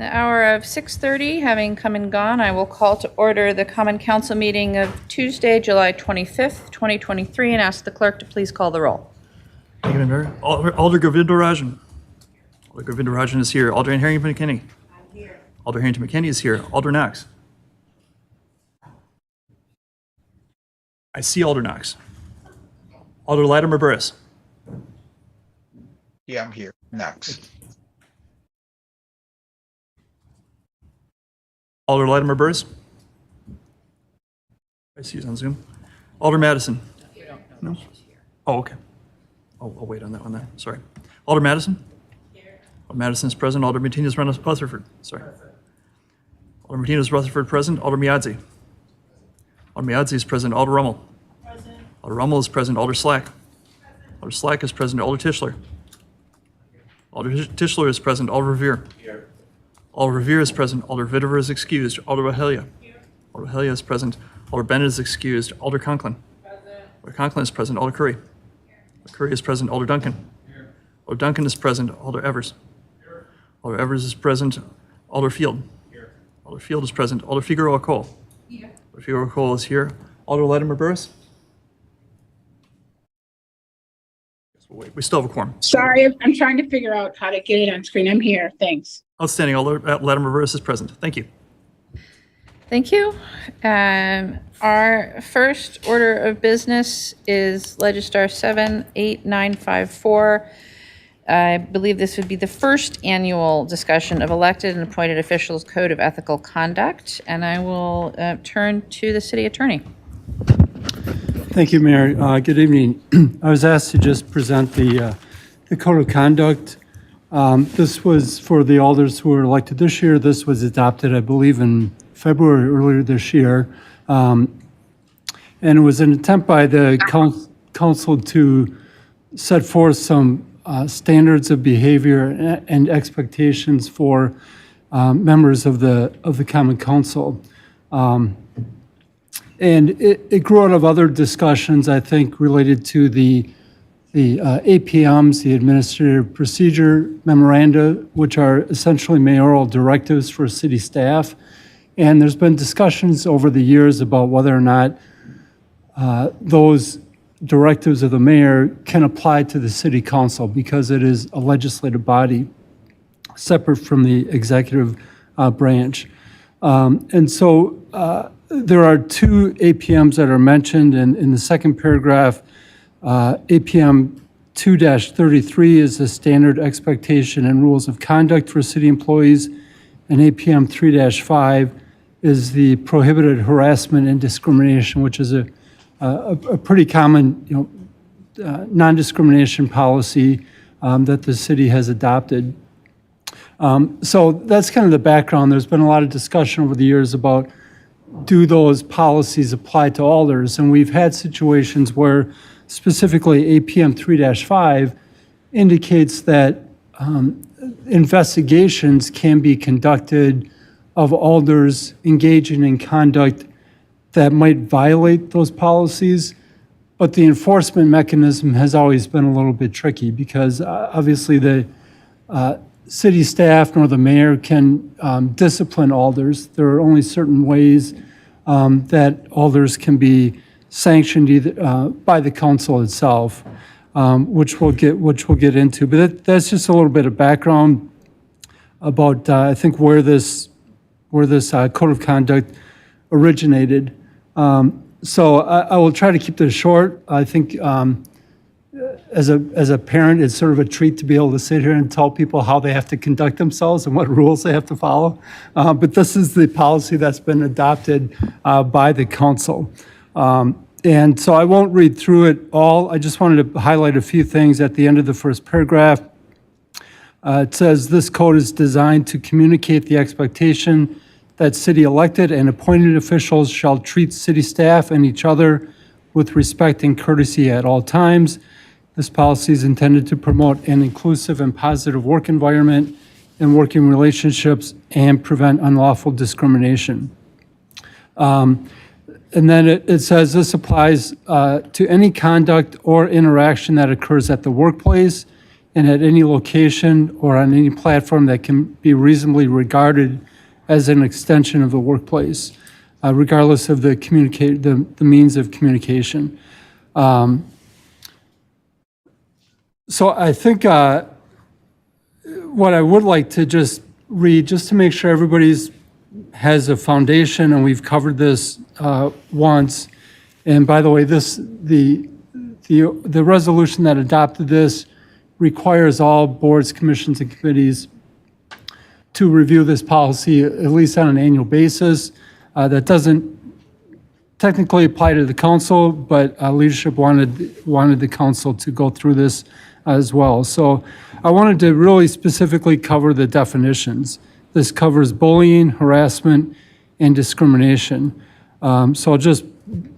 The hour of 6:30 having come and gone, I will call to order the Common Council meeting of Tuesday, July 25th, 2023, and ask the clerk to please call the roll. Thank you, Mayor. Alder Govindarajan. Alder Govindarajan is here. Alder Harrington McKinney. I'm here. Alder Harrington McKinney is here. Alder Knox. I see Alder Knox. Alder Latimer Burris. Yeah, I'm here. Knox. Alder Latimer Burris. I see he's on Zoom. Alder Madison. No? Oh, okay. I'll wait on that one then. Sorry. Alder Madison? Alder Madison is present. Alder Martinez Rutherford. Sorry. Alder Martinez Rutherford present. Alder Miadzi. Alder Miadzi is present. Alder Rummel. Present. Alder Rummel is present. Alder Slack. Alder Slack is present. Alder Tischler. Alder Tischler is present. Alder Revere. Here. Alder Revere is present. Alder Vitever is excused. Alder Wahelia. Here. Alder Wahelia is present. Alder Bennett is excused. Alder Conklin. Present. Alder Conklin is present. Alder Curry. Alder Curry is present. Alder Duncan. Here. Alder Duncan is present. Alder Evers. Here. Alder Evers is present. Alder Field. Here. Alder Field is present. Alder Figueroa Cole. Here. Alder Figueroa Cole is here. Alder Latimer Burris. Wait, we still have a quorum. Sorry, I'm trying to figure out how to get it on screen. I'm here. Thanks. Outstanding. Alder Latimer Burris is present. Thank you. Thank you. Our first order of business is Legistar 78954. I believe this would be the first annual discussion of elected and appointed officials' code of ethical conduct, and I will turn to the city attorney. Thank you, Mayor. Good evening. I was asked to just present the code of conduct. This was for the alders who were elected this year. This was adopted, I believe, in February earlier this year. And it was an attempt by the council to set forth some standards of behavior and expectations for members of the Common Council. And it grew out of other discussions, I think, related to the APMs, the Administrative Procedure Memoranda, which are essentially mayoral directives for city staff. And there's been discussions over the years about whether or not those directives of the mayor can apply to the city council because it is a legislative body separate from the executive branch. And so there are two APMs that are mentioned in the second paragraph. APM 2-33 is the standard expectation and rules of conduct for city employees, and APM 3-5 is the prohibited harassment and discrimination, which is a pretty common, non-discrimination policy that the city has adopted. So that's kind of the background. There's been a lot of discussion over the years about do those policies apply to alders, and we've had situations where specifically APM 3-5 indicates that investigations can be conducted of alders engaging in conduct that might violate those policies, but the enforcement mechanism has always been a little bit tricky because obviously the city staff nor the mayor can discipline alders. There are only certain ways that alders can be sanctioned either, by the council itself, which we'll get into. But that's just a little bit of background about I think where this code of conduct originated. So I will try to keep this short. I think as a parent, it's sort of a treat to be able to sit here and tell people how they have to conduct themselves and what rules they have to follow. But this is the policy that's been adopted by the council. And so I won't read through it all. I just wanted to highlight a few things at the end of the first paragraph. It says this code is designed to communicate the expectation that city elected and appointed officials shall treat city staff and each other with respect and courtesy at all times. This policy is intended to promote an inclusive and positive work environment and working relationships and prevent unlawful discrimination. And then it says this applies to any conduct or interaction that occurs at the workplace and at any location or on any platform that can be reasonably regarded as an extension of the workplace, regardless of the means of communication. So I think what I would like to just read, just to make sure everybody's has a foundation, and we've covered this once. And by the way, the resolution that adopted this requires all boards, commissions, and committees to review this policy at least on an annual basis. That doesn't technically apply to the council, but leadership wanted the council to go through this as well. So I wanted to really specifically cover the definitions. This covers bullying, harassment, and discrimination. So I'll just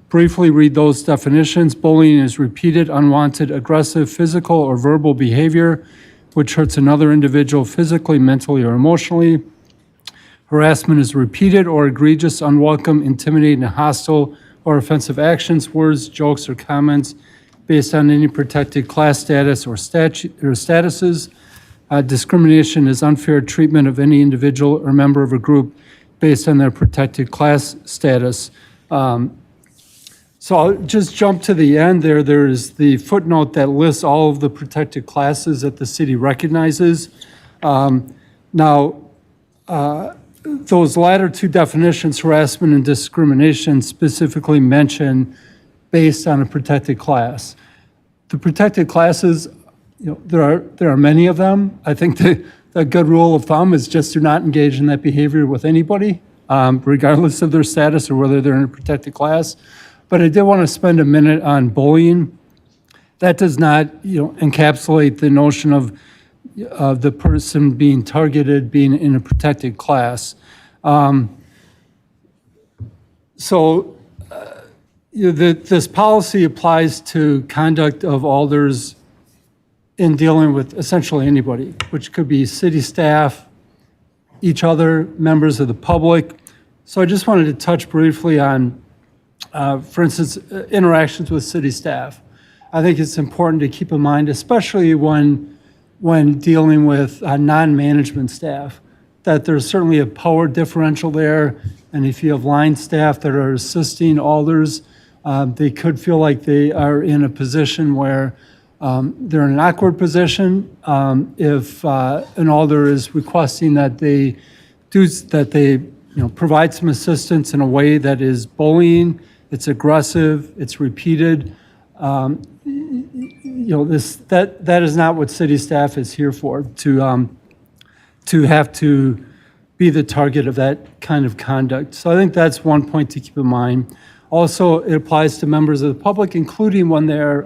briefly read those definitions. Bullying is repeated, unwanted, aggressive, physical, or verbal behavior which hurts another individual physically, mentally, or emotionally. Harassment is repeated or egregious, unwelcome, intimidating, hostile, or offensive actions, words, jokes, or comments based on any protected class status or statuses. Discrimination is unfair treatment of any individual or member of a group based on their protected class status. So I'll just jump to the end there. There's the footnote that lists all of the protected classes that the city recognizes. Those latter two definitions, harassment and discrimination, specifically mention based on a protected class. The protected classes, there are many of them. I think the good rule of thumb is just to not engage in that behavior with anybody, regardless of their status or whether they're in a protected class. But I did want to spend a minute on bullying. That does not, encapsulate the notion of the person being targeted being in a protected class. This policy applies to conduct of alders in dealing with essentially anybody, which could be city staff, each other, members of the public. So I just wanted to touch briefly on, for instance, interactions with city staff. I think it's important to keep in mind, especially when dealing with non-management staff, that there's certainly a power differential there. And if you have line staff that are assisting alders, they could feel like they are in a position where they're in an awkward position if an alder is requesting that they provide some assistance in a way that is bullying, it's aggressive, it's repeated. That is not what city staff is here for, to have to be the target of that kind of conduct. So I think that's one point to keep in mind. Also, it applies to members of the public, including when they're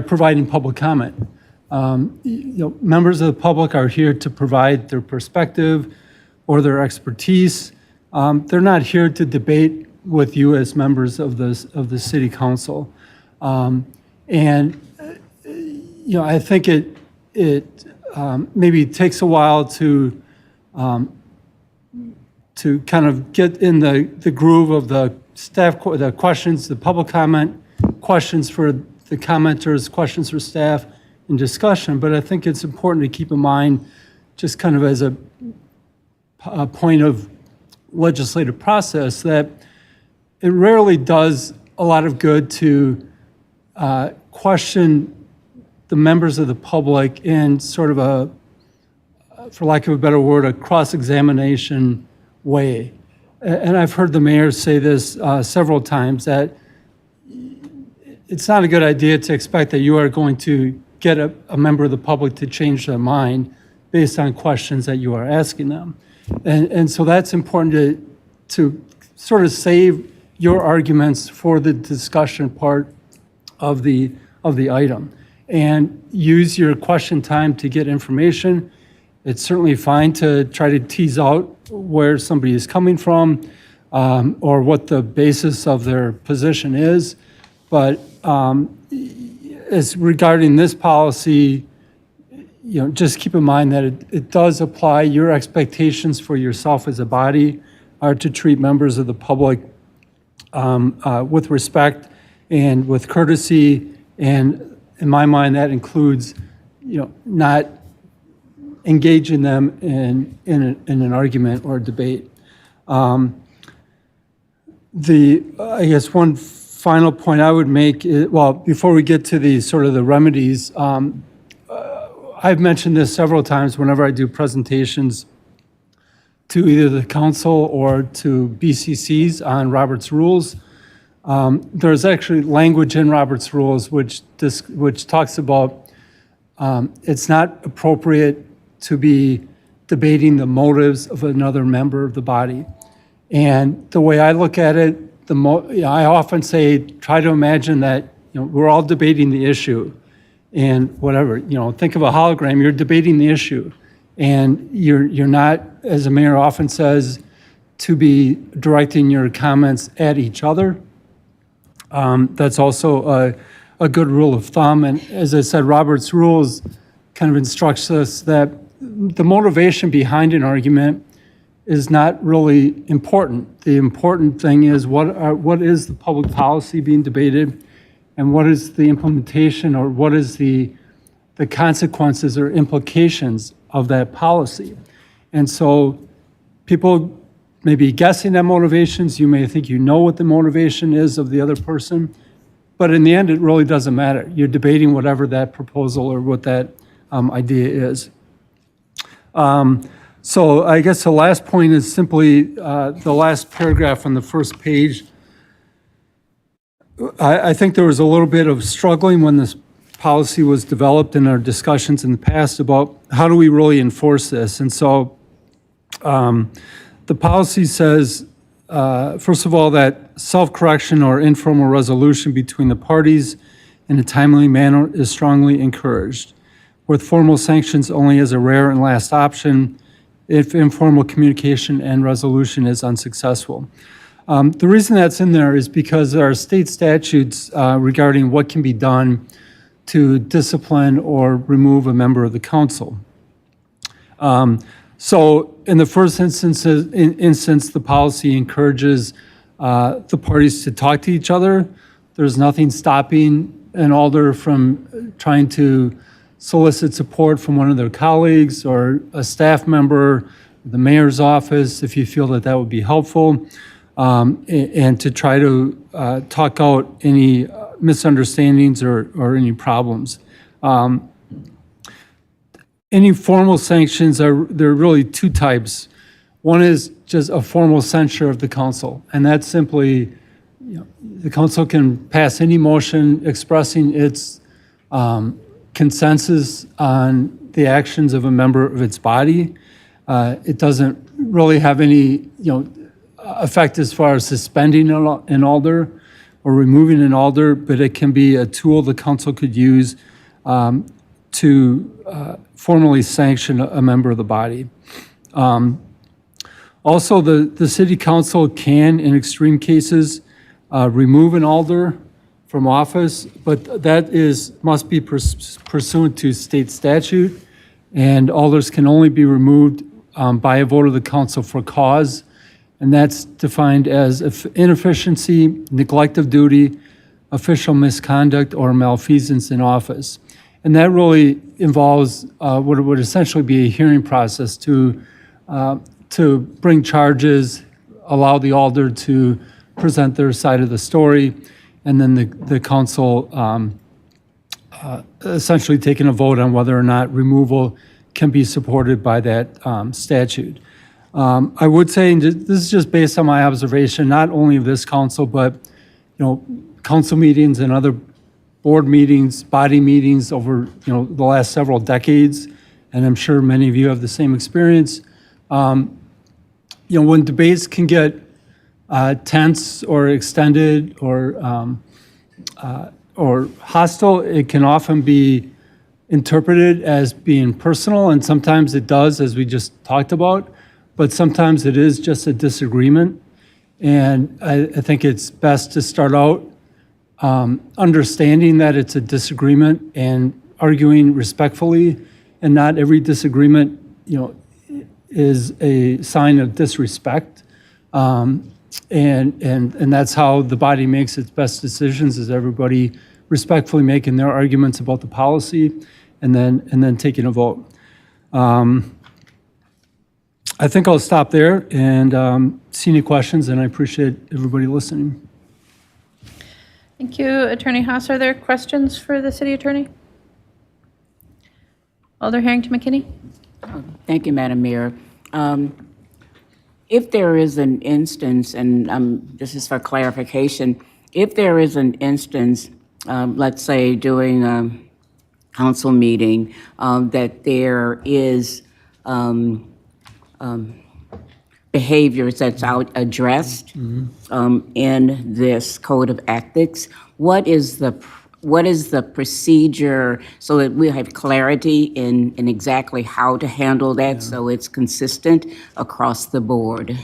providing public comment. Members of the public are here to provide their perspective or their expertise. They're not here to debate with you as members of the city council. I think it maybe takes a while to kind of get in the groove of the staff, the questions, the public comment, questions for the commenters, questions for staff, and discussion. But I think it's important to keep in mind, just kind of as a point of legislative process, that it rarely does a lot of good to question the members of the public in sort of a, for lack of a better word, a cross-examination way. And I've heard the mayor say this several times, that it's not a good idea to expect that you are going to get a member of the public to change their mind based on questions that you are asking them. And so that's important to sort of save your arguments for the discussion part of the item, and use your question time to get information. It's certainly fine to try to tease out where somebody is coming from, or what the basis of their position is. But as regarding this policy, just keep in mind that it does apply. Your expectations for yourself as a body are to treat members of the public with respect and with courtesy, and in my mind, that includes, not engaging them in an argument or a debate. I guess one final point I would make is, well, before we get to the sort of the remedies, I've mentioned this several times whenever I do presentations to either the council or to BCCs on Robert's Rules. There's actually language in Robert's Rules which talks about it's not appropriate to be debating the motives of another member of the body. And the way I look at it, I often say, try to imagine that we're all debating the issue, and whatever, think of a hologram. You're debating the issue, and you're not, as the mayor often says, to be directing your comments at each other. That's also a good rule of thumb. And as I said, Robert's Rules kind of instructs us that the motivation behind an argument is not really important. The important thing is what is the public policy being debated, and what is the implementation, or what is the consequences or implications of that policy. And so people may be guessing at motivations. You may think you know what the motivation is of the other person, but in the end, it really doesn't matter. You're debating whatever that proposal or what that idea is. So I guess the last point is simply the last paragraph on the first page. I think there was a little bit of struggling when this policy was developed in our discussions in the past about how do we really enforce this. And so the policy says, first of all, that self-correction or informal resolution between the parties in a timely manner is strongly encouraged, with formal sanctions only as a rare and last option if informal communication and resolution is unsuccessful. The reason that's in there is because there are state statutes regarding what can be done to discipline or remove a member of the council. So in the first instance, the policy encourages the parties to talk to each other. There's nothing stopping an alder from trying to solicit support from one of their colleagues or a staff member, the mayor's office, if you feel that that would be helpful, and to try to talk out any misunderstandings or any problems. Any formal sanctions there are really two types. One is just a formal censure of the council, and that's simply, the council can pass any motion expressing its consensus on the actions of a member of its body. It doesn't really have any, effect as far as suspending an alder or removing an alder, but it can be a tool the council could use to formally sanction a member of the body. Also, the city council can, in extreme cases, remove an alder from office, but that must be pursuant to state statute, and alders can only be removed by a vote of the council for cause, and that's defined as inefficiency, neglect of duty, official misconduct, or malfeasance in office. And that really involves what would essentially be a hearing process to bring charges, allow the alder to present their side of the story, and then the council essentially taking a vote on whether or not removal can be supported by that statute. I would say, and this is just based on my observation, not only of this council, but council meetings and other board meetings, body meetings over the last several decades, and I'm sure many of you have the same experience. When debates can get tense or extended or hostile, it can often be interpreted as being personal, and sometimes it does, as we just talked about, but sometimes it is just a disagreement. And I think it's best to start out understanding that it's a disagreement and arguing respectfully, and not every disagreement, is a sign of disrespect. And that's how the body makes its best decisions, is everybody respectfully making their arguments about the policy and then taking a vote. I think I'll stop there and see any questions, and I appreciate everybody listening. Thank you, Attorney Haas. Are there questions for the city attorney? Alder Harrington McKinney? Thank you, Madam Mayor. If there is an instance, and this is for clarification, if there is an instance, let's say during a council meeting, that there is behaviors that's addressed in this code of ethics, what is the procedure so that we have clarity in exactly how to handle that so it's consistent across the board?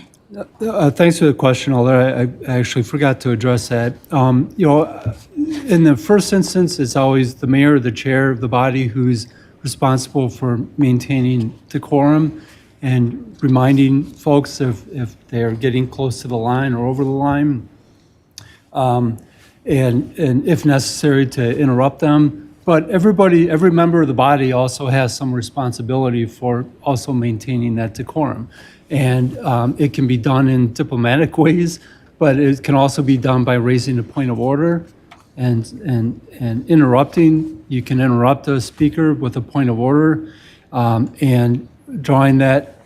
Thanks for the question, Alder. I actually forgot to address that. In the first instance, it's always the mayor or the chair of the body who's responsible for maintaining decorum and reminding folks if they're getting close to the line or over the line, and if necessary, to interrupt them. But every member of the body also has some responsibility for also maintaining that decorum. And it can be done in diplomatic ways, but it can also be done by raising a point of order and interrupting. You can interrupt a speaker with a point of order and drawing that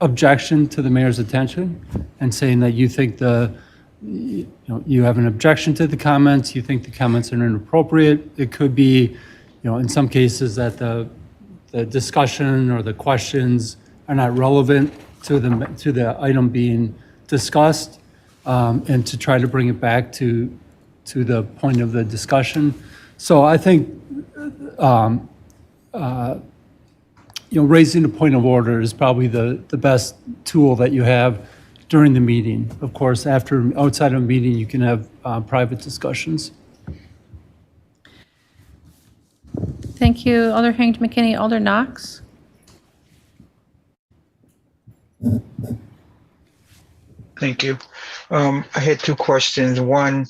objection to the mayor's attention and saying that you think you have an objection to the comments, you think the comments are inappropriate. It could be, in some cases that the discussion or the questions are not relevant to the item being discussed, and to try to bring it back to the point of the discussion. So I think raising a point of order is probably the best tool that you have during the meeting. Of course, outside of a meeting, you can have private discussions. Thank you, Alder Harrington McKinney. Alder Knox? Thank you. I had two questions. One,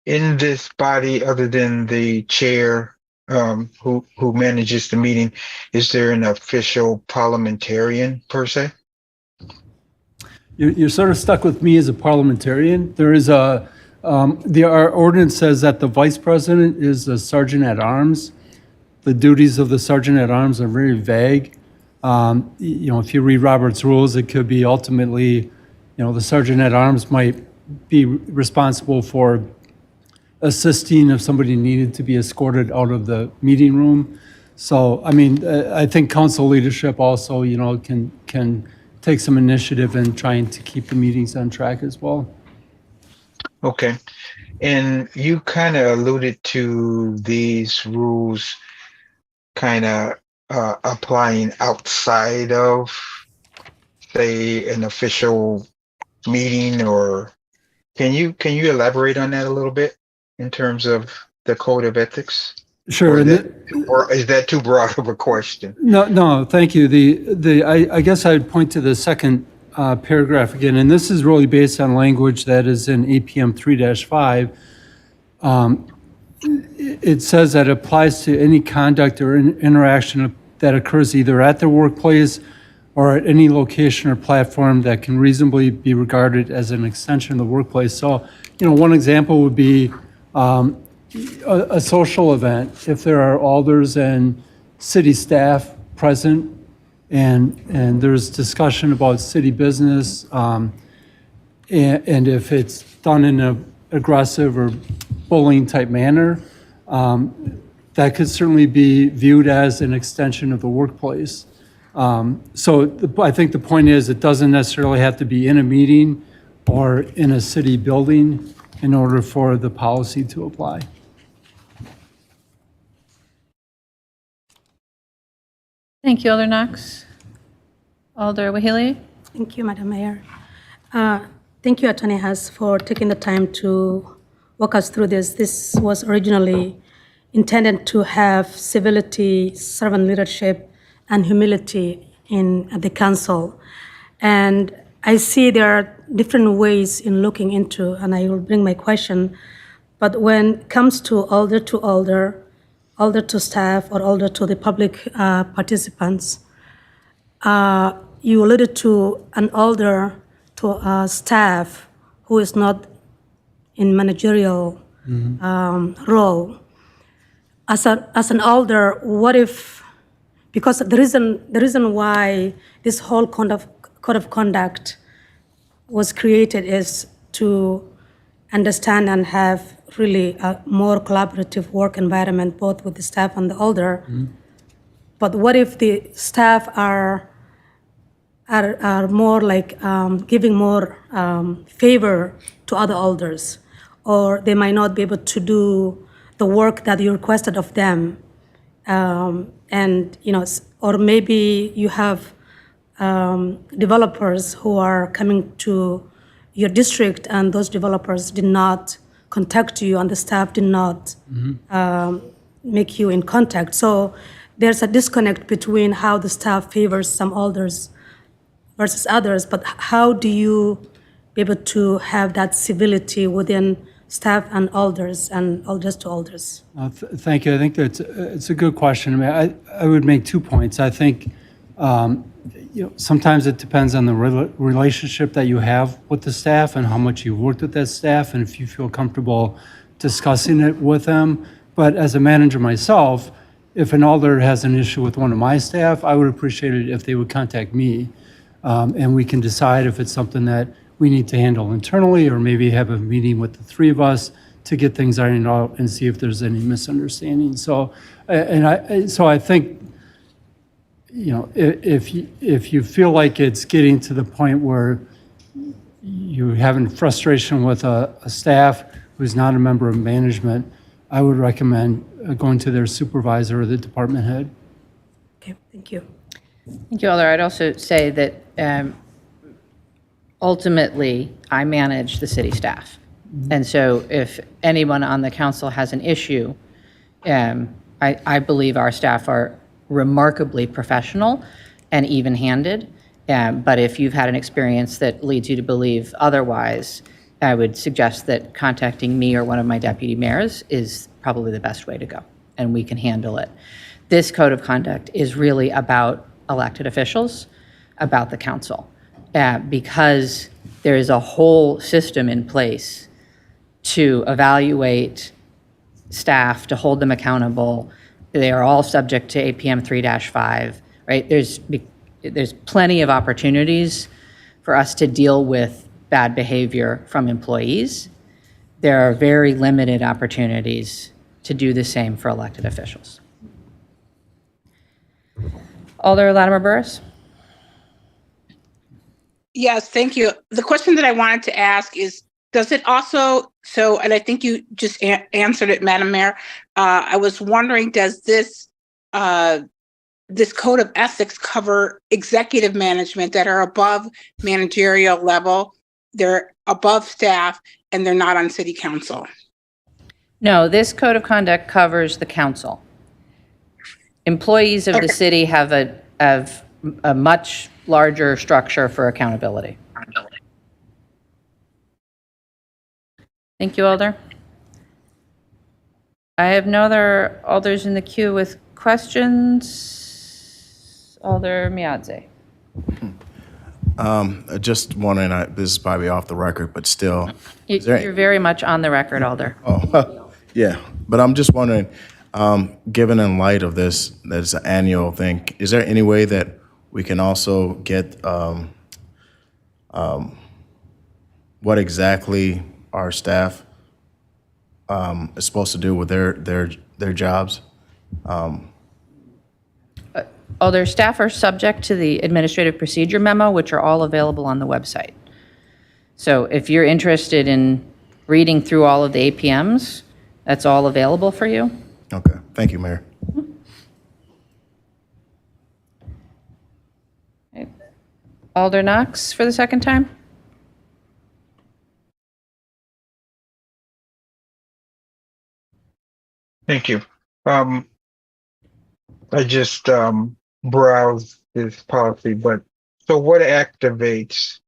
in this body, other than the chair who manages the meeting, is there an official parliamentarian per se? You're sort of stuck with me as a parliamentarian. There is our ordinance says that the vice president is the sergeant at arms. The duties of the sergeant at arms are very vague. If you read Robert's rules, it could be ultimately, the sergeant at arms might be responsible for assisting if somebody needed to be escorted out of the meeting room. So, I think council leadership also, can take some initiative in trying to keep the meetings on track as well. Okay. And you kind of alluded to these rules kind of applying outside of, say, an official meeting, or can you elaborate on that a little bit in terms of the code of ethics? Sure. Or is that too broad of a question? No, thank you. I guess I'd point to the second paragraph again, and this is really based on language that is in APM 3-5. It says that it applies to any conduct or interaction that occurs either at the workplace or at any location or platform that can reasonably be regarded as an extension of the workplace. So, one example would be a social event. If there are alders and city staff present and there's discussion about city business, and if it's done in an aggressive or bullying type manner, that could certainly be viewed as an extension of the workplace. I think the point is it doesn't necessarily have to be in a meeting or in a city building in order for the policy to apply. Thank you, Alder Knox. Alder Wahili? Thank you, Madam Mayor. Thank you, Attorney Haas, for taking the time to walk us through this. This was originally intended to have civility, servant leadership, and humility at the council. And I see there are different ways in looking into, and I will bring my question, But when it comes to older to older, older to staff, or older to the public participants, you alluded to an older to staff who is not in managerial role. As an older, what if, because the reason why this whole code of conduct was created is to understand and have really a more collaborative work environment, both with the staff and the older. But what if the staff are more like giving more favor to other elders, or they might not be able to do the work that you requested of them, and or maybe you have developers who are coming to your district, and those developers did not contact you, and the staff did not make you in contact. So there's a disconnect between how the staff favors some elders versus others, but how do you be able to have that civility within staff and elders to elders? Thank you. I think it's a good question. I mean, I would make 2 points. I think sometimes it depends on the relationship that you have with the staff and how much you've worked with that staff, and if you feel comfortable discussing it with them. But as a manager myself, if an elder has an issue with one of my staff, I would appreciate it if they would contact me, and we can decide if it's something that we need to handle internally, or maybe have a meeting with the three of us to get things ironed out and see if there's any misunderstanding. So, I think, if you feel like it's getting to the point where you're having frustration with a staff who's not a member of management, I would recommend going to their supervisor or the department head. Okay, thank you. Thank you, Alder. I'd also say that ultimately, I manage the city staff. And so if anyone on the council has an issue, I believe our staff are remarkably professional and even-handed. But if you've had an experience that leads you to believe otherwise, I would suggest that contacting me or one of my deputy mayors is probably the best way to go, and we can handle it. This code of conduct is really about elected officials, about the council, because there is a whole system in place to evaluate staff, to hold them accountable. They are all subject to APM 3-5, right? There's plenty of opportunities for us to deal with bad behavior from employees. There are very limited opportunities to do the same for elected officials. Alder Latimer Burris? Yes, thank you. The question that I wanted to ask is, does it also, and I think you just answered it, Madam Mayor. I was wondering, does this code of ethics cover executive management that are above managerial level? They're above staff and they're not on city council. No, this code of conduct covers the council. Employees of the city have a much larger structure for accountability. Thank you, Alder. I have no other alders in the queue with questions. Alder Miadze. Just wondering, this is probably off the record, but still. You're very much on the record, Alder. Oh, yeah, but I'm just wondering, given in light of this, that it's an annual thing, is there any way that we can also get what exactly our staff is supposed to do with their jobs? Alder, staff are subject to the administrative procedure memo, which are all available on the website. So if you're interested in reading through all of the APMs, that's all available for you. Okay, thank you, Mayor. Okay. Alder Knox for the second time. Thank you. I just browsed this policy, but so what activates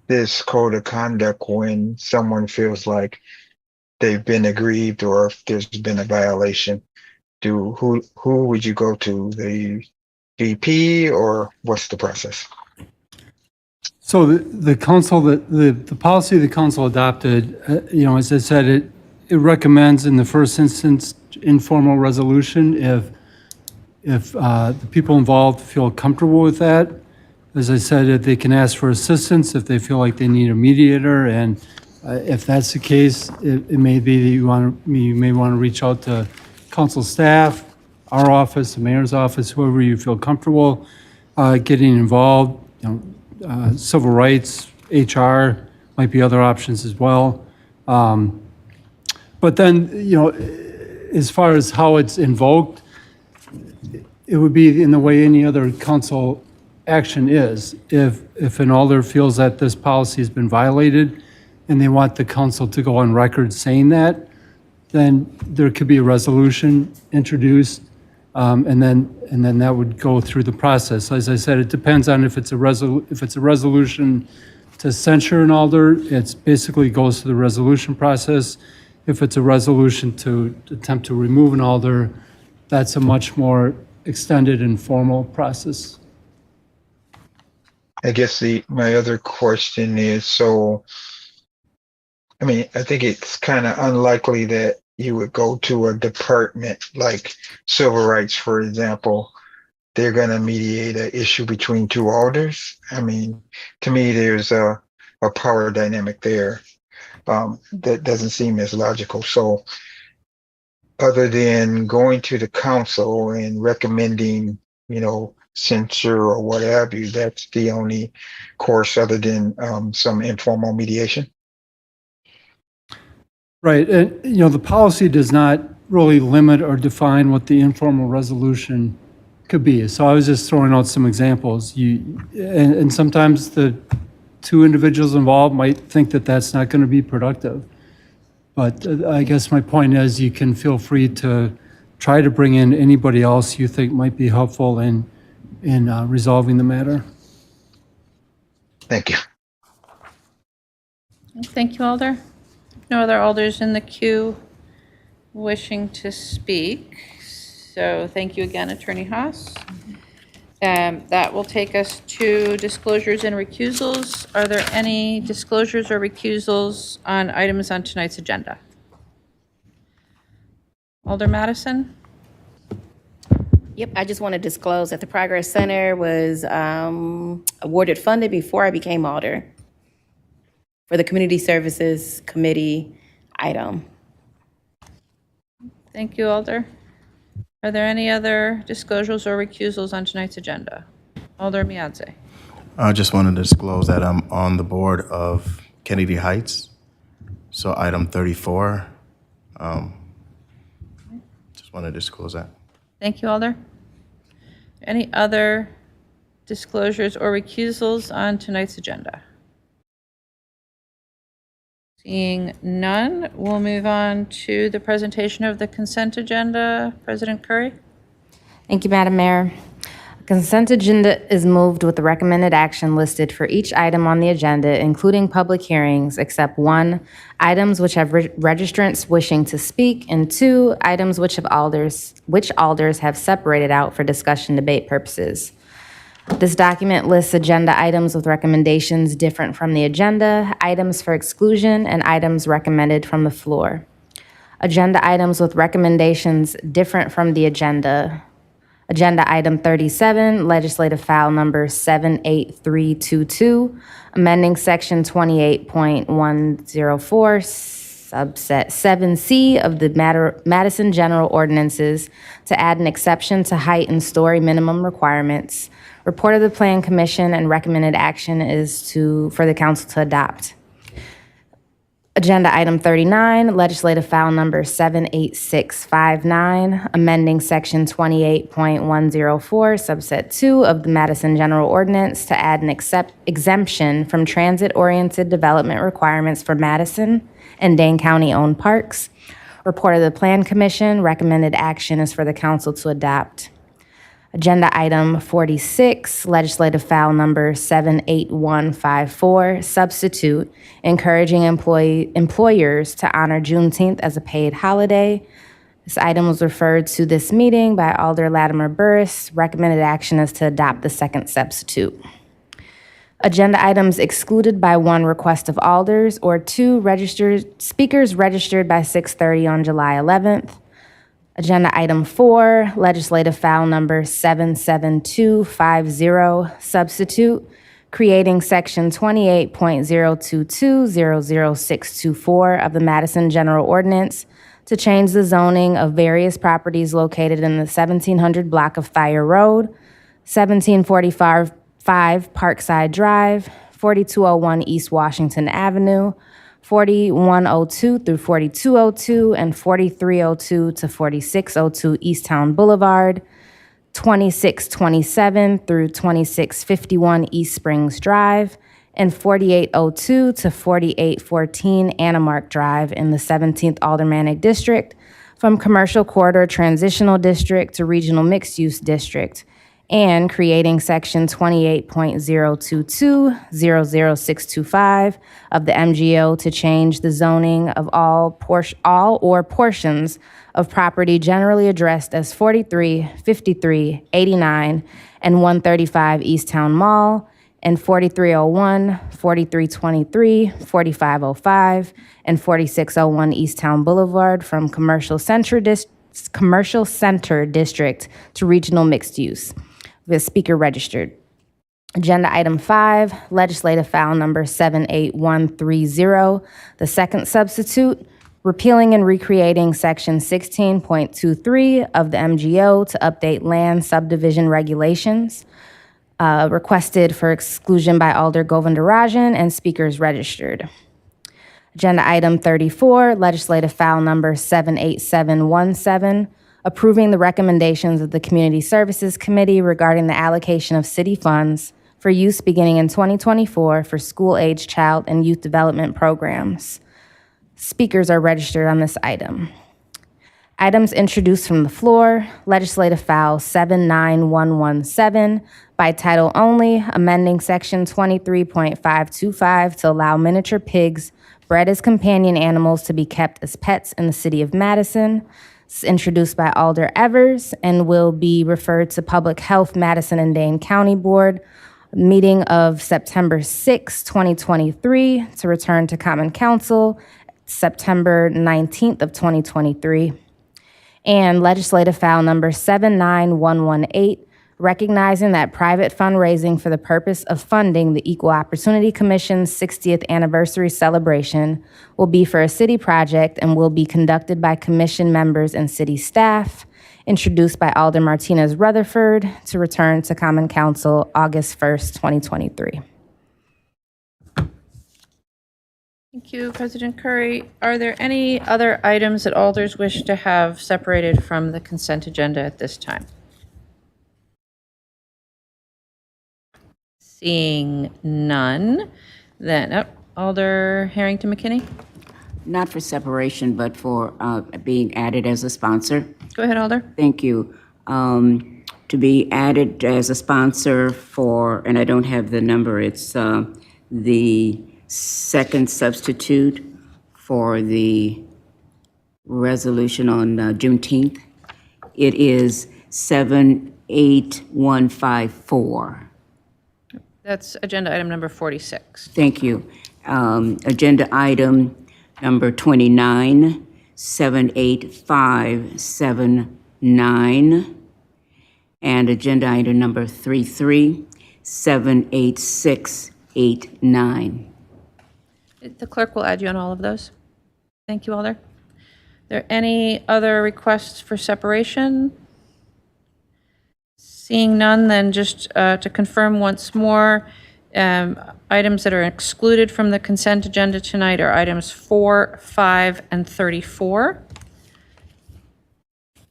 this code of conduct when someone feels like they've been aggrieved or if there's been a violation, who would you go to? The VP or what's the process? So the council, the policy the council adopted, as I said, it recommends in the first instance informal resolution if the people involved feel comfortable with that. As I said, if they can ask for assistance, if they feel like they need a mediator, and if that's the case, it may be that you may want to reach out to council staff, our office, the mayor's office, whoever you feel comfortable getting involved. Civil rights, HR might be other options as well. But then, as far as how it's invoked, it would be in the way any other council action is. If an alder feels that this policy has been violated and they want the council to go on record saying that, then there could be a resolution introduced, and then that would go through the process. As I said, it depends on if it's a resolution to censure an alder, it's basically goes through the resolution process. If it's a resolution to attempt to remove an alder, that's a much more extended and formal process. I guess my other question is, so, I mean, I think it's kind of unlikely that you would go to a department like civil rights, for example. They're going to mediate an issue between two alders. I mean, to me, there's a power dynamic there that doesn't seem as logical. So other than going to the council and recommending, censure or what have you, that's the only course other than some informal mediation. Right, and, the policy does not really limit or define what the informal resolution could be. So I was just throwing out some examples. And sometimes the two individuals involved might think that that's not going to be productive. But I guess my point is you can feel free to try to bring in anybody else you think might be helpful in resolving the matter. Thank you. Thank you, Alder. No other alders in the queue wishing to speak. So thank you again, Attorney Haas. That will take us to disclosures and recusals. Are there any disclosures or recusals on items on tonight's agenda? Alder Madison? Yep, I just want to disclose that the Progress Center was awarded funding before I became alder for the Community Services Committee item. Thank you, Alder. Are there any other disclosures or recusals on tonight's agenda? Alder Miadze. I just wanted to disclose that I'm on the board of Kennedy Heights. So item 34, just want to disclose that. Thank you, Alder. Any other disclosures or recusals on tonight's agenda? Seeing none, we'll move on to the presentation of the consent agenda. President Curry? Thank you, Madam Mayor. Consent agenda is moved with the recommended action listed for each item on the agenda, including public hearings, except 1, items which have registrants wishing to speak, and 2, items which alders have separated out for discussion debate purposes. This document lists agenda items with recommendations different from the agenda, items for exclusion, and items recommended from the floor. Agenda items with recommendations different from the agenda. Agenda item 37, legislative file number 78322, amending section 28.104, subset 7C of the Madison General Ordinances to add an exception to height and story minimum requirements. Report of the Plan Commission and recommended action is for the council to adopt. Agenda item 39, legislative file number 78659, amending section 28.104, subset 2 of the Madison General Ordinance to add an exemption from transit-oriented development requirements for Madison and Dane County-owned parks. Report of the Plan Commission, recommended action is for the council to adopt. Agenda item 46, legislative file number 78154, substitute, encouraging employers to honor Juneteenth as a paid holiday. This item was referred to this meeting by Alder Latimer Burris. Recommended action is to adopt the second substitute. Agenda items excluded by one request of alders or two speakers registered by 6:30 on July 11th. Agenda item 4, legislative file number 77250, substitute, creating section 28.022-00624 of the Madison General Ordinance to change the zoning of various properties located in the 1700 block of Thayer Road, 1745 Parkside Drive, 4201 East Washington Avenue, 4102 through 4202, and 4302 to 4602 Easttown Boulevard, 2627 through 2651 East Springs Drive, and 4802 to 4814 Anamark Drive in the 17th Aldermanic District, from Commercial Corridor Transitional District to Regional Mixed Use District, and creating section 28.022-00625 of the MGO to change the zoning of all or portions of property generally addressed as 43, 53, 89, and 135 Easttown Mall, and 4301, 4323, 4505, and 4601 Easttown Boulevard from Commercial Center District to Regional Mixed Use. The speaker registered. Agenda item 5, legislative file number 78130, the second substitute, repealing and recreating section 16.23 of the MGO to update land subdivision regulations, requested for exclusion by Alder Govindarajan and speakers registered. Agenda item 34, legislative file number 78717, approving the recommendations of the Community Services Committee regarding the allocation of city funds for use beginning in 2024 for school-age child and youth development programs. Speakers are registered on this item. Items introduced from the floor, legislative file 79117, by title only, amending section 23.525 to allow miniature pigs bred as companion animals to be kept as pets in the city of Madison. It's introduced by Alder Evers and will be referred to Public Health Madison and Dane County Board meeting of September 6, 2023, to return to Common Council September 19th of 2023. And legislative file number 79118, recognizing that private fundraising for the purpose of funding the Equal Opportunity Commission's 60th anniversary celebration will be for a city project and will be conducted by commission members and city staff, introduced by Alder Martinez Rutherford, to return to Common Council August 1st, 2023. Thank you, President Curry. Are there any other items that alders wish to have separated from the consent agenda at this time? Seeing none, then, Alder Harrington McKinney? Not for separation, but for being added as a sponsor. Go ahead, Alder. Thank you. To be added as a sponsor for, and I don't have the number, it's the second substitute for the resolution on Juneteenth. It is 78154. That's agenda item number 46. Thank you. Agenda item number 29, 78579, and agenda item number 33, 78689. The clerk will add you on all of those. Thank you, Alder. Are there any other requests for separation? Seeing none, then just to confirm once more, items that are excluded from the consent agenda tonight are items 4, 5, and 34.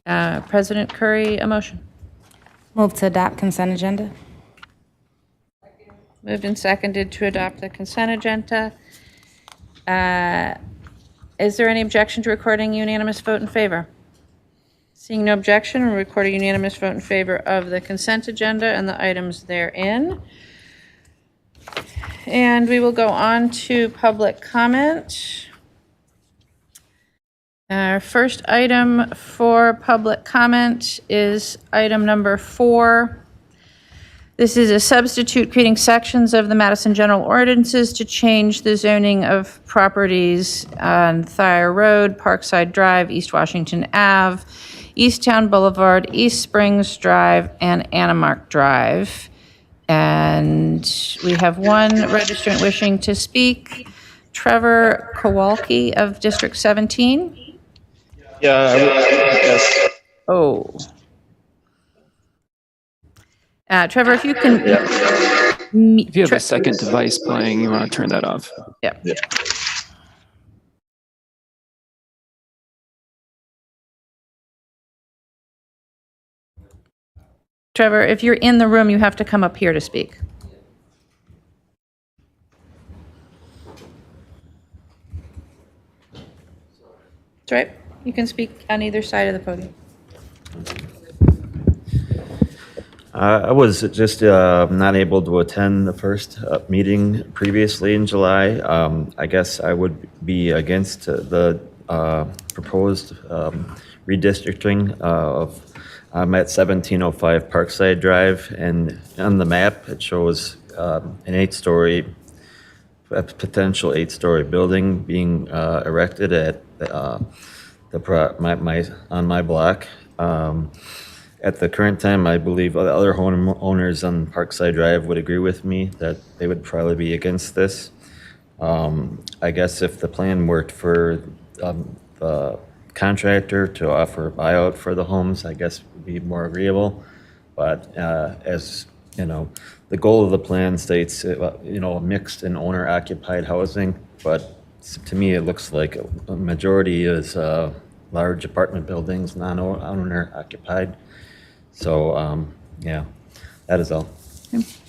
President Curry, a motion. Move to adopt consent agenda. Moved and seconded to adopt the consent agenda. Is there any objection to recording unanimous vote in favor? Seeing no objection, we'll record a unanimous vote in favor of the consent agenda and the items therein. And we will go on to public comment. Our first item for public comment is item number 4. This is a substitute creating sections of the Madison General Ordinances to change the zoning of properties on Thayer Road, Parkside Drive, East Washington Ave, East Town Boulevard, East Springs Drive, and Anamark Drive. And we have one registrant wishing to speak, Trevor Kowalski of District 17. Yeah, yes. Oh. Trevor, if you can. If you have a second device playing, you want to turn that off. Yeah. Trevor, if you're in the room, you have to come up here to speak. That's right. You can speak on either side of the podium. I was just not able to attend the first meeting previously in July. I guess I would be against the proposed redistricting of, I'm at 1705 Parkside Drive, and on the map, it shows an 8-story, a potential 8-story building being erected at on my block. At the current time, I believe the other homeowners on Parkside Drive would agree with me that they would probably be against this. I guess if the plan worked for the contractor to offer a buyout for the homes, I guess would be more agreeable. But as you know, the goal of the plan states, mixed and owner-occupied housing. But to me, it looks like a majority is large apartment buildings, non-owner-occupied. So, yeah, that is all.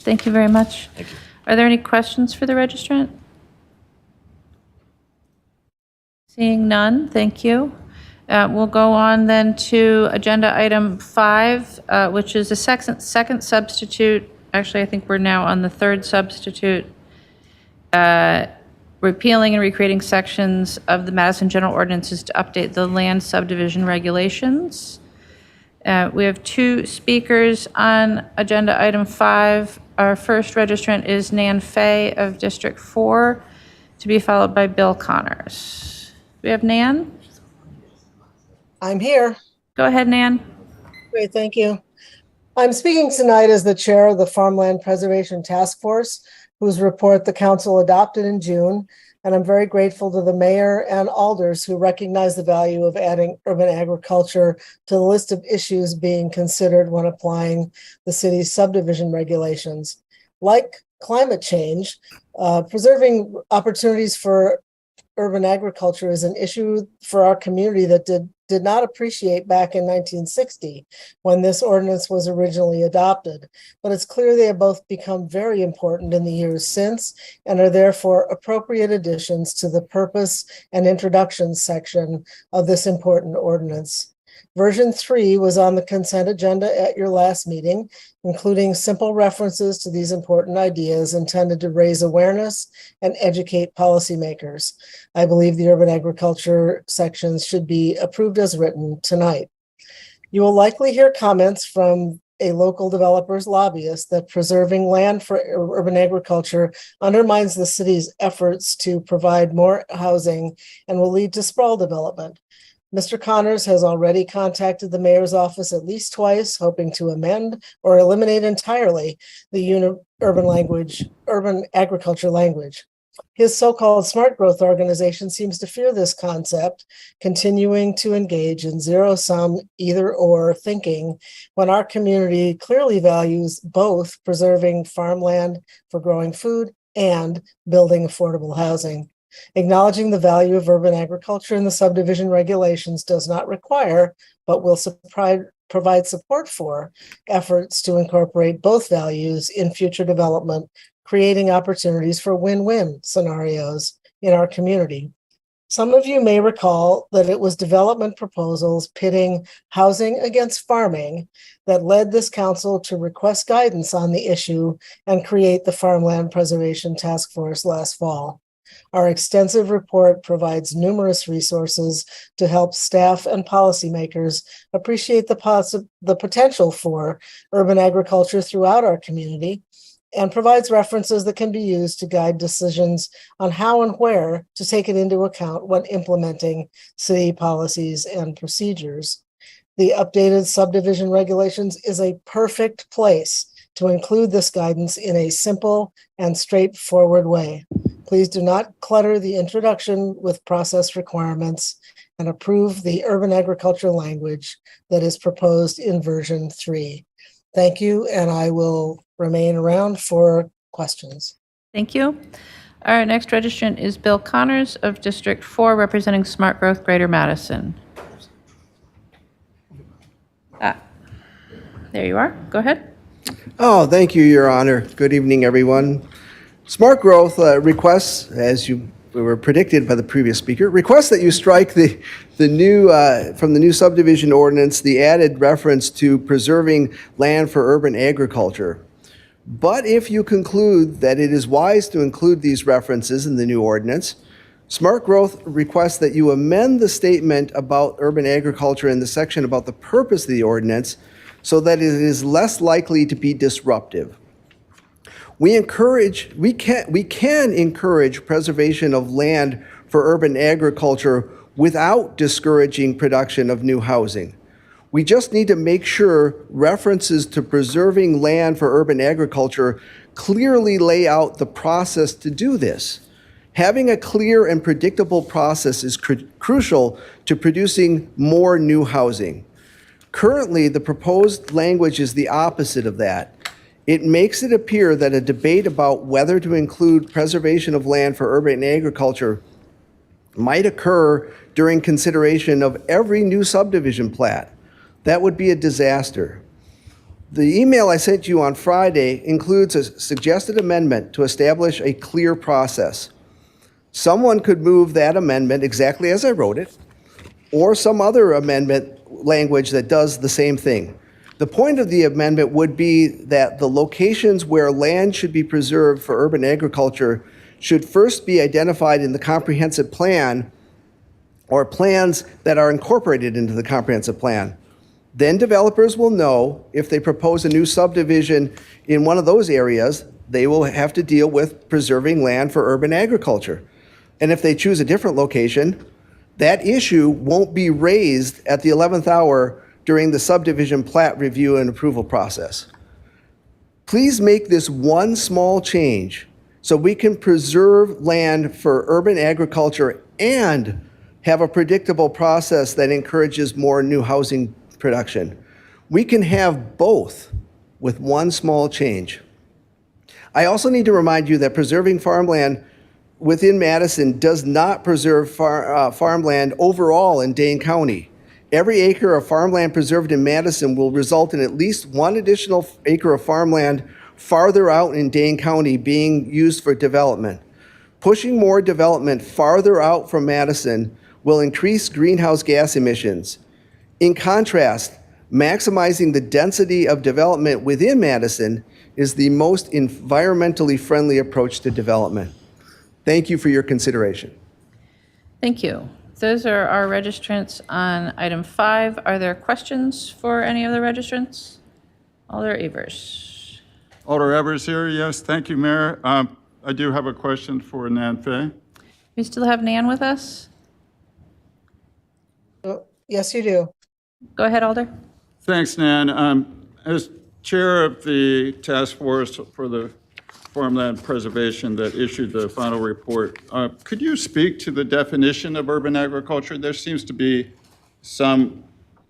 Thank you very much. Thank you. Are there any questions for the registrant? Seeing none, thank you. We'll go on then to agenda item 5, which is a second substitute. Actually, I think we're now on the third substitute. Repealing and recreating sections of the Madison General Ordinances to update the land subdivision regulations. We have 2 speakers on agenda item 5. Our first registrant is Nan Fay of District 4, to be followed by Bill Connors. We have Nan? I'm here. Go ahead, Nan. Great, thank you. I'm speaking tonight as the chair of the Farmland Preservation Task Force, whose report the council adopted in June. And I'm very grateful to the mayor and alders who recognize the value of adding urban agriculture to the list of issues being considered when applying the city's subdivision regulations. Like climate change, preserving opportunities for urban agriculture is an issue for our community that did not appreciate back in 1960 when this ordinance was originally adopted. But it's clear they have both become very important in the years since and are therefore appropriate additions to the purpose and introduction section of this important ordinance. Version 3 was on the consent agenda at your last meeting, including simple references to these important ideas intended to raise awareness and educate policymakers. I believe the urban agriculture sections should be approved as written tonight. You will likely hear comments from a local developer's lobbyist that preserving land for urban agriculture undermines the city's efforts to provide more housing and will lead to sprawl development. Mr. Connors has already contacted the mayor's office at least twice, hoping to amend or eliminate entirely the urban agriculture language. His so-called smart growth organization seems to fear this concept, continuing to engage in zero-sum either-or thinking when our community clearly values both preserving farmland for growing food and building affordable housing. Acknowledging the value of urban agriculture in the subdivision regulations does not require, but will provide support for, efforts to incorporate both values in future development, creating opportunities for win-win scenarios in our community. Some of you may recall that it was development proposals pitting housing against farming that led this council to request guidance on the issue and create the Farmland Preservation Task Force last fall. Our extensive report provides numerous resources to help staff and policymakers appreciate the potential for urban agriculture throughout our community, and provides references that can be used to guide decisions on how and where to take it into account when implementing city policies and procedures. The updated subdivision regulations is a perfect place to include this guidance in a simple and straightforward way. Please do not clutter the introduction with process requirements and approve the urban agriculture language that is proposed in version 3. Thank you, and I will remain around for questions. Thank you. Our next registrant is Bill Connors of District 4, representing Smart Growth Greater Madison. There you are. Go ahead. Oh, thank you, Your Honor. Good evening, everyone. Smart Growth requests, as you were predicted by the previous speaker, requests that you strike the new from the new subdivision ordinance, the added reference to preserving land for urban agriculture. But if you conclude that it is wise to include these references in the new ordinance, Smart Growth requests that you amend the statement about urban agriculture in the section about the purpose of the ordinance so that it is less likely to be disruptive. We can encourage preservation of land for urban agriculture without discouraging production of new housing. We just need to make sure references to preserving land for urban agriculture clearly lay out the process to do this. Having a clear and predictable process is crucial to producing more new housing. Currently, the proposed language is the opposite of that. It makes it appear that a debate about whether to include preservation of land for urban agriculture might occur during consideration of every new subdivision plat. That would be a disaster. The email I sent you on Friday includes a suggested amendment to establish a clear process. Someone could move that amendment exactly as I wrote it, or some other amendment language that does the same thing. The point of the amendment would be that the locations where land should be preserved for urban agriculture should first be identified in the comprehensive plan or plans that are incorporated into the comprehensive plan. Then developers will know if they propose a new subdivision in one of those areas, they will have to deal with preserving land for urban agriculture. And if they choose a different location, that issue won't be raised at the 11th hour during the subdivision plat review and approval process. Please make this one small change so we can preserve land for urban agriculture and have a predictable process that encourages more new housing production. We can have both with one small change. I also need to remind you that preserving farmland within Madison does not preserve farmland overall in Dane County. Every acre of farmland preserved in Madison will result in at least one additional acre of farmland farther out in Dane County being used for development. Pushing more development farther out from Madison will increase greenhouse gas emissions. In contrast, maximizing the density of development within Madison is the most environmentally friendly approach to development. Thank you for your consideration. Thank you. Those are our registrants on item 5. Are there questions for any of the registrants? Alder Evers. Alder Evers here. Yes, thank you, Mayor. I do have a question for Nan Fay. We still have Nan with us? Yes, you do. Go ahead, Alder. Thanks, Nan. As chair of the task force for the farmland preservation that issued the final report, could you speak to the definition of urban agriculture? There seems to be some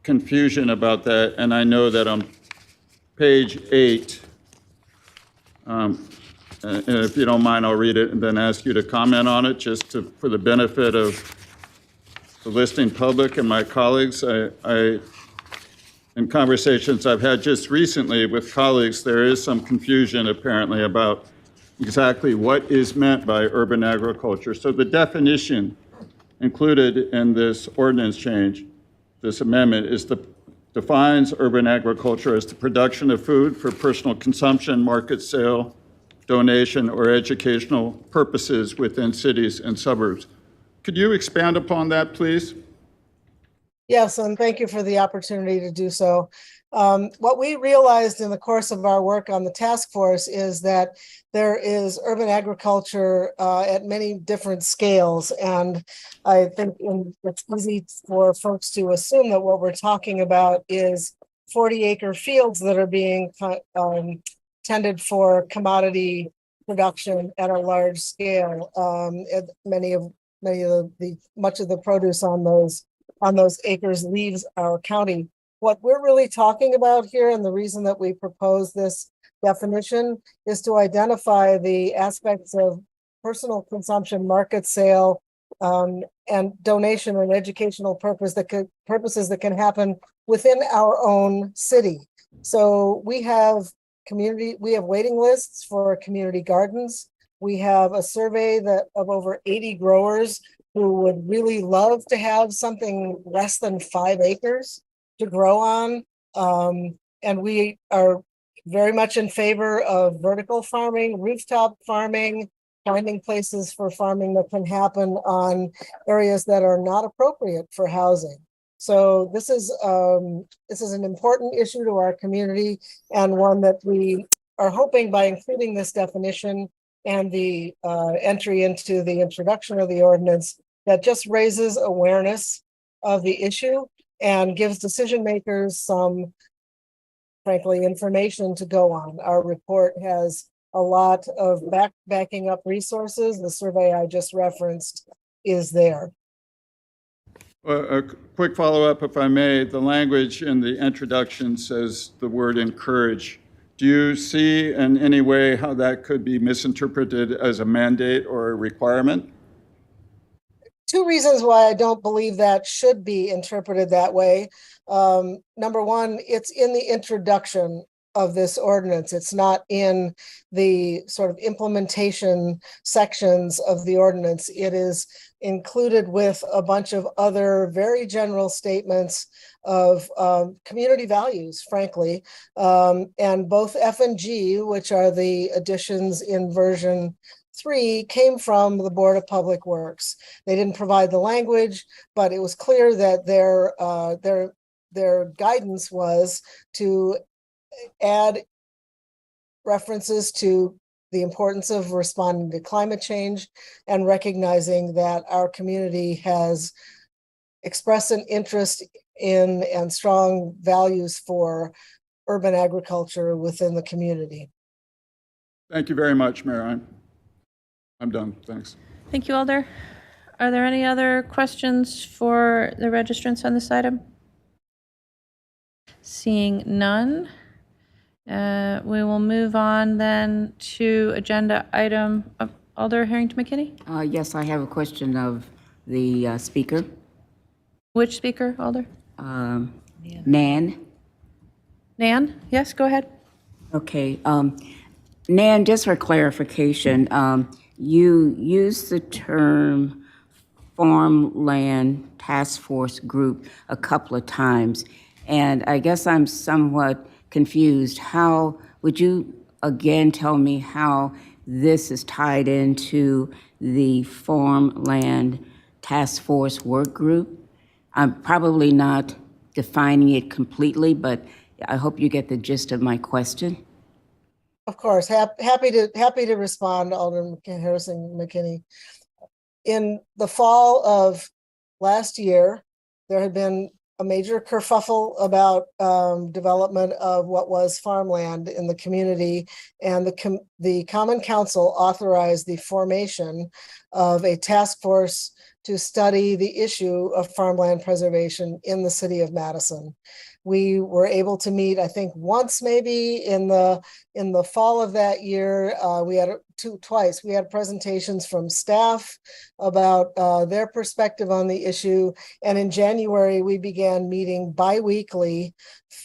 confusion about that, and I know that on page 8, and if you don't mind, I'll read it and then ask you to comment on it, just for the benefit of the listening public and my colleagues. In conversations I've had just recently with colleagues, there is some confusion apparently about exactly what is meant by urban agriculture. So the definition included in this ordinance change, this amendment, defines urban agriculture as the production of food for personal consumption, market sale, donation, or educational purposes within cities and suburbs. Could you expand upon that, please? Yes, and thank you for the opportunity to do so. What we realized in the course of our work on the task force is that there is urban agriculture at many different scales. And I think it's easy for folks to assume that what we're talking about is 40-acre fields that are being tended for commodity production at a large scale. Much of the produce on those acres leaves our county. What we're really talking about here, and the reason that we propose this definition, is to identify the aspects of personal consumption, market sale, and donation and educational purposes that can happen within our own city. So we have waiting lists for community gardens. We have a survey of over 80 growers who would really love to have something less than 5 acres to grow on. And we are very much in favor of vertical farming, rooftop farming, finding places for farming that can happen on areas that are not appropriate for housing. So this is an important issue to our community, and one that we are hoping, by including this definition and the entry into the introduction of the ordinance, that just raises awareness of the issue and gives decision makers some, frankly, information to go on. Our report has a lot of backing up resources. The survey I just referenced is there. A quick follow-up, if I may. The language in the introduction says the word encourage. Do you see in any way how that could be misinterpreted as a mandate or a requirement? Two reasons why I don't believe that should be interpreted that way. Number one, it's in the introduction of this ordinance. It's not in the sort of implementation sections of the ordinance. It is included with a bunch of other very general statements of community values, frankly. And both F and G, which are the additions in version 3, came from the Board of Public Works. They didn't provide the language, but it was clear that their guidance was to add references to the importance of responding to climate change and recognizing that our community has expressed an interest in and strong values for urban agriculture within the community. Thank you very much, Mayor. I'm done. Thanks. Thank you, Alder. Are there any other questions for the registrants on this item? Seeing none, we will move on then to agenda item Alder Harrington McKinney. Yes, I have a question of the speaker. Which speaker, Alder? Nan. Nan, yes, go ahead. Okay. Nan, just for clarification, you used the term Farmland Task Force Group a couple of times, and I guess I'm somewhat confused. How would you again tell me how this is tied into the Farmland Task Force Work Group? I'm probably not defining it completely, but I hope you get the gist of my question. Of course, happy to respond, Alderman Harrison McKinney. In the fall of last year, there had been a major kerfuffle about development of what was farmland in the community, and the Common Council authorized the formation of a task force to study the issue of farmland preservation in the city of Madison. We were able to meet, I think, once maybe in the fall of that year. We had twice. We had presentations from staff about their perspective on the issue. And in January, we began meeting bi-weekly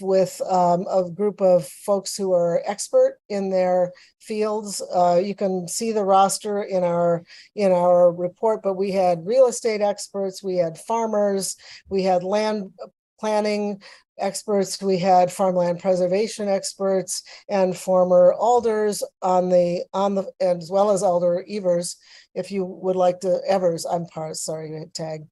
with a group of folks who are expert in their fields. You can see the roster in our report, but we had real estate experts, we had farmers, we had land planning experts, we had farmland preservation experts, and former alders on the as well as Alder Evers. If you would like to, Tag.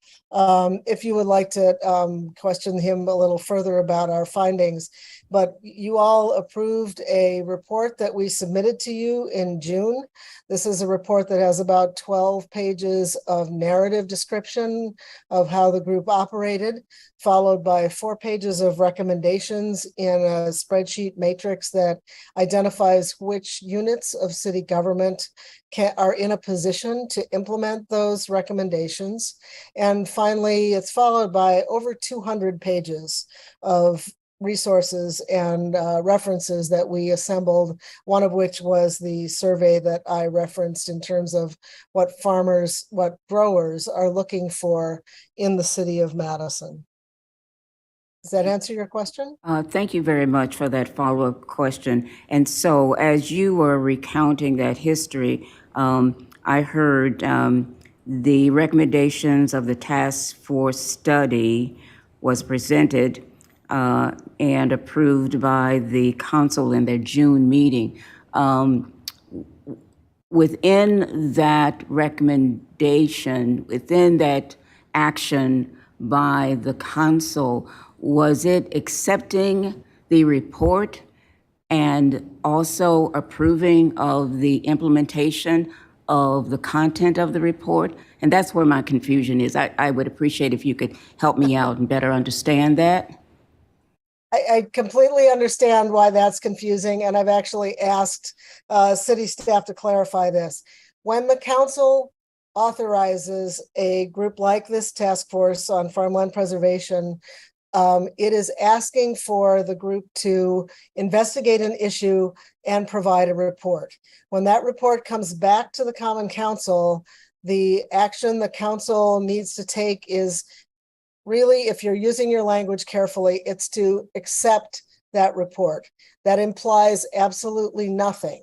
If you would like to question him a little further about our findings. But you all approved a report that we submitted to you in June. This is a report that has about 12 pages of narrative description of how the group operated, followed by 4 pages of recommendations in a spreadsheet matrix that identifies which units of city government are in a position to implement those recommendations. And finally, it's followed by over 200 pages of resources and references that we assembled, one of which was the survey that I referenced in terms of what growers are looking for in the city of Madison. Does that answer your question? Thank you very much for that follow-up question. And so as you were recounting that history, I heard the recommendations of the task force study was presented and approved by the council in their June meeting. Within that recommendation, within that action by the council, was it accepting the report and also approving of the implementation of the content of the report? And that's where my confusion is. I would appreciate if you could help me out and better understand that. I completely understand why that's confusing, and I've actually asked city staff to clarify this. When the council authorizes a group like this task force on farmland preservation, it is asking for the group to investigate an issue and provide a report. When that report comes back to the Common Council, the action the council needs to take is really, if you're using your language carefully, it's to accept that report. That implies absolutely nothing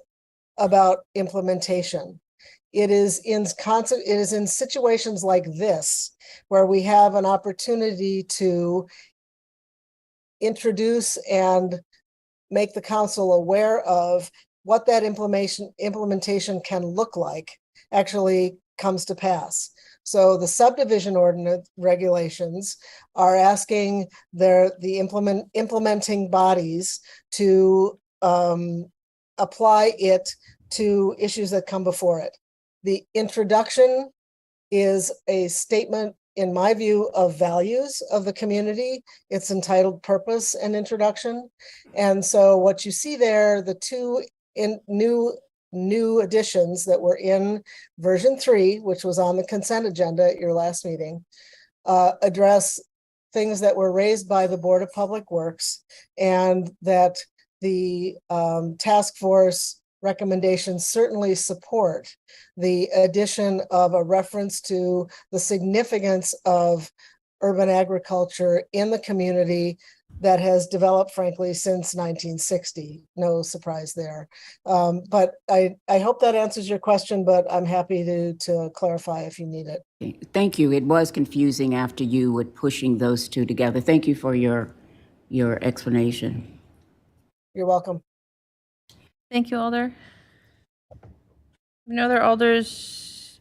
about implementation. It is in situations like this where we have an opportunity to introduce and make the council aware of what that implementation can look like actually comes to pass. So the subdivision ordinance regulations are asking the implementing bodies to apply it to issues that come before it. The introduction is a statement, in my view, of values of the community. It's entitled Purpose and Introduction. And so what you see there, the two new additions that were in version 3, which was on the consent agenda at your last meeting, address things that were raised by the Board of Public Works, and that the task force recommendations certainly support the addition of a reference to the significance of urban agriculture in the community that has developed, frankly, since 1960. No surprise there. But I hope that answers your question, but I'm happy to clarify if you need it. Thank you. It was confusing after you were pushing those two together. Thank you for your explanation. You're welcome. Thank you, Alder. No other alders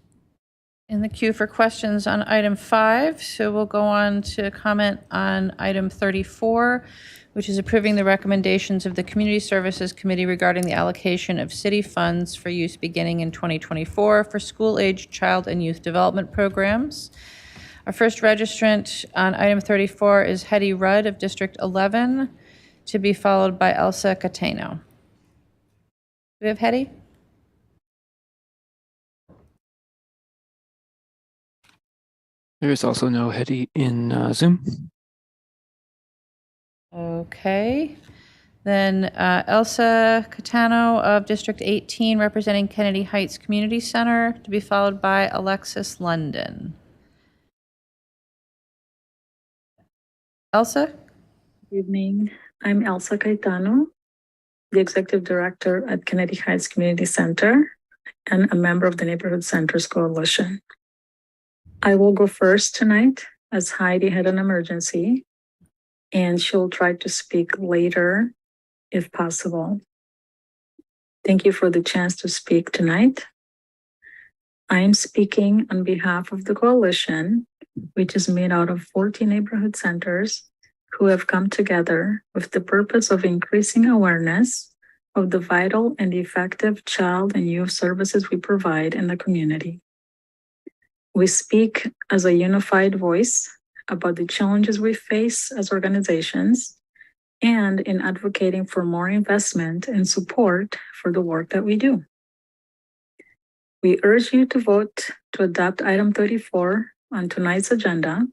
in the queue for questions on item 5, so we'll go on to comment on item 34, which is approving the recommendations of the Community Services Committee regarding the allocation of city funds for use beginning in 2024 for school-age child and youth development programs. Our first registrant on item 34 is Hetty Rudd of District 11, to be followed by Elsa Cateno. Do we have Hetty? There is also no Hetty in Zoom. Okay. Then Elsa Catano of District 18, representing Kennedy Heights Community Center, to be followed by Alexis London. Elsa? Good evening. I'm Elsa Caetano, the Executive Director at Kennedy Heights Community Center and a member of the Neighborhood Centers Coalition. I will go first tonight as Heidi had an emergency, and she'll try to speak later if possible. Thank you for the chance to speak tonight. I am speaking on behalf of the coalition, which is made out of 40 neighborhood centers who have come together with the purpose of increasing awareness of the vital and effective child and youth services we provide in the community. We speak as a unified voice about the challenges we face as organizations and in advocating for more investment and support for the work that we do. We urge you to vote to adopt item 34 on tonight's agenda,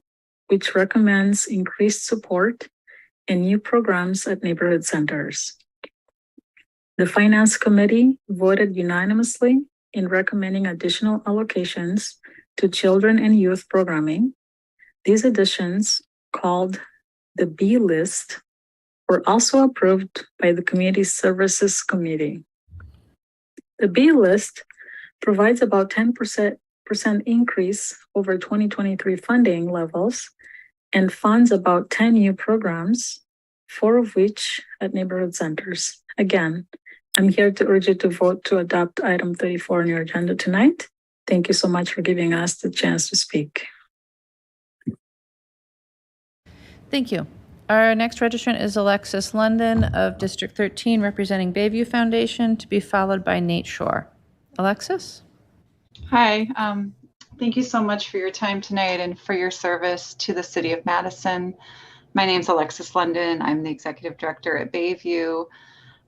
which recommends increased support and new programs at neighborhood centers. The Finance Committee voted unanimously in recommending additional allocations to children and youth programming. These additions, called the B list, were also approved by the Community Services Committee. The B list provides about 10% increase over 2023 funding levels and funds about 10 new programs, 4 of which at neighborhood centers. Again, I'm here to urge you to vote to adopt item 34 on your agenda tonight. Thank you so much for giving us the chance to speak. Thank you. Our next registrant is Alexis London of District 13, representing Bayview Foundation, to be followed by Nate Shore. Alexis? Hi. Thank you so much for your time tonight and for your service to the City of Madison. My name's Alexis London. I'm the Executive Director at Bayview.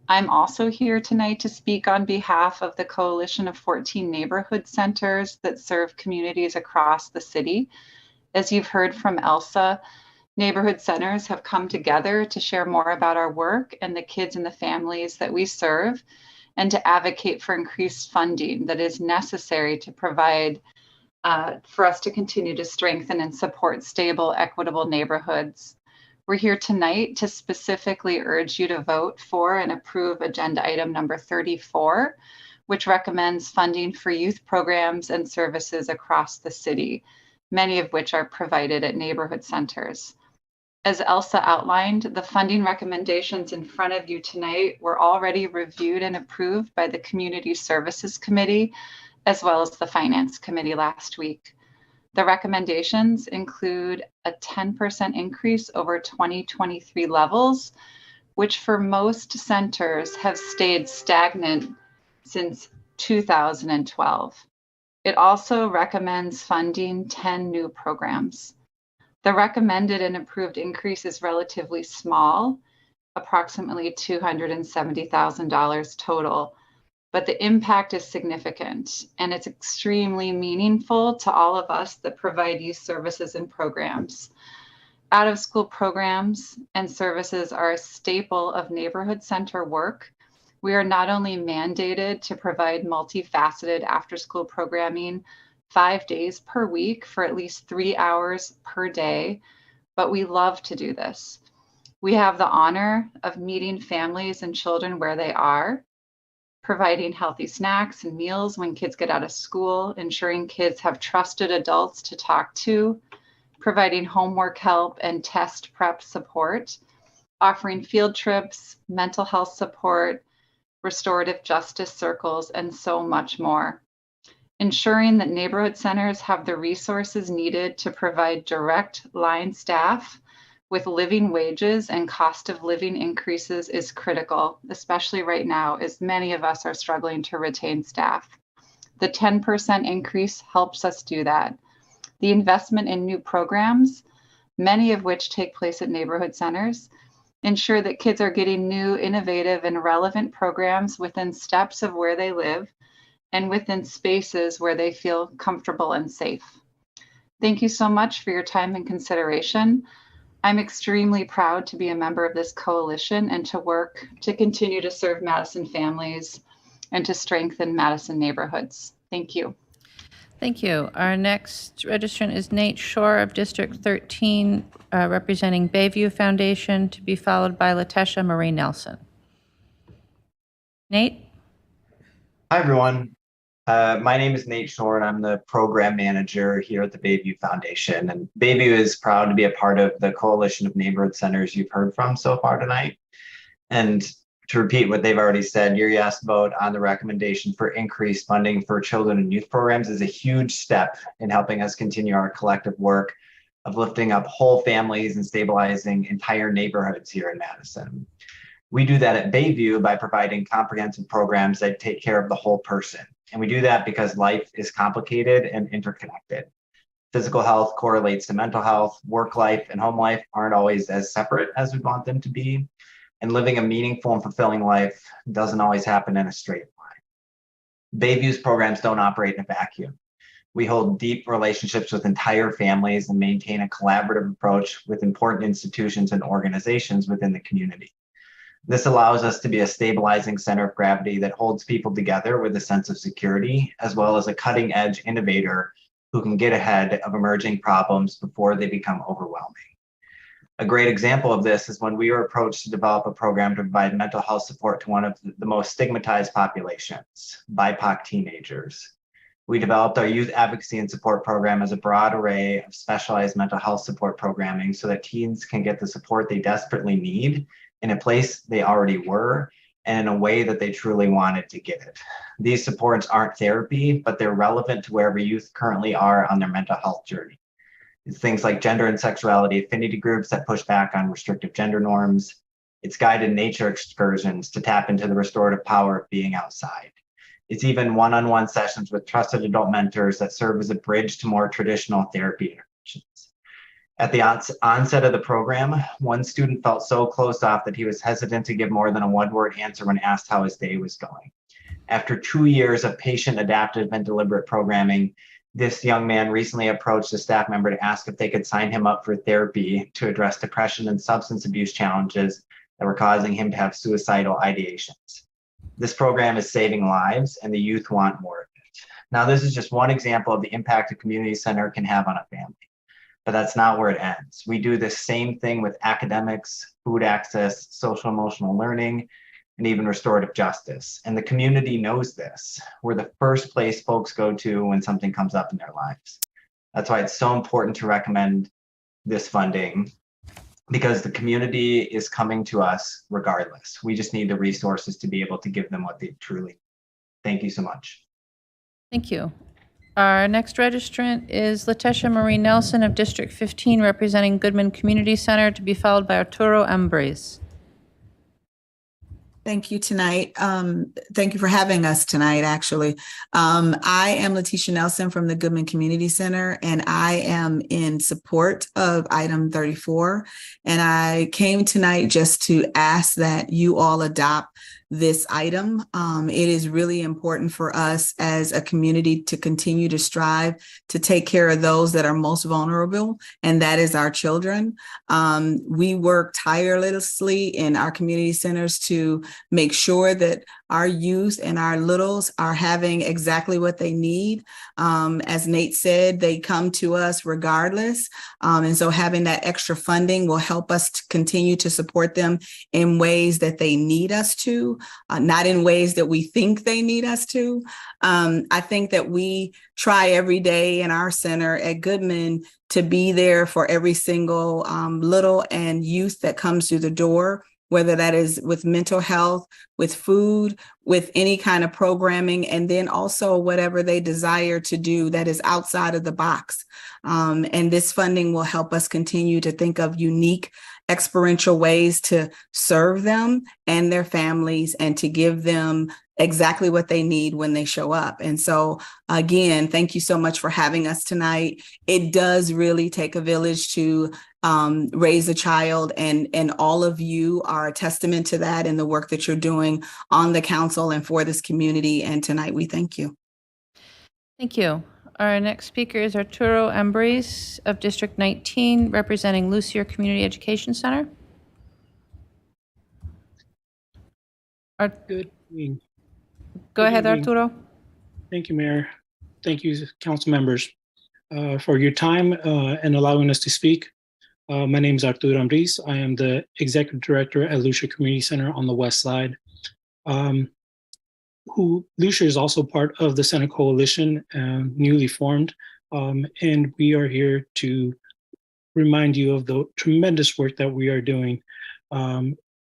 I'm also here tonight to speak on behalf of the coalition of 14 neighborhood centers that serve communities across the city. As you've heard from Elsa, neighborhood centers have come together to share more about our work and the kids and the families that we serve, and to advocate for increased funding that is necessary to provide for us to continue to strengthen and support stable, equitable neighborhoods. We're here tonight to specifically urge you to vote for and approve agenda item number 34, which recommends funding for youth programs and services across the city, many of which are provided at neighborhood centers. As Elsa outlined, the funding recommendations in front of you tonight were already reviewed and approved by the Community Services Committee, as well as the Finance Committee last week. The recommendations include a 10% increase over 2023 levels, which for most centers have stayed stagnant since 2012. It also recommends funding 10 new programs. The recommended and approved increase is relatively small, approximately $270,000 total, but the impact is significant and it's extremely meaningful to all of us that provide youth services and programs. Out-of-school programs and services are a staple of neighborhood center work. We are not only mandated to provide multifaceted after-school programming 5 days per week for at least 3 hours per day, but we love to do this. We have the honor of meeting families and children where they are, providing healthy snacks and meals when kids get out of school, ensuring kids have trusted adults to talk to, providing homework help and test prep support, offering field trips, mental health support, restorative justice circles, and so much more. Ensuring that neighborhood centers have the resources needed to provide direct line staff with living wages and cost of living increases is critical, especially right now, as many of us are struggling to retain staff. The 10% increase helps us do that. The investment in new programs, many of which take place at neighborhood centers, ensure that kids are getting new, innovative, and relevant programs within steps of where they live and within spaces where they feel comfortable and safe. Thank you so much for your time and consideration. I'm extremely proud to be a member of this coalition and to work to continue to serve Madison families and to strengthen Madison neighborhoods. Thank you. Thank you. Our next registrant is Nate Shore of District 13, representing Bayview Foundation, to be followed by Latesha Marie Nelson. Nate? Hi, everyone. My name is Nate Shore, and I'm the program manager here at the Bayview Foundation. And Bayview is proud to be a part of the coalition of neighborhood centers you've heard from so far tonight. And to repeat what they've already said, your yes vote on the recommendation for increased funding for children and youth programs is a huge step in helping us continue our collective work of lifting up whole families and stabilizing entire neighborhoods here in Madison. We do that at Bayview by providing comprehensive programs that take care of the whole person. And we do that because life is complicated and interconnected. Physical health correlates to mental health, work life, and home life aren't always as separate as we want them to be. And living a meaningful and fulfilling life doesn't always happen in a straight line. Bayview's programs don't operate in a vacuum. We hold deep relationships with entire families and maintain a collaborative approach with important institutions and organizations within the community. This allows us to be a stabilizing center of gravity that holds people together with a sense of security, as well as a cutting-edge innovator who can get ahead of emerging problems before they become overwhelming. A great example of this is when we were approached to develop a program to provide mental health support to one of the most stigmatized populations, BIPOC teenagers. We developed our youth advocacy and support program as a broad array of specialized mental health support programming so that teens can get the support they desperately need in a place they already were and in a way that they truly wanted to get it. These supports aren't therapy, but they're relevant to wherever youth currently are on their mental health journey. It's things like gender and sexuality affinity groups that push back on restrictive gender norms. It's guided nature excursions to tap into the restorative power of being outside. It's even one-on-one sessions with trusted adult mentors that serve as a bridge to more traditional therapy interventions. At the onset of the program, one student felt so closed off that he was hesitant to give more than a one-word answer when asked how his day was going. After 2 years of patient, adaptive, and deliberate programming, this young man recently approached a staff member to ask if they could sign him up for therapy to address depression and substance abuse challenges that were causing him to have suicidal ideations. This program is saving lives, and the youth want more of it. Now, this is just one example of the impact a community center can have on a family, but that's not where it ends. We do the same thing with academics, food access, social emotional learning, and even restorative justice. And the community knows this. We're the first place folks go to when something comes up in their lives. That's why it's so important to recommend this funding, because the community is coming to us regardless. We just need the resources to be able to give them what they truly need. Thank you so much. Thank you. Our next registrant is Latesha Marie Nelson of District 15, representing Goodman Community Center, to be followed by Arturo Embrace. Thank you tonight. Thank you for having us tonight, actually. I am Latesha Nelson from the Goodman Community Center, and I am in support of item 34. And I came tonight just to ask that you all adopt this item. It is really important for us as a community to continue to strive to take care of those that are most vulnerable, and that is our children. We work tirelessly in our community centers to make sure that our youth and our littles are having exactly what they need. As Nate said, they come to us regardless. And so having that extra funding will help us to continue to support them in ways that they need us to, not in ways that we think they need us to. I think that we try every day in our center at Goodman to be there for every single little and youth that comes through the door, whether that is with mental health, with food, with any kind of programming, and then also whatever they desire to do that is outside of the box. And this funding will help us continue to think of unique, experiential ways to serve them and their families and to give them exactly what they need when they show up. And so, again, thank you so much for having us tonight. It does really take a village to raise a child, and all of you are a testament to that in the work that you're doing on the council and for this community. And tonight we thank you. Thank you. Our next speaker is Arturo Ambriz of District 19, representing Lucier Community Education Center. Good evening. Go ahead, evening. Arturo. Thank you, Mayor. Thank you, council members, for your time and allowing us to speak. My name is Arturo Ambriz. I am the Executive Director at Lucier Community Center on the West Side. Lucier is also part of the Center Coalition, newly formed, and we are here to remind you of the tremendous work that we are doing.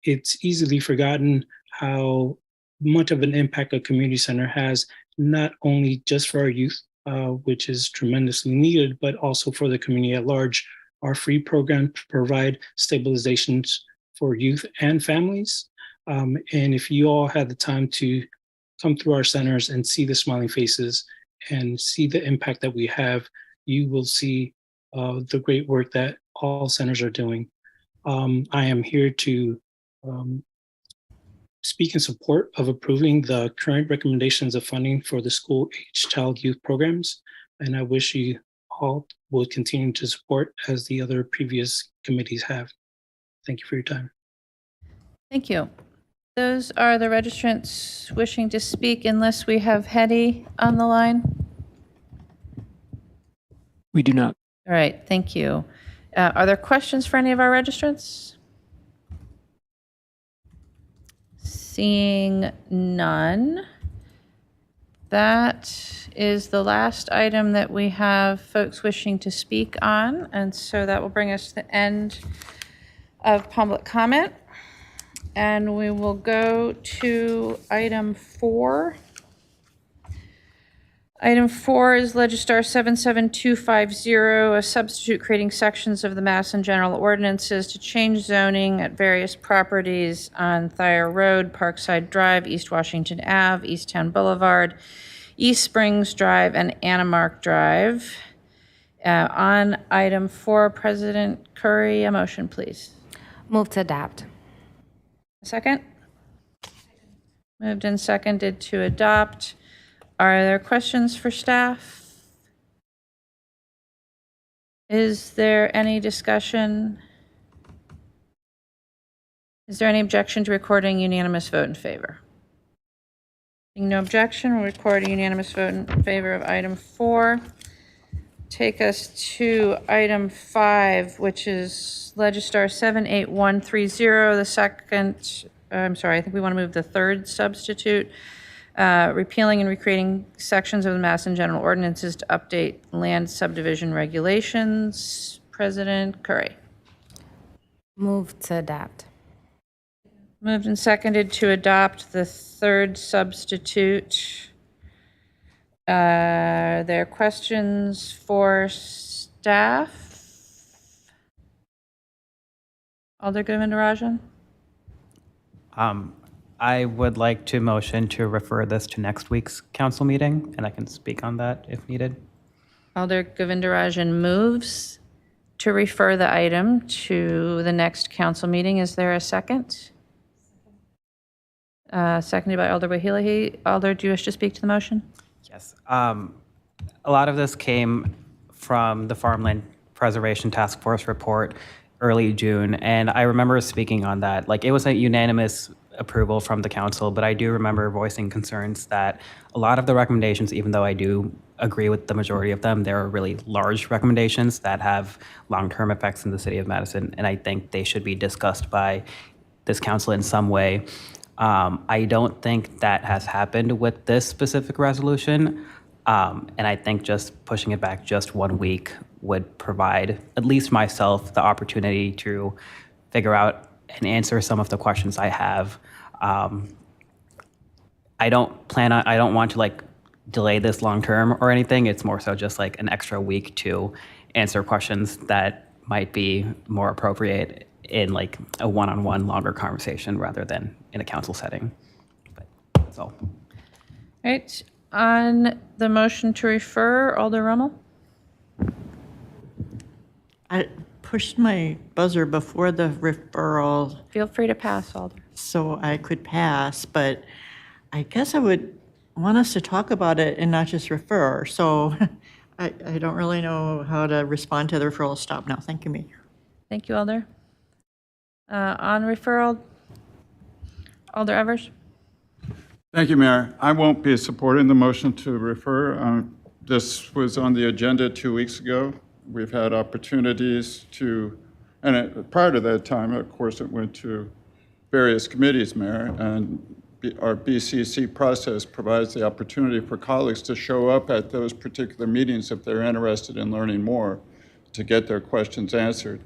It's easily forgotten how much of an impact a community center has, not only just for our youth, which is tremendously needed, but also for the community at large. Our free programs provide stabilizations for youth and families. And if you all had the time to come through our centers and see the smiling faces and see the impact that we have, you will see the great work that all centers are doing. I am here to speak in support of approving the current recommendations of funding for the school-age child youth programs, and I wish you all will continue to support as the other previous committees have. Thank you for your time. Thank you. Those are the registrants wishing to speak, unless we have Hetty on the line. We do not. All right, thank you. Are there questions for any of our registrants? Seeing none, that is the last item that we have folks wishing to speak on, and so that will bring us to the end of public comment. And we will go to item 4. Item 4 is Legistar 77250, a substitute creating sections of the Madison General Ordinances to change zoning at various properties on Thayer Road, Parkside Drive, East Washington Ave, East Town Boulevard, East Springs Drive, and Anamark Drive. On item 4, President Curry, a motion, please. Move to adopt. A second? Moved and seconded to adopt. Are there questions for staff? Is there any discussion? Is there any objection to recording unanimous vote in favor? Seeing no objection, we'll record a unanimous vote in favor of item 4. Take us to item 5, which is Legistar 78130, the second, I'm sorry, I think we want to move the third substitute. Repealing and recreating sections of the Madison General Ordinances to update land subdivision regulations. President Curry. Move to adopt. Moved and seconded to adopt the third substitute. Are there questions for staff? Alder Govindarajan? I would like to motion to refer this to next week's council meeting, and I can speak on that if needed. Alder Govindarajan moves to refer the item to the next council meeting. Is there a second? Seconded by Alder Wahilahi. Alder, do you wish to speak to the motion? Yes. A lot of this came from the Farmland Preservation Task Force report early June, and I remember speaking on that. Like, it was a unanimous approval from the council, but I do remember voicing concerns that a lot of the recommendations, even though I do agree with the majority of them, there are really large recommendations that have long-term effects in the city of Madison, and I think they should be discussed by this council in some way. I don't think that has happened with this specific resolution, and I think just pushing it back just 1 week would provide at least myself the opportunity to figure out and answer some of the questions I have. I don't want to like delay this long term or anything. It's more so just like an extra week to answer questions that might be more appropriate in like a one-on-one longer conversation rather than in a council setting. But that's all. All right. On the motion to refer, Alder Rummel? I pushed my buzzer before the referral. Feel free to pass, Alder. So I could pass, but I guess I would want us to talk about it and not just refer. So I don't really know how to respond to the referral. Stop now. Thank you, Mayor. Thank you, Alder. On referral, Alder Evers? Thank you, Mayor. I won't be supporting the motion to refer. This was on the agenda 2 weeks ago. We've had opportunities to, and prior to that time, of course, it went to various committees, Mayor, and our BCC process provides the opportunity for colleagues to show up at those particular meetings if they're interested in learning more, to get their questions answered.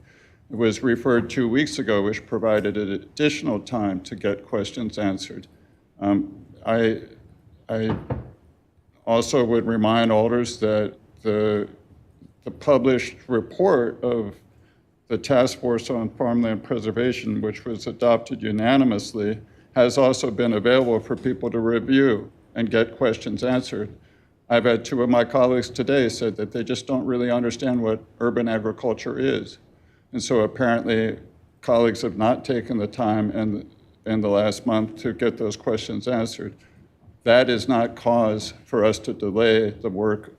It was referred 2 weeks ago, which provided an additional time to get questions answered. I also would remind alders that the published report of the Task Force on Farmland Preservation, which was adopted unanimously, has also been available for people to review and get questions answered. I've had two of my colleagues today said that they just don't really understand what urban agriculture is. And so apparently colleagues have not taken the time in the last month to get those questions answered. That is not cause for us to delay the work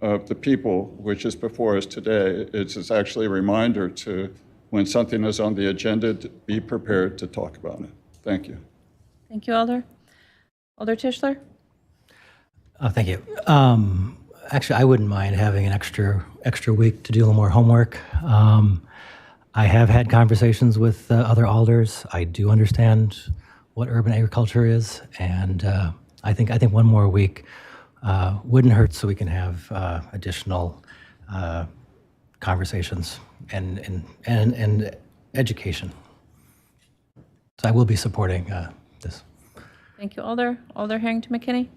of the people, which is before us today. It's actually a reminder to, when something is on the agenda, to be prepared to talk about it. Thank you. Thank you, Alder. Alder Tischler? Thank you. Actually, I wouldn't mind having an extra week to do a little more homework. I have had conversations with other alders. I do understand what urban agriculture is, and I think one more week wouldn't hurt, so we can have additional conversations and education. So I will be supporting this. Thank you, Alder. Alder Harrington McKinney?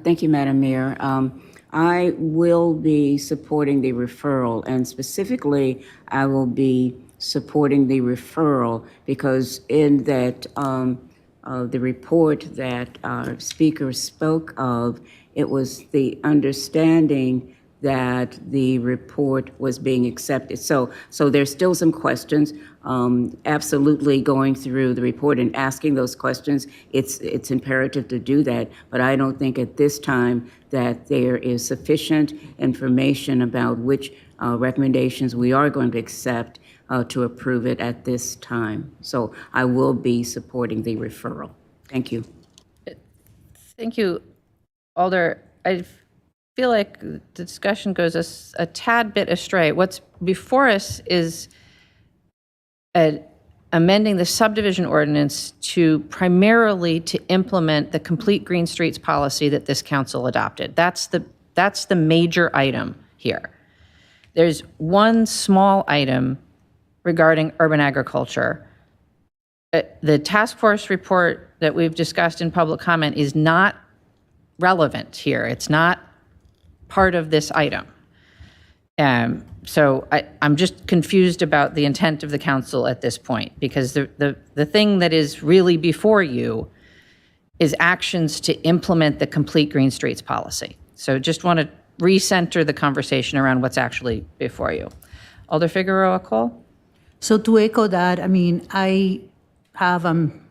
Thank you, Madam Mayor. I will be supporting the referral, and specifically, I will be supporting the referral because in that the report that our speaker spoke of, it was the understanding that the report was being accepted. So there's still some questions. Absolutely going through the report and asking those questions, it's imperative to do that. But I don't think at this time that there is sufficient information about which recommendations we are going to accept to approve it at this time. So I will be supporting the referral. Thank you. Thank you, Alder. I feel like the discussion goes a tad bit astray. What's before us is amending the subdivision ordinance to primarily to implement the complete green streets policy that this council adopted. That's the major item here. There's one small item regarding urban agriculture. The task force report that we've discussed in public comment is not relevant here. It's not part of this item. So I'm just confused about the intent of the council at this point, because the thing that is really before you is actions to implement the complete green streets policy. So just want to recenter the conversation around what's actually before you. Alder Figueroa Cole? So to echo that, I mean, I have,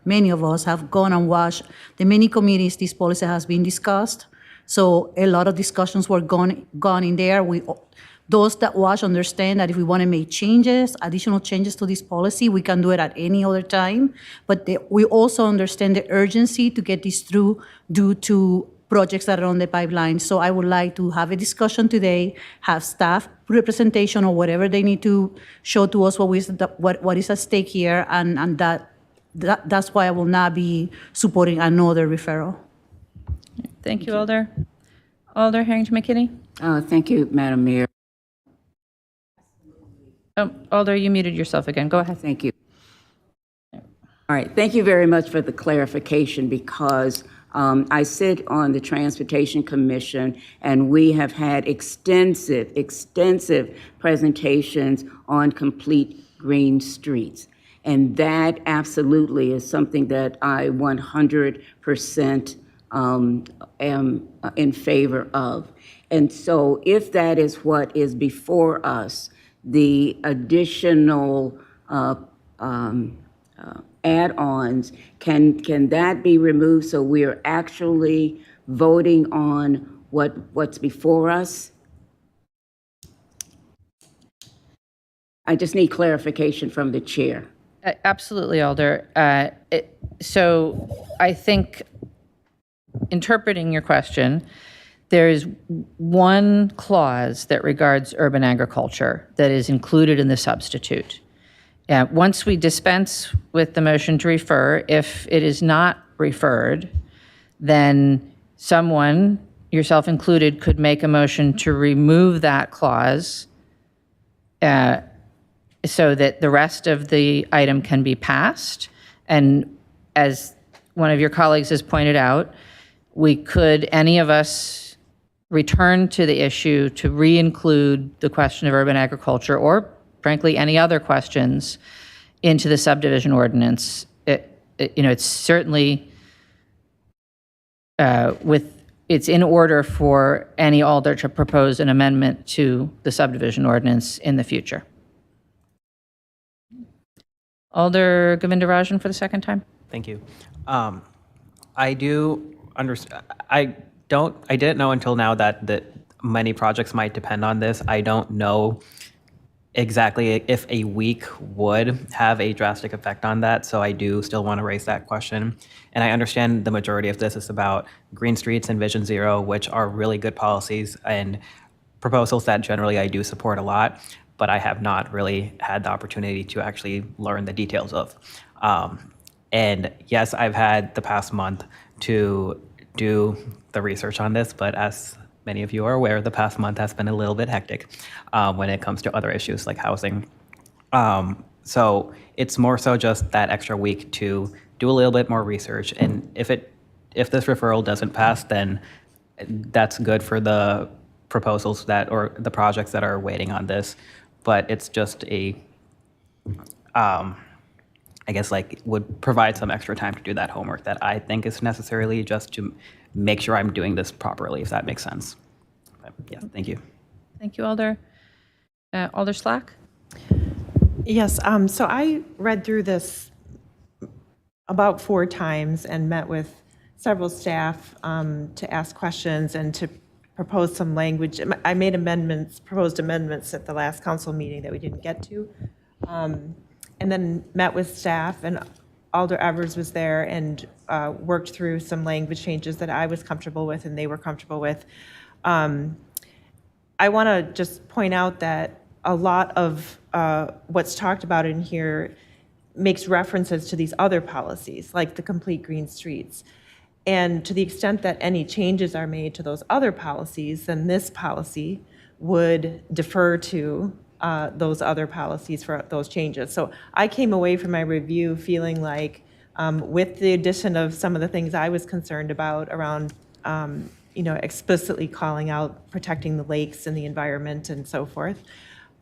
many of us have gone and watched the many committees this policy has been discussed. So a lot of discussions were gone in there. Those that watch understand that if we want to make changes, additional changes to this policy, we can do it at any other time. But we also understand the urgency to get this through due to projects that are on the pipeline. So I would like to have a discussion today, have staff representation or whatever they need to show to us what is at stake here, and that's why I will not be supporting another referral. Thank you, Alder. Alder Harrington McKinney? Thank you, Madam Mayor. Alder, you muted yourself again. Go ahead. Thank you. All right. Thank you very much for the clarification, because I sit on the Transportation Commission, and we have had extensive presentations on complete green streets. And that absolutely is something that I 100% am in favor of. And so if that is what is before us, the additional add-ons, can that be removed so we are actually voting on what's before us? I just need clarification from the chair. Absolutely, Alder. So I think, interpreting your question, there is one clause that regards urban agriculture that is included in the substitute. Once we dispense with the motion to refer, if it is not referred, then someone, yourself included, could make a motion to remove that clause so that the rest of the item can be passed. And as one of your colleagues has pointed out, we could, any of us, return to the issue to re-include the question of urban agriculture, or frankly, any other questions, into the subdivision ordinance. It's certainly it's in order for any alder to propose an amendment to the subdivision ordinance in the future. Alder Govindarajan for the second time. Thank you. I do understand. I didn't know until now that many projects might depend on this. I don't know exactly if a week would have a drastic effect on that, so I do still want to raise that question. And I understand the majority of this is about Green Streets and Vision Zero, which are really good policies and proposals that generally I do support a lot, but I have not really had the opportunity to actually learn the details of. And yes, I've had the past month to do the research on this, but as many of you are aware, the past month has been a little bit hectic when it comes to other issues like housing. So it's more so just that extra week to do a little bit more research. And if this referral doesn't pass, then that's good for the proposals or the projects that are waiting on this. But it's just I guess would provide some extra time to do that homework that I think is necessarily just to make sure I'm doing this properly, if that makes sense. But yeah, thank you. Thank you, Alder. Alder Slack? Yes, so I read through this about 4 times and met with several staff to ask questions and to propose some language. I made proposed amendments at the last council meeting that we didn't get to. And then met with staff, and Alder Evers was there and worked through some language changes that I was comfortable with and they were comfortable with. I want to just point out that a lot of what's talked about in here makes references to these other policies, like the Complete Green Streets. And to the extent that any changes are made to those other policies, then this policy would defer to those other policies for those changes. So I came away from my review feeling like with the addition of some of the things I was concerned about around explicitly calling out protecting the lakes and the environment and so forth,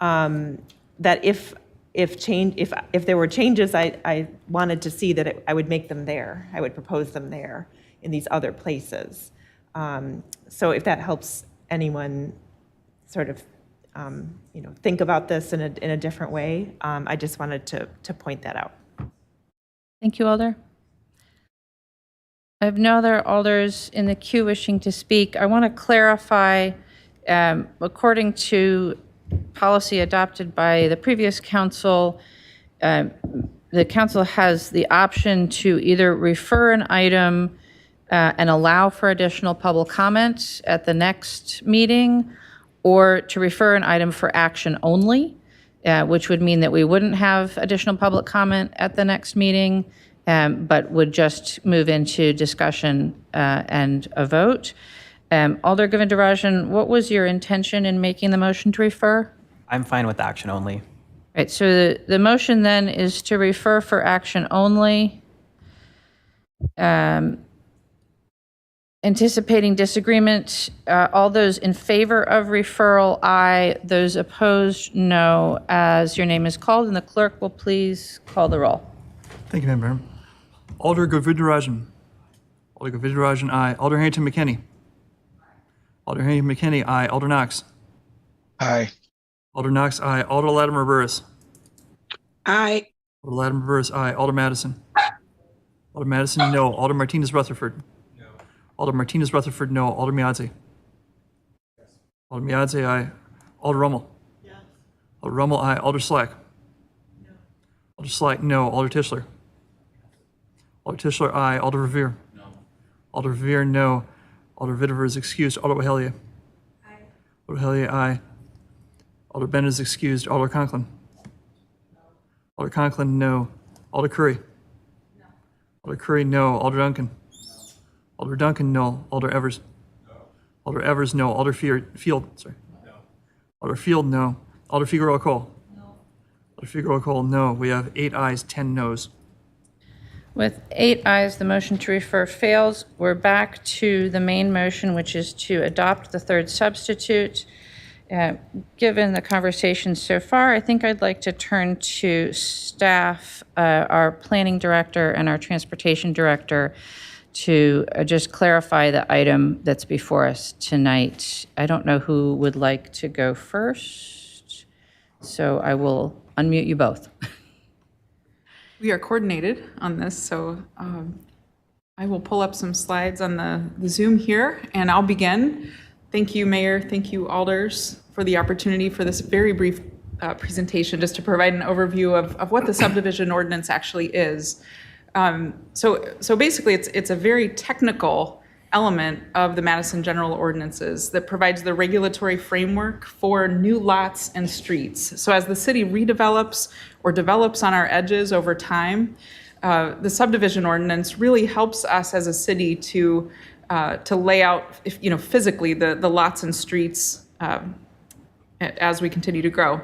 that if there were changes I wanted to see, that I would make them there. I would propose them there in these other places. So if that helps anyone sort of think about this in a different way, I just wanted to point that out. Thank you, Alder. I have no other alders in the queue wishing to speak. I want to clarify, according to policy adopted by the previous council, the council has the option to either refer an item and allow for additional public comment at the next meeting, or to refer an item for action only, which would mean that we wouldn't have additional public comment at the next meeting, but would just move into discussion and a vote. Alder Govindarajan, what was your intention in making the motion to refer? I'm fine with action only. Right, so the motion then is to refer for action only. Anticipating disagreement, all those in favor of referral, aye. Those opposed, no. As your name is called, and the clerk will please call the roll. Thank you, Madam Mayor. Alder Govindarajan. Alder Govindarajan, aye. Alder Harrington McKinney. Alder Harrington McKinney, aye. Alder Knox. Aye. Alder Knox, aye. Alder Latimer Burris. Aye. Alder Latimer Burris, aye. Alder Madison. Alder Madison, no. Alder Martinez Rutherford. No. Alder Martinez Rutherford, no. Alder Miadze. Alder Miadze, aye. Alder Rummel. Alder Rummel, aye. Alder Slack. Alder Slack, no. Alder Tischler. Alder Tischler, aye. Alder Revere. Alder Revere, no. Alder Vitiver is excused. Alder Wahelia. Alder Wahelia, aye. Alder Bennett is excused. Alder Conklin. Alder Conklin, no. Alder Curry. Alder Curry, no. Alder Duncan. Alder Duncan, no. Alder Evers. Alder Evers, no. Alder Field, sorry. Alder Field, no. Alder Figueroa Cole. Alder Figueroa Cole, no. We have 8 ayes, 10 noes. With 8 ayes, the motion to refer fails. We're back to the main motion, which is to adopt the third substitute. Given the conversation so far, I think I'd like to turn to staff, our planning director and our transportation director, to just clarify the item that's before us tonight. I don't know who would like to go first, so I will unmute you both. We are coordinated on this, so I will pull up some slides on the Zoom here, and I'll begin. Thank you, Mayor. Thank you, Alders, for the opportunity for this very brief presentation, just to provide an overview of what the subdivision ordinance actually is. So basically, it's a very technical element of the Madison General Ordinances that provides the regulatory framework for new lots and streets. So as the city redevelops or develops on our edges over time, the subdivision ordinance really helps us as a city to lay out, physically the lots and streets as we continue to grow.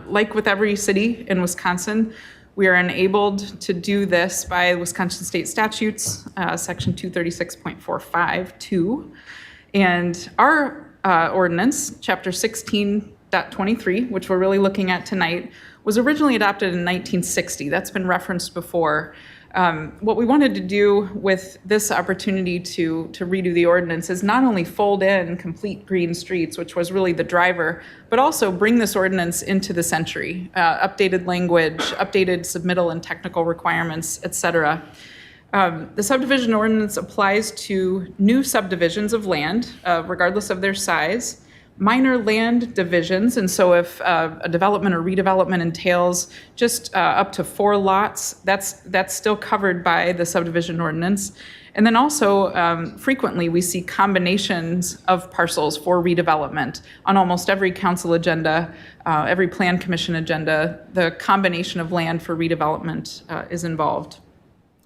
Like with every city in Wisconsin, we are enabled to do this by Wisconsin state statutes, section 236.452. And our ordinance, chapter 16.23, which we're really looking at tonight, was originally adopted in 1960. That's been referenced before. What we wanted to do with this opportunity to redo the ordinance is not only fold in complete green streets, which was really the driver, but also bring this ordinance into the century, updated language, updated submittal and technical requirements, et cetera. The subdivision ordinance applies to new subdivisions of land, regardless of their size, minor land divisions, and so if a development or redevelopment entails just up to 4 lots, that's still covered by the subdivision ordinance. And then also frequently we see combinations of parcels for redevelopment on almost every council agenda, every plan commission agenda. The combination of land for redevelopment is involved.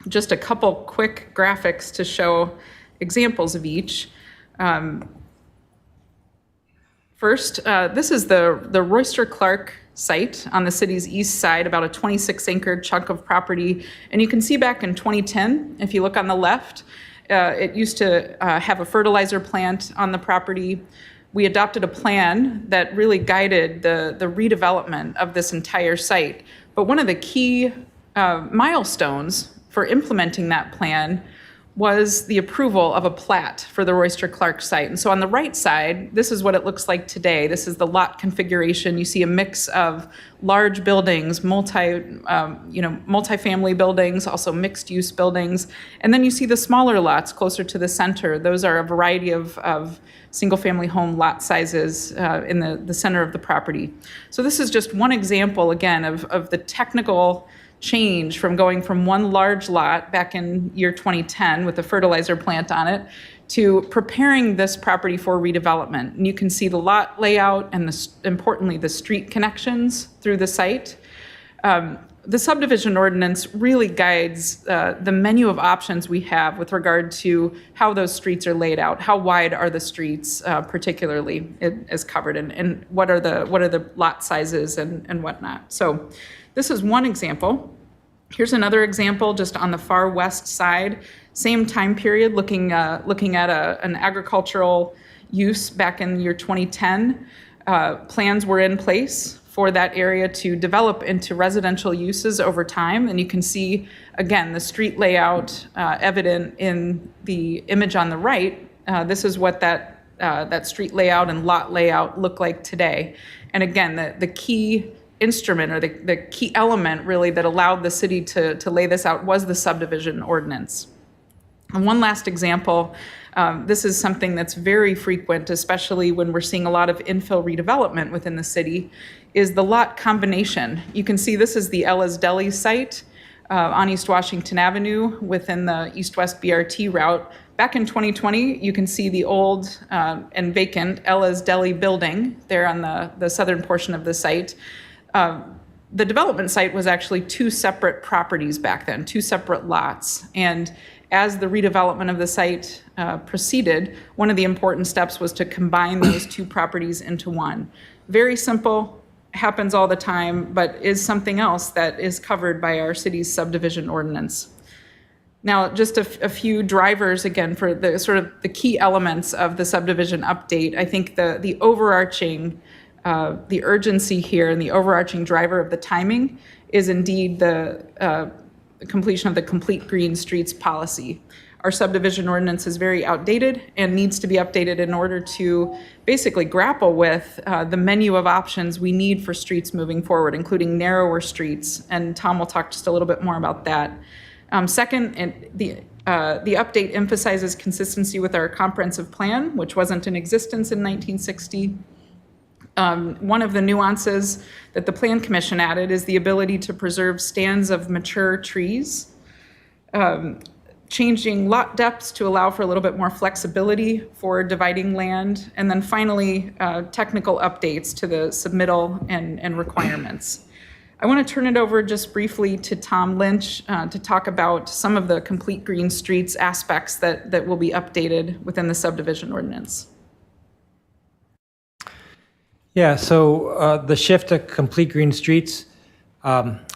Just a couple quick graphics to show examples of each. First, this is the Royster Clark site on the city's east side, about a 26-acre chunk of property. And you can see back in 2010, if you look on the left, it used to have a fertilizer plant on the property. We adopted a plan that really guided the redevelopment of this entire site. But one of the key milestones for implementing that plan was the approval of a plat for the Royster Clark site. And so on the right side, this is what it looks like today. This is the lot configuration. You see a mix of large buildings, multi-family buildings, also mixed-use buildings. And then you see the smaller lots closer to the center. Those are a variety of single-family home lot sizes in the center of the property. So this is just one example, again, of the technical change from going from one large lot back in year 2010 with a fertilizer plant on it to preparing this property for redevelopment. And you can see the lot layout and importantly, the street connections through the site. The subdivision ordinance really guides the menu of options we have with regard to how those streets are laid out, how wide are the streets particularly is covered, and what are the lot sizes and whatnot. So this is one example. Here's another example just on the far west side, same time period, looking at an agricultural use back in year 2010. Plans were in place for that area to develop into residential uses over time. And you can see, again, the street layout evident in the image on the right. This is what that street layout and lot layout look like today. And again, the key instrument or the key element really that allowed the city to lay this out was the subdivision ordinance. And one last example, this is something that's very frequent, especially when we're seeing a lot of infill redevelopment within the city, is the lot combination. You can see this is the Ella's Deli site on East Washington Avenue within the East-West BRT route. Back in 2020, you can see the old and vacant Ella's Deli building there on the southern portion of the site. The development site was actually two separate properties back then, two separate lots. And as the redevelopment of the site proceeded, one of the important steps was to combine those two properties into one. Very simple, happens all the time, but is something else that is covered by our city's subdivision ordinance. Now, just a few drivers, again, for the sort of the key elements of the subdivision update. I think the overarching, the urgency here and the overarching driver of the timing is indeed the completion of the Complete Green Streets policy. Our subdivision ordinance is very outdated and needs to be updated in order to basically grapple with the menu of options we need for streets moving forward, including narrower streets. And Tom will talk just a little bit more about that. Second, the update emphasizes consistency with our comprehensive plan, which wasn't in existence in 1960. One of the nuances that the Plan Commission added is the ability to preserve stands of mature trees, changing lot depths to allow for a little bit more flexibility for dividing land, and then finally, technical updates to the submittal and requirements. I want to turn it over just briefly to Tom Lynch to talk about some of the Complete Green Streets aspects that will be updated within the subdivision ordinance. Yeah, so the shift to Complete Green Streets,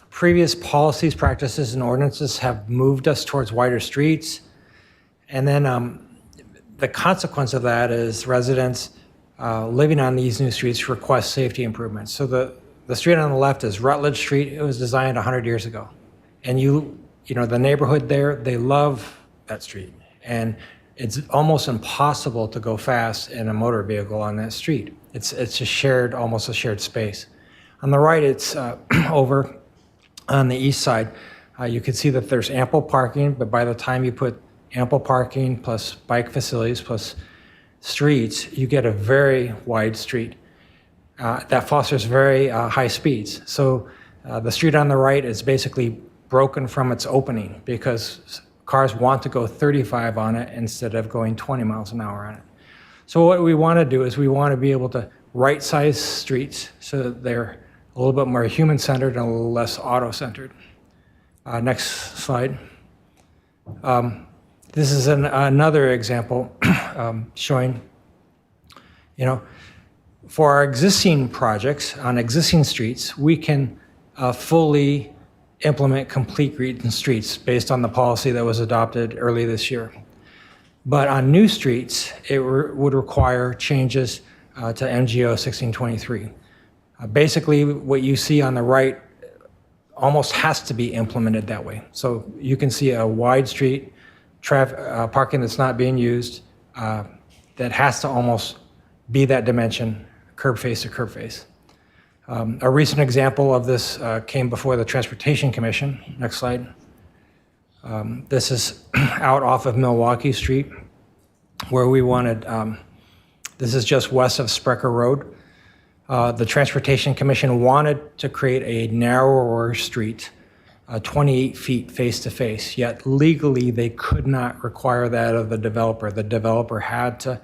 previous policies, practices, and ordinances have moved us towards wider streets. And then the consequence of that is residents living on these new streets request safety improvements. So the street on the left is Rutledge Street. It was designed 100 years ago. And you know, the neighborhood there, they love that street. And it's almost impossible to go fast in a motor vehicle on that street. It's a shared, almost a shared space. On the right, it's over on the east side. You can see that there's ample parking, but by the time you put ample parking plus bike facilities plus streets, you get a very wide street that fosters very high speeds. So the street on the right is basically broken from its opening because cars want to go 35 on it instead of going 20 miles an hour on it. So what we want to do is we want to be able to right-size streets so that they're a little bit more human-centered and a little less auto-centered. Next slide. This is another example showing, you know, for our existing projects on existing streets, we can fully implement Complete Green Streets based on the policy that was adopted early this year. But on new streets, it would require changes to MGO 1623. Basically, what you see on the right almost has to be implemented that way. So you can see a wide street, parking that's not being used, that has to almost be that dimension, curb face to curb face. A recent example of this came before the Transportation Commission. Next slide. This is out off of Milwaukee Street, where we wanted, this is just west of Sprecher Road. The Transportation Commission wanted to create a narrower street, 28 feet face to face, yet legally they could not require that of the developer. The developer had to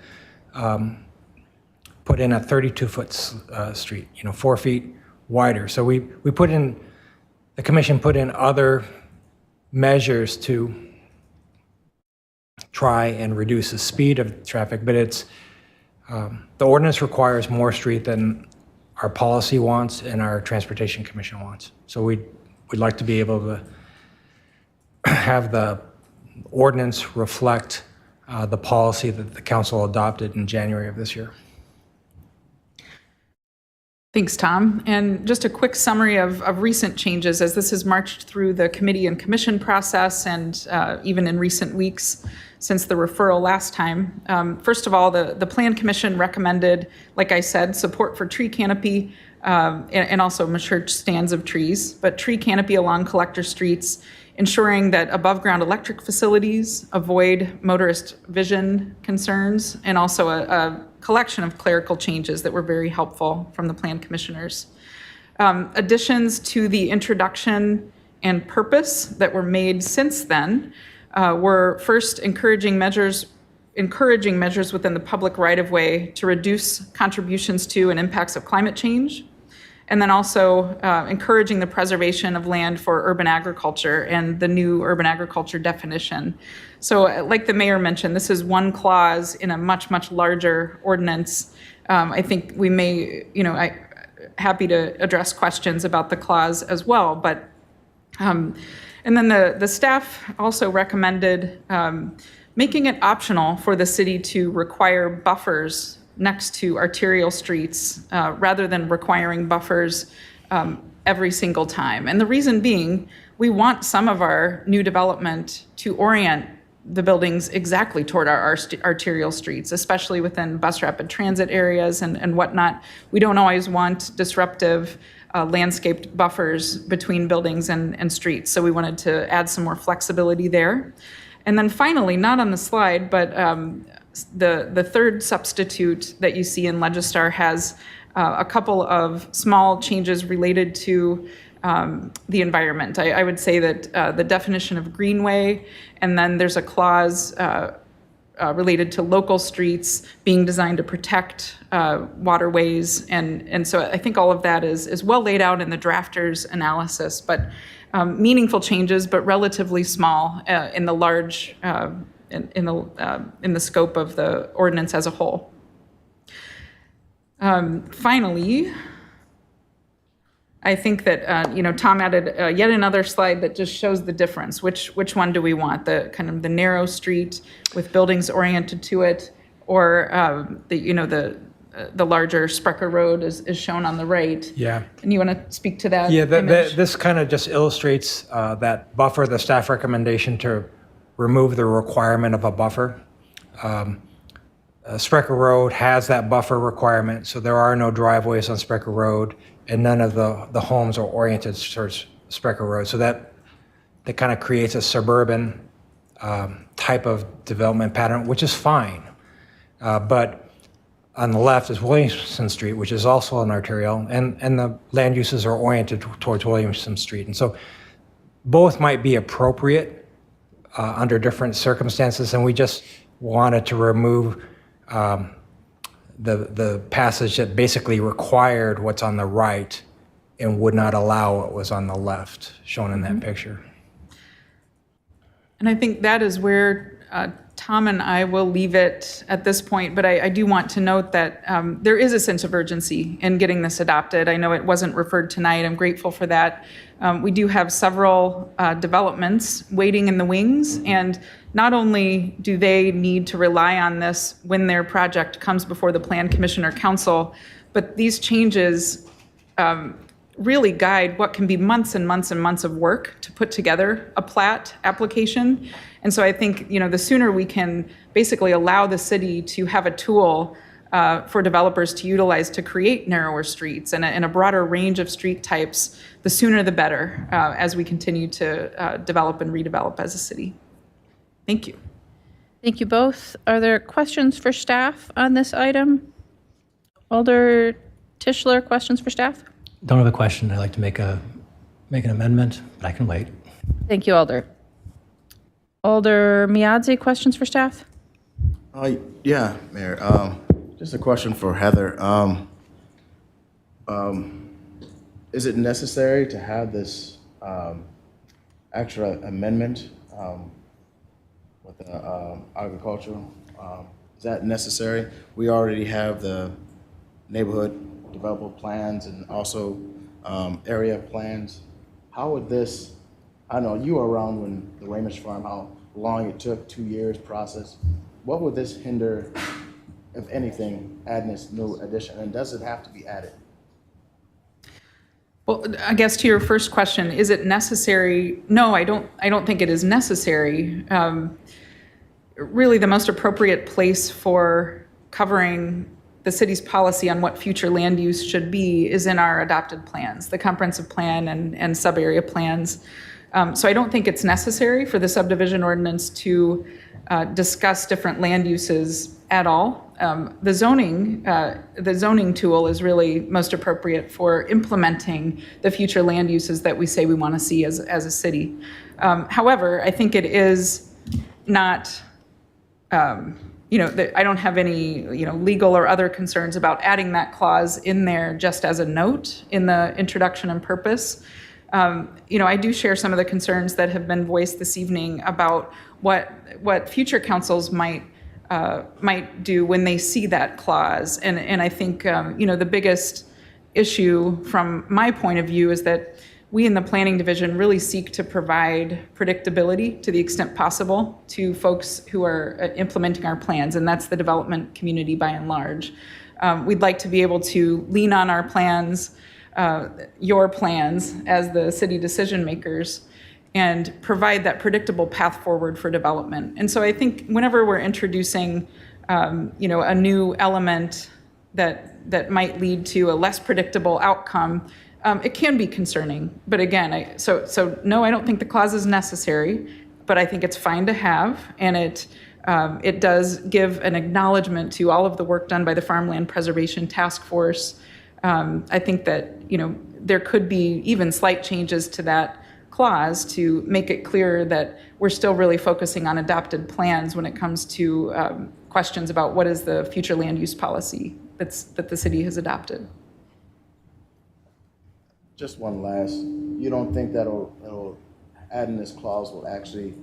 put in a 32-foot street, 4 feet wider. So we put in, the commission put in other measures to try and reduce the speed of traffic, but it's, the ordinance requires more street than our policy wants and our Transportation Commission wants. So we'd like to be able to have the ordinance reflect the policy that the council adopted in January of this year. Thanks, Tom. And just a quick summary of recent changes as this has marched through the committee and commission process and even in recent weeks since the referral last time. First of all, the Plan Commission recommended, like I said, support for tree canopy and also mature stands of trees, but tree canopy along collector streets ensuring that above-ground electric facilities avoid motorist vision concerns, and also a collection of clerical changes that were very helpful from the plan commissioners. Additions to the introduction and purpose that were made since then were first encouraging measures within the public right-of-way to reduce contributions to and impacts of climate change, and then also encouraging the preservation of land for urban agriculture and the new urban agriculture definition. So like the mayor mentioned, this is one clause in a much, much larger ordinance. I think we may, happy to address questions about the clause as well, but and then the staff also recommended making it optional for the city to require buffers next to arterial streets rather than requiring buffers every single time. And the reason being, we want some of our new development to orient the buildings exactly toward our arterial streets, especially within bus rapid transit areas and whatnot. We don't always want disruptive landscaped buffers between buildings and streets. So we wanted to add some more flexibility there. And then finally, not on the slide, but the third substitute that you see in Legistar has a couple of small changes related to the environment. I would say that the definition of greenway, and then there's a clause related to local streets being designed to protect waterways. And so I think all of that is well laid out in the drafter's analysis, but meaningful changes, but relatively small in the large, in the scope of the ordinance as a whole. Finally, I think that Tom added yet another slide that just shows the difference. Which one do we want? The kind of the narrow street with buildings oriented to it, or the larger Sprecher Road is shown on the right. Yeah. And you want to speak to that? Yeah, image? this kind of just illustrates that buffer, the staff recommendation to remove the requirement of a buffer. Sprecher Road has that buffer requirement, so there are no driveways on Sprecher Road, and none of the homes are oriented towards Sprecher Road. So that kind of creates a suburban type of development pattern, which is fine. But on the left is Williamson Street, which is also an arterial, and the land uses are oriented towards Williamson Street. And so both might be appropriate under different circumstances, and we just wanted to remove the passage that basically required what's on the right and would not allow what was on the left, shown in that picture. And I think that is where Tom and I will leave it at this point, but I do want to note that there is a sense of urgency in getting this adopted. I know it wasn't referred tonight. I'm grateful for that. We do have several developments waiting in the wings, and not only do they need to rely on this when their project comes before the Plan Commission or Council, but these changes really guide what can be months and months and months of work to put together a plat application. And so I think, the sooner we can basically allow the city to have a tool for developers to utilize to create narrower streets and a broader range of street types, the sooner the better as we continue to develop and redevelop as a city. Thank you. Thank you both. Are there questions for staff on this item? Alder Tischler, questions for staff? Don't have a question. I'd like to make an amendment, but I can wait. Thank you, Alder. Alder Miadze, questions for staff? Yeah, Mayor. Just a question for Heather. Is it necessary to have this extra amendment with the agricultural? Is that necessary? We already have the neighborhood development plans and also area plans. How would this, I know you were around when the Ramish Farm, how long it took, 2 years process. What would this hinder, if anything, adding this new addition? And does it have to be added? Well, I guess to your first question, is it necessary? No, I don't think it is necessary. Really, the most appropriate place for covering the city's policy on what future land use should be is in our adopted plans, the comprehensive plan and sub-area plans. So I don't think it's necessary for the subdivision ordinance to discuss different land uses at all. The zoning tool is really most appropriate for implementing the future land uses that we say we want to see as a city. However, I think it is not, I don't have any, legal or other concerns about adding that clause in there just as a note in the introduction and purpose. I do share some of the concerns that have been voiced this evening about what future councils might do when they see that clause. And I think, the biggest issue from my point of view is that we in the planning division really seek to provide predictability to the extent possible to folks who are implementing our plans, and that's the development community by and large. We'd like to be able to lean on our plans, your plans as the city decision makers, and provide that predictable path forward for development. And so I think whenever we're introducing, a new element that might lead to a less predictable outcome, it can be concerning. But again, so no, I don't think the clause is necessary, but I think it's fine to have, and it does give an acknowledgement to all of the work done by the Farmland Preservation Task Force. I think that, there could be even slight changes to that clause to make it clear that we're still really focusing on adopted plans when it comes to questions about what is the future land use policy that the city has adopted. Just one last, you don't think that'll adding this clause will actually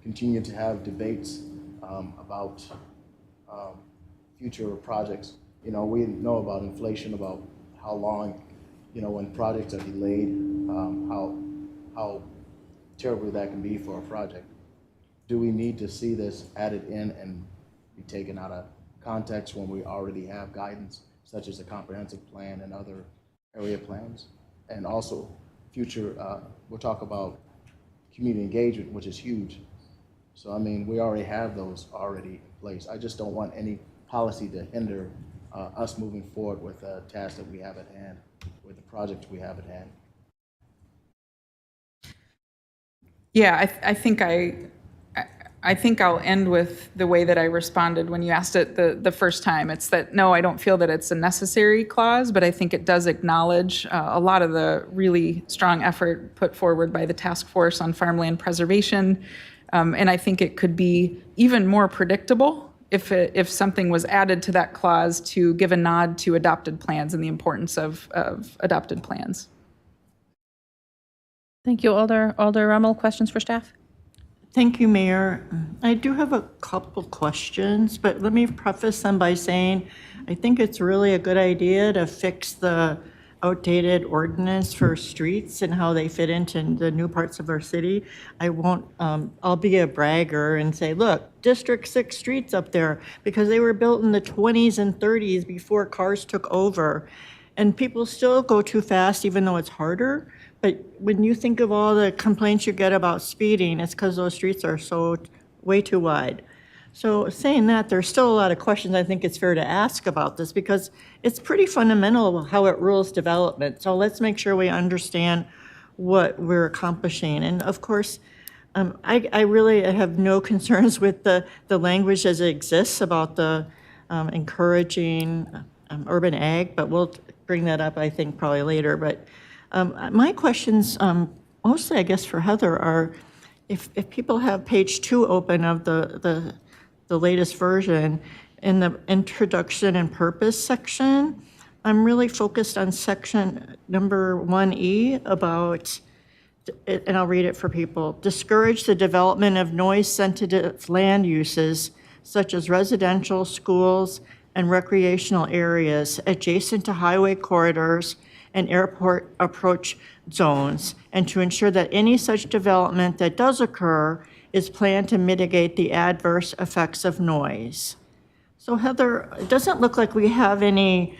continue to have debates about future projects? We know about inflation, about how long, when projects are delayed, how terrible that can be for a project. Do we need to see this added in and be taken out of context when we already have guidance, such as a comprehensive plan and other area plans? And also future, we'll talk about community engagement, which is huge. So, we already have those already in place. I just don't want any policy to hinder us moving forward with the task that we have at hand, with the project we have at hand. Yeah, I think I'll end with the way that I responded when you asked it the first time. It's that, no, I don't feel that it's a necessary clause, but I think it does acknowledge a lot of the really strong effort put forward by the Task Force on Farmland Preservation. And I think it could be even more predictable if something was added to that clause to give a nod to adopted plans and the importance of adopted plans. Thank you, Alder Rummel. Questions for staff? Thank you, Mayor. I do have a couple questions, but let me preface them by saying I think it's really a good idea to fix the outdated ordinance for streets and how they fit into the new parts of our city. I'll be a bragger and say, look, District 6 streets up there, because they were built in the 20s and 30s before cars took over. And people still go too fast, even though it's harder. But when you think of all the complaints you get about speeding, it's because those streets are so way too wide. So saying that, there's still a lot of questions I think it's fair to ask about this, because it's pretty fundamental how it rules development. So let's make sure we understand what we're accomplishing. And of course, I really have no concerns with the language as it exists about the encouraging urban ag, but we'll bring that up, I think, probably later. But my questions, mostly, I guess, for Heather, are if people have page 2 open of the latest version, in the introduction and purpose section, I'm really focused on section number 1E about, and I'll read it for people, discourage the development of noise-sensitive land uses such as residential, schools, and recreational areas adjacent to highway corridors and airport approach zones, and to ensure that any such development that does occur is planned to mitigate the adverse effects of noise. So Heather, it doesn't look like we have any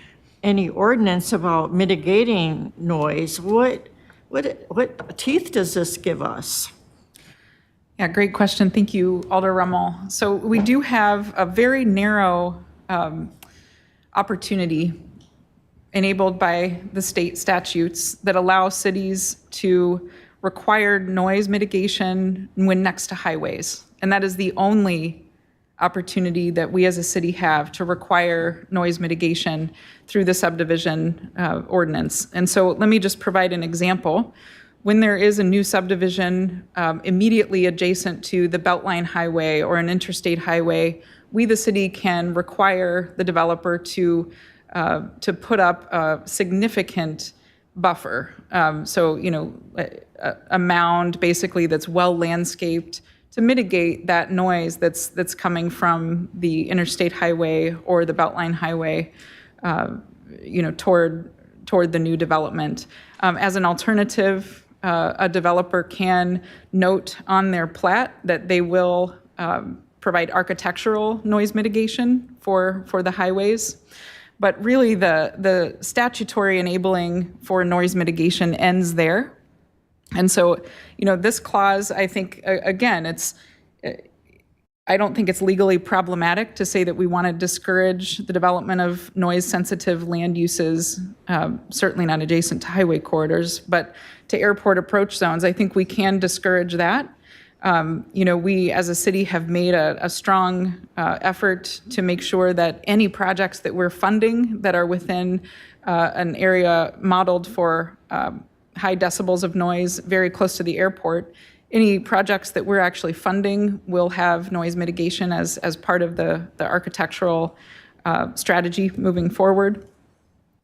ordinance about mitigating noise. What teeth does this give us? Yeah, great question. Thank you, Alder Rummel. So we do have a very narrow opportunity enabled by the state statutes that allow cities to required noise mitigation when next to highways. And that is the only opportunity that we as a city have to require noise mitigation through the subdivision ordinance. And so let me just provide an example. When there is a new subdivision immediately adjacent to the Beltline Highway or an interstate highway, we, the city, can require the developer to put up a significant buffer. So, you know, a mound basically that's well landscaped to mitigate that noise that's coming from the interstate highway or the Beltline Highway, you know, toward the new development. As an alternative, a developer can note on their plat that they will provide architectural noise mitigation for the highways. But really, the statutory enabling for noise mitigation ends there. And so, you know, this clause, I think, again, I don't think it's legally problematic to say that we want to discourage the development of noise-sensitive land uses, certainly not adjacent to highway corridors, but to airport approach zones. I think we can discourage that. You know, we as a city have made a strong effort to make sure that any projects that we're funding that are within an area modeled for high decibels of noise very close to the airport, any projects that we're actually funding will have noise mitigation as part of the architectural strategy moving forward.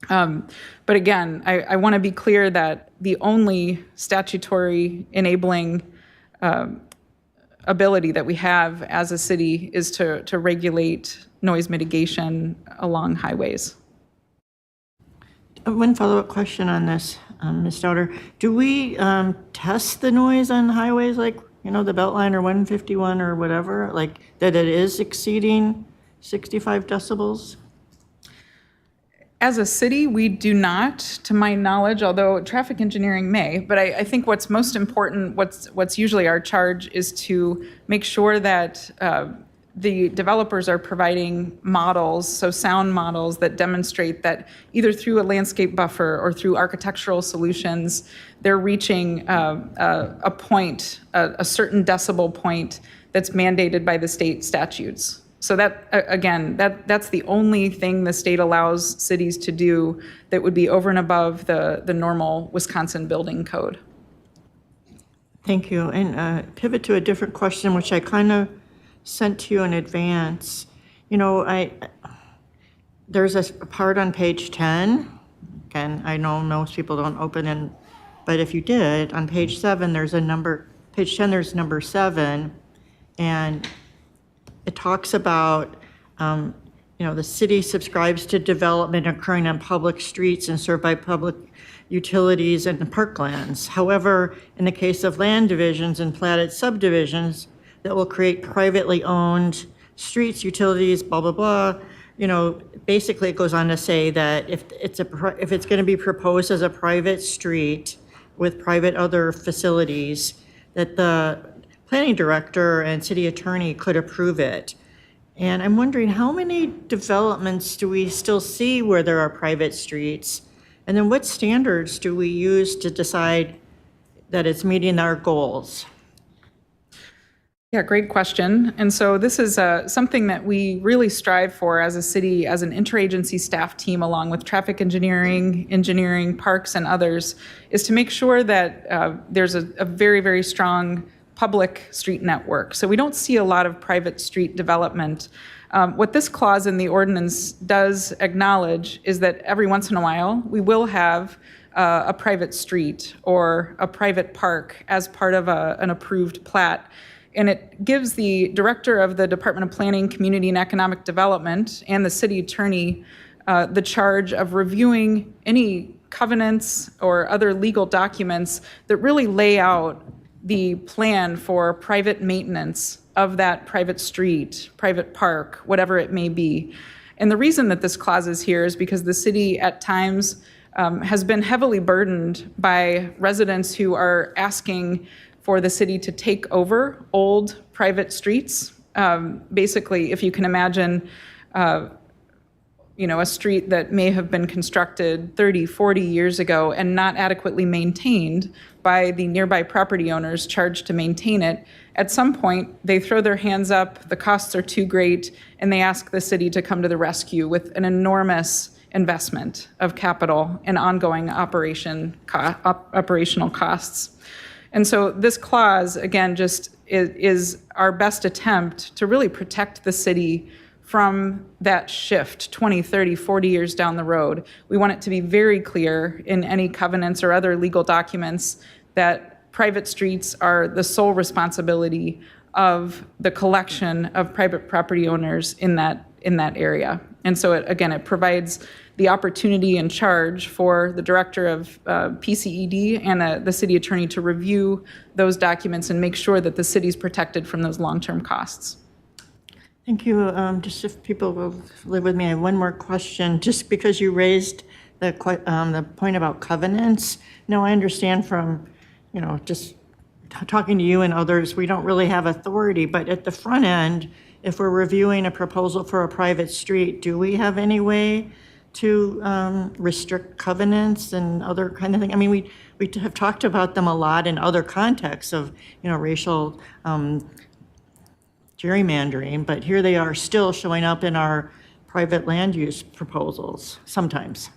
But again, I want to be clear that the only statutory enabling ability that we have as a city is to regulate noise mitigation along highways. One follow-up question on this, Ms. Stouter. Do we test the noise on highways like, you know, the Beltline or 151 or whatever, like that it is exceeding 65 decibels? As a city, we do not, to my knowledge, although traffic engineering may, but I think what's most important, what's usually our charge is to make sure that the developers are providing models, so sound models that demonstrate that either through a landscape buffer or through architectural solutions, they're reaching a point, a certain decibel point that's mandated by the state statutes. So that, again, that's the only thing the state allows cities to do that would be over and above the normal Wisconsin building code. Thank you. And pivot to a different question, which I kind of sent to you in advance. You know, there's a part on page 10. Again, I know most people don't open in, but if you did, on page 7, there's a number, page 10, there's number 7, and it talks about, you know, the city subscribes to development occurring on public streets and served by public utilities and parklands. However, in the case of land divisions and platted subdivisions that will create privately owned streets, utilities, blah, blah, blah, you know, basically it goes on to say that if it's going to be proposed as a private street with private other facilities, that the planning director and city attorney could approve it. And I'm wondering, how many developments do we still see where there are private streets? And then what standards do we use to decide that it's meeting our goals? Yeah, great question. And so this is something that we really strive for as a city, as an interagency staff team, along with traffic engineering, parks, and others, is to make sure that there's a very, very strong public street network. So we don't see a lot of private street development. What this clause in the ordinance does acknowledge is that every once in a while, we will have a private street or a private park as part of an approved plat. And it gives the director of the Department of Planning, Community and Economic Development and the city attorney the charge of reviewing any covenants or other legal documents that really lay out the plan for private maintenance of that private street, private park, whatever it may be. And the reason that this clause is here is because the city at times has been heavily burdened by residents who are asking for the city to take over old private streets. Basically, if you can imagine, a street that may have been constructed 30, 40 years ago and not adequately maintained by the nearby property owners charged to maintain it, at some point, they throw their hands up, the costs are too great, and they ask the city to come to the rescue with an enormous investment of capital and ongoing operational costs. And so this clause, again, just is our best attempt to really protect the city from that shift 20, 30, 40 years down the road. We want it to be very clear in any covenants or other legal documents that private streets are the sole responsibility of the collection of private property owners in that area. And so it provides the opportunity and charge for the director of PCED and the city attorney to review those documents and make sure that the city's protected from those long-term costs. Thank you. Just if people will live with me, I have one more question. Just because you raised the point about covenants, no, I understand from, just talking to you and others, we don't really have authority. But at the front end, if we're reviewing a proposal for a private street, do we have any way to restrict covenants and other kind of thing? I mean, we have talked about them a lot in other contexts of, racial gerrymandering, but here they are still showing up in our private land use proposals sometimes.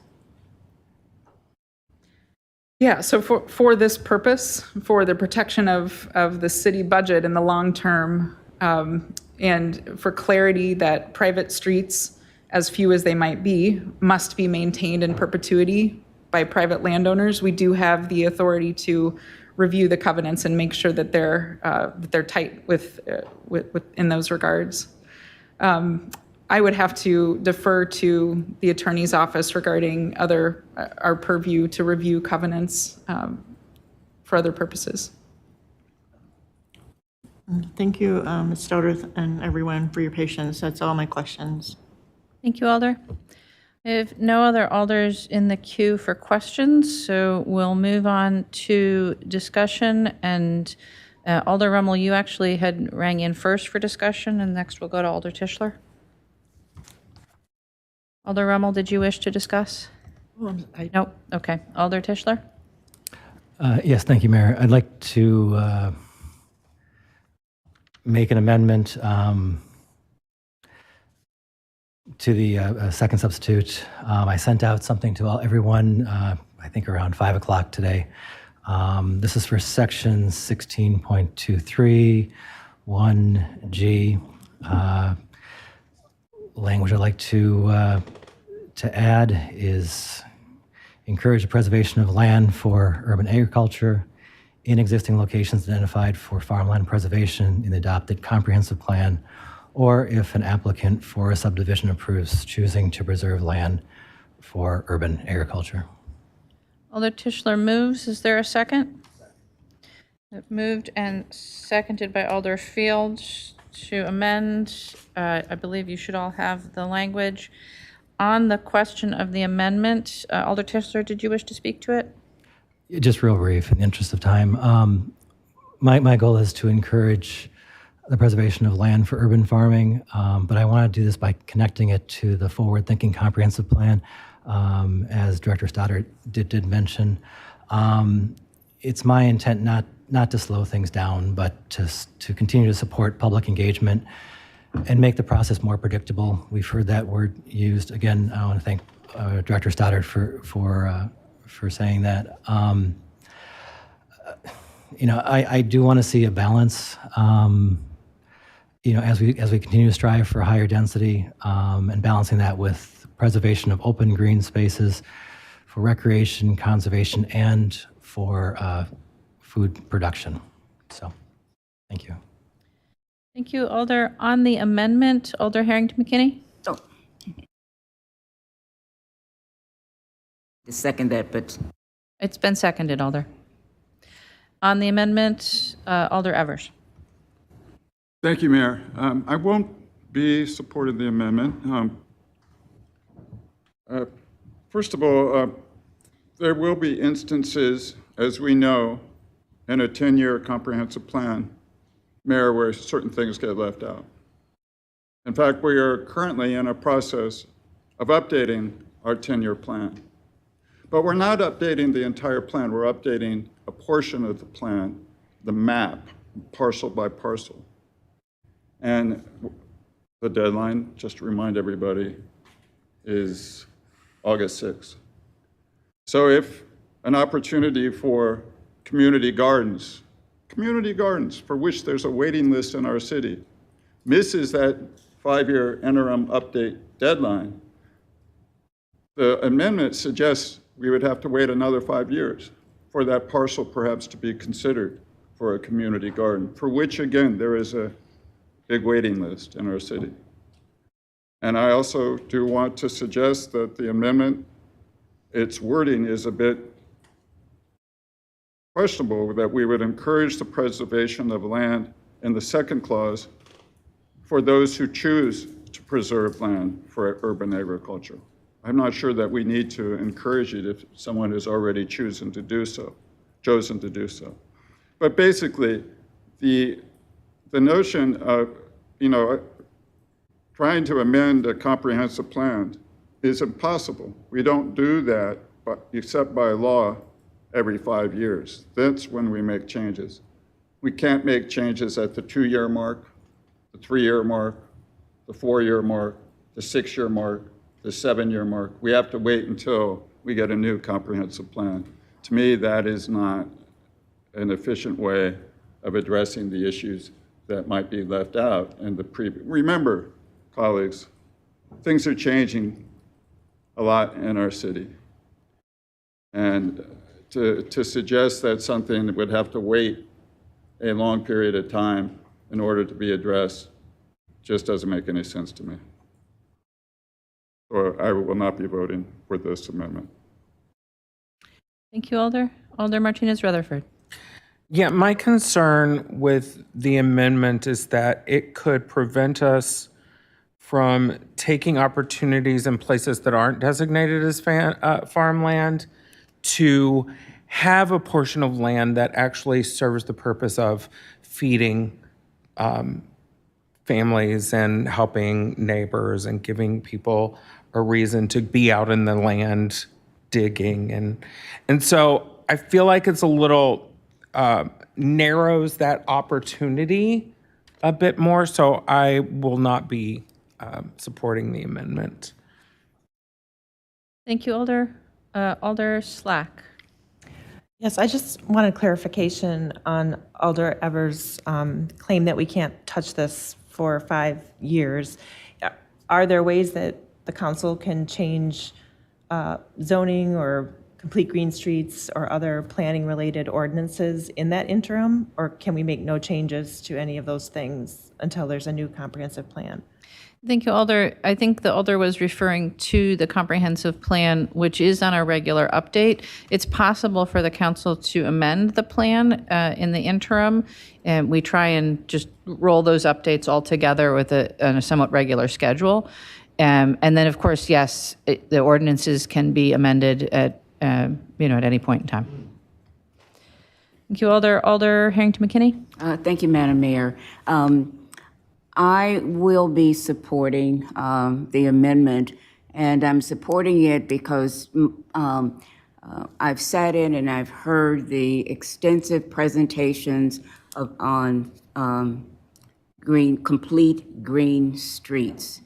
Yeah, so for this purpose, for the protection of the city budget in the long term, and for clarity that private streets, as few as they might be, must be maintained in perpetuity by private landowners, we do have the authority to review the covenants and make sure that they're tight with in those regards. I would have to defer to the attorney's office regarding our purview to review covenants for other purposes. Thank you, Ms. Stouter, and everyone for your patience. That's all my questions. Thank you, Alder. If no other alders in the queue for questions, so we'll move on to discussion. And Alder Rummel, you actually had rang in first for discussion, and next we'll go to Alder Tischler. Alder Rummel, did you wish to discuss? Nope. Okay. Alder Tischler? Yes, thank you, Mayor. I'd like to make an amendment to the second substitute. I sent out something to everyone, I think around 5 o'clock today. This is for section 16.23, 1G. Language I'd like to add is encourage the preservation of land for urban agriculture in existing locations identified for farmland preservation in the adopted comprehensive plan, or if an applicant for a subdivision approves choosing to preserve land for urban agriculture. Alder Tischler moves. Is there a second? Moved and seconded by Alder Field to amend. I believe you should all have the language. On the question of the amendment, Alder Tischler, did you wish to speak to it? Just real brief, in the interest of time. My goal is to encourage the preservation of land for urban farming, but I want to do this by connecting it to the forward-thinking comprehensive plan, as Director Stoddard did mention. It's my intent not to slow things down, but to continue to support public engagement and make the process more predictable. We've heard that word used. Again, I want to thank Director Stoddard for saying that. I do want to see a balance. As we continue to strive for higher density, and balancing that with preservation of open green spaces for recreation, conservation, and for food production. So, thank you. Thank you, Alder. On the amendment, Alder Harrington McKinney? Oh. To second that, but. It's been seconded, Alder. On the amendment, Alder Evers. Thank you, Mayor. I won't be supporting the amendment. First of all, there will be instances, as we know, in a 10-year comprehensive plan, Mayor, where certain things get left out. In fact, we are currently in a process of updating our 10-year plan. But we're not updating the entire plan. We're updating a portion of the plan, the map, parcel by parcel. And the deadline, just to remind everybody, is August 6th. So if an opportunity for community gardens for which there's a waiting list in our city, misses that 5-year interim update deadline, the amendment suggests we would have to wait another 5 years for that parcel perhaps to be considered for a community garden, for which, again, there is a big waiting list in our city. And I also do want to suggest that the amendment, its wording is a bit questionable, that we would encourage the preservation of land in the second clause for those who choose to preserve land for urban agriculture. I'm not sure that we need to encourage it if someone has already chosen to do so. But basically, the notion of, trying to amend a comprehensive plan is impossible. We don't do that except by law every 5 years. That's when we make changes. We can't make changes at the 2-year mark, the 3-year mark, the 4-year mark, the 6-year mark, the 7-year mark. We have to wait until we get a new comprehensive plan. To me, that is not an efficient way of addressing the issues that might be left out in the previous. Remember, colleagues, things are changing a lot in our city. And to suggest that something would have to wait a long period of time in order to be addressed just doesn't make any sense to me. So I will not be voting for this amendment. Thank you, Alder. Alder Martinez Rutherford. Yeah, my concern with the amendment is that it could prevent us from taking opportunities in places that aren't designated as farmland to have a portion of land that actually serves the purpose of feeding families and helping neighbors and giving people a reason to be out in the land digging. And so I feel like it's a little narrows that opportunity a bit more. So I will not be supporting the amendment. Thank you, Alder. Alder Slack. Yes, I just wanted clarification on Alder Evers' claim that we can't touch this for 5 years. Are there ways that the council can change zoning or complete green streets or other planning-related ordinances in that interim? Or can we make no changes to any of those things until there's a new comprehensive plan? Thank you, Alder. I think the Alder was referring to the comprehensive plan, which is on our regular update. It's possible for the council to amend the plan in the interim, and we try and just roll those updates all together with on a somewhat regular schedule. And then, of course, yes, the ordinances can be amended at at any point in time. Thank you, Alder. Alder Harrington McKinney. Thank you, Madam Mayor. I will be supporting the amendment, and I'm supporting it because I've sat in and I've heard the extensive presentations on complete green streets.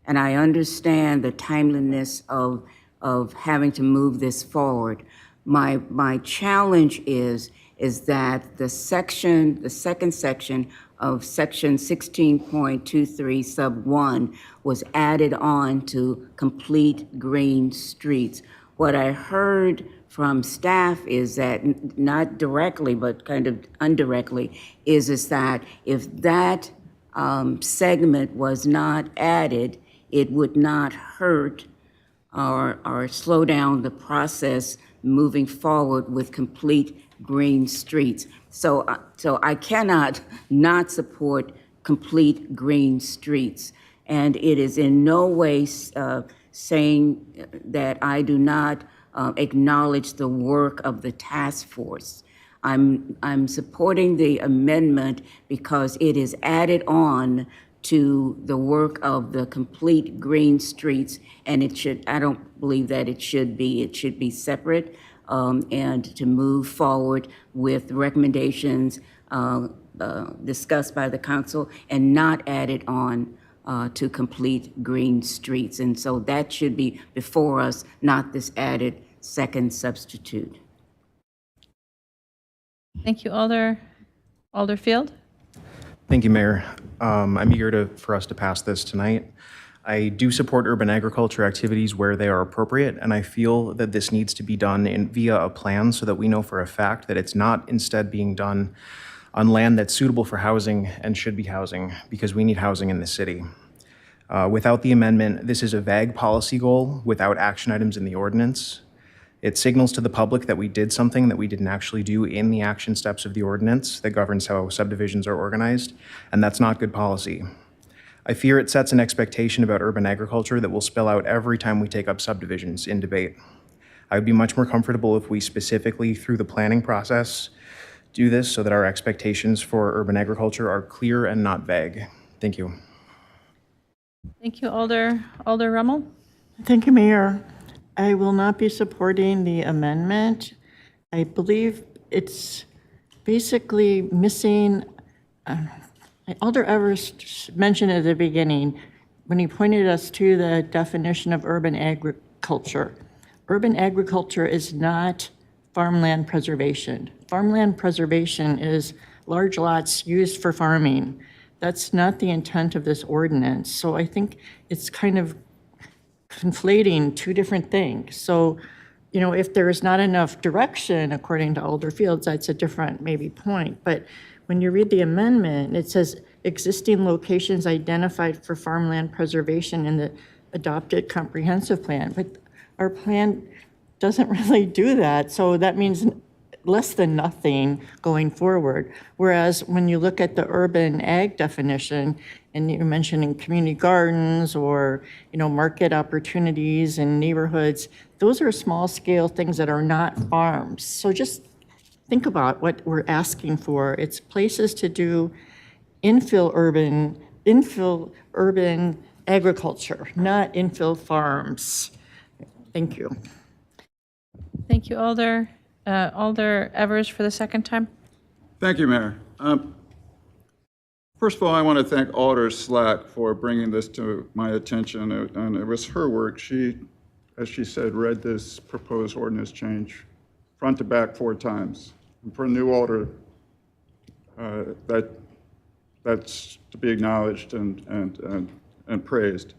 And I understand the timeliness of having to move this forward. My challenge is that the second section of section 16.23 sub 1 was added on to complete green streets. What I heard from staff is that, not directly, but kind of indirectly, is that if that segment was not added, it would not hurt or slow down the process moving forward with complete green streets. So I cannot not support complete green streets. And it is in no way saying that I do not acknowledge the work of the task force. I'm supporting the amendment because it is added on to the work of the complete green streets, and it should, I don't believe that it should be separate, and to move forward with recommendations discussed by the council and not added on to complete green streets. And so that should be before us, not this added second substitute. Thank you, Alder Field. Thank you, Mayor. I'm eager for us to pass this tonight. I do support urban agriculture activities where they are appropriate, and I feel that this needs to be done via a plan so that we know for a fact that it's not instead being done on land that's suitable for housing and should be housing, because we need housing in the city. Without the amendment, this is a vague policy goal without action items in the ordinance. It signals to the public that we did something that we didn't actually do in the action steps of the ordinance that governs how subdivisions are organized, and that's not good policy. I fear it sets an expectation about urban agriculture that will spill out every time we take up subdivisions in debate. I would be much more comfortable if we specifically, through the planning process, do this so that our expectations for urban agriculture are clear and not vague. Thank you. Thank you, Alder Rummel. Thank you, Mayor. I will not be supporting the amendment. I believe it's basically missing, Alder Evers mentioned at the beginning, when he pointed us to the definition of urban agriculture. Urban agriculture is not farmland preservation. Farmland preservation is large lots used for farming. That's not the intent of this ordinance. So I think it's kind of conflating two different things. So, you know, if there is not enough direction, according to Alder Fields, that's a different maybe point. But when you read the amendment, it says existing locations identified for farmland preservation in the adopted comprehensive plan. But our plan doesn't really do that. So that means less than nothing going forward. Whereas when you look at the urban ag definition, and you're mentioning community gardens or, you know, market opportunities in neighborhoods, those are small scale things that are not farms. So just think about what we're asking for. It's places to do infill urban agriculture, not infill farms. Thank you. Thank you, Alder. Alder Evers for the second time. Thank you, Mayor. First of all, I want to thank Alder Slack for bringing this to my attention, and it was her work. She, as she said, read this proposed ordinance change front to back 4 times. And for a new alder, that's to be acknowledged and praised.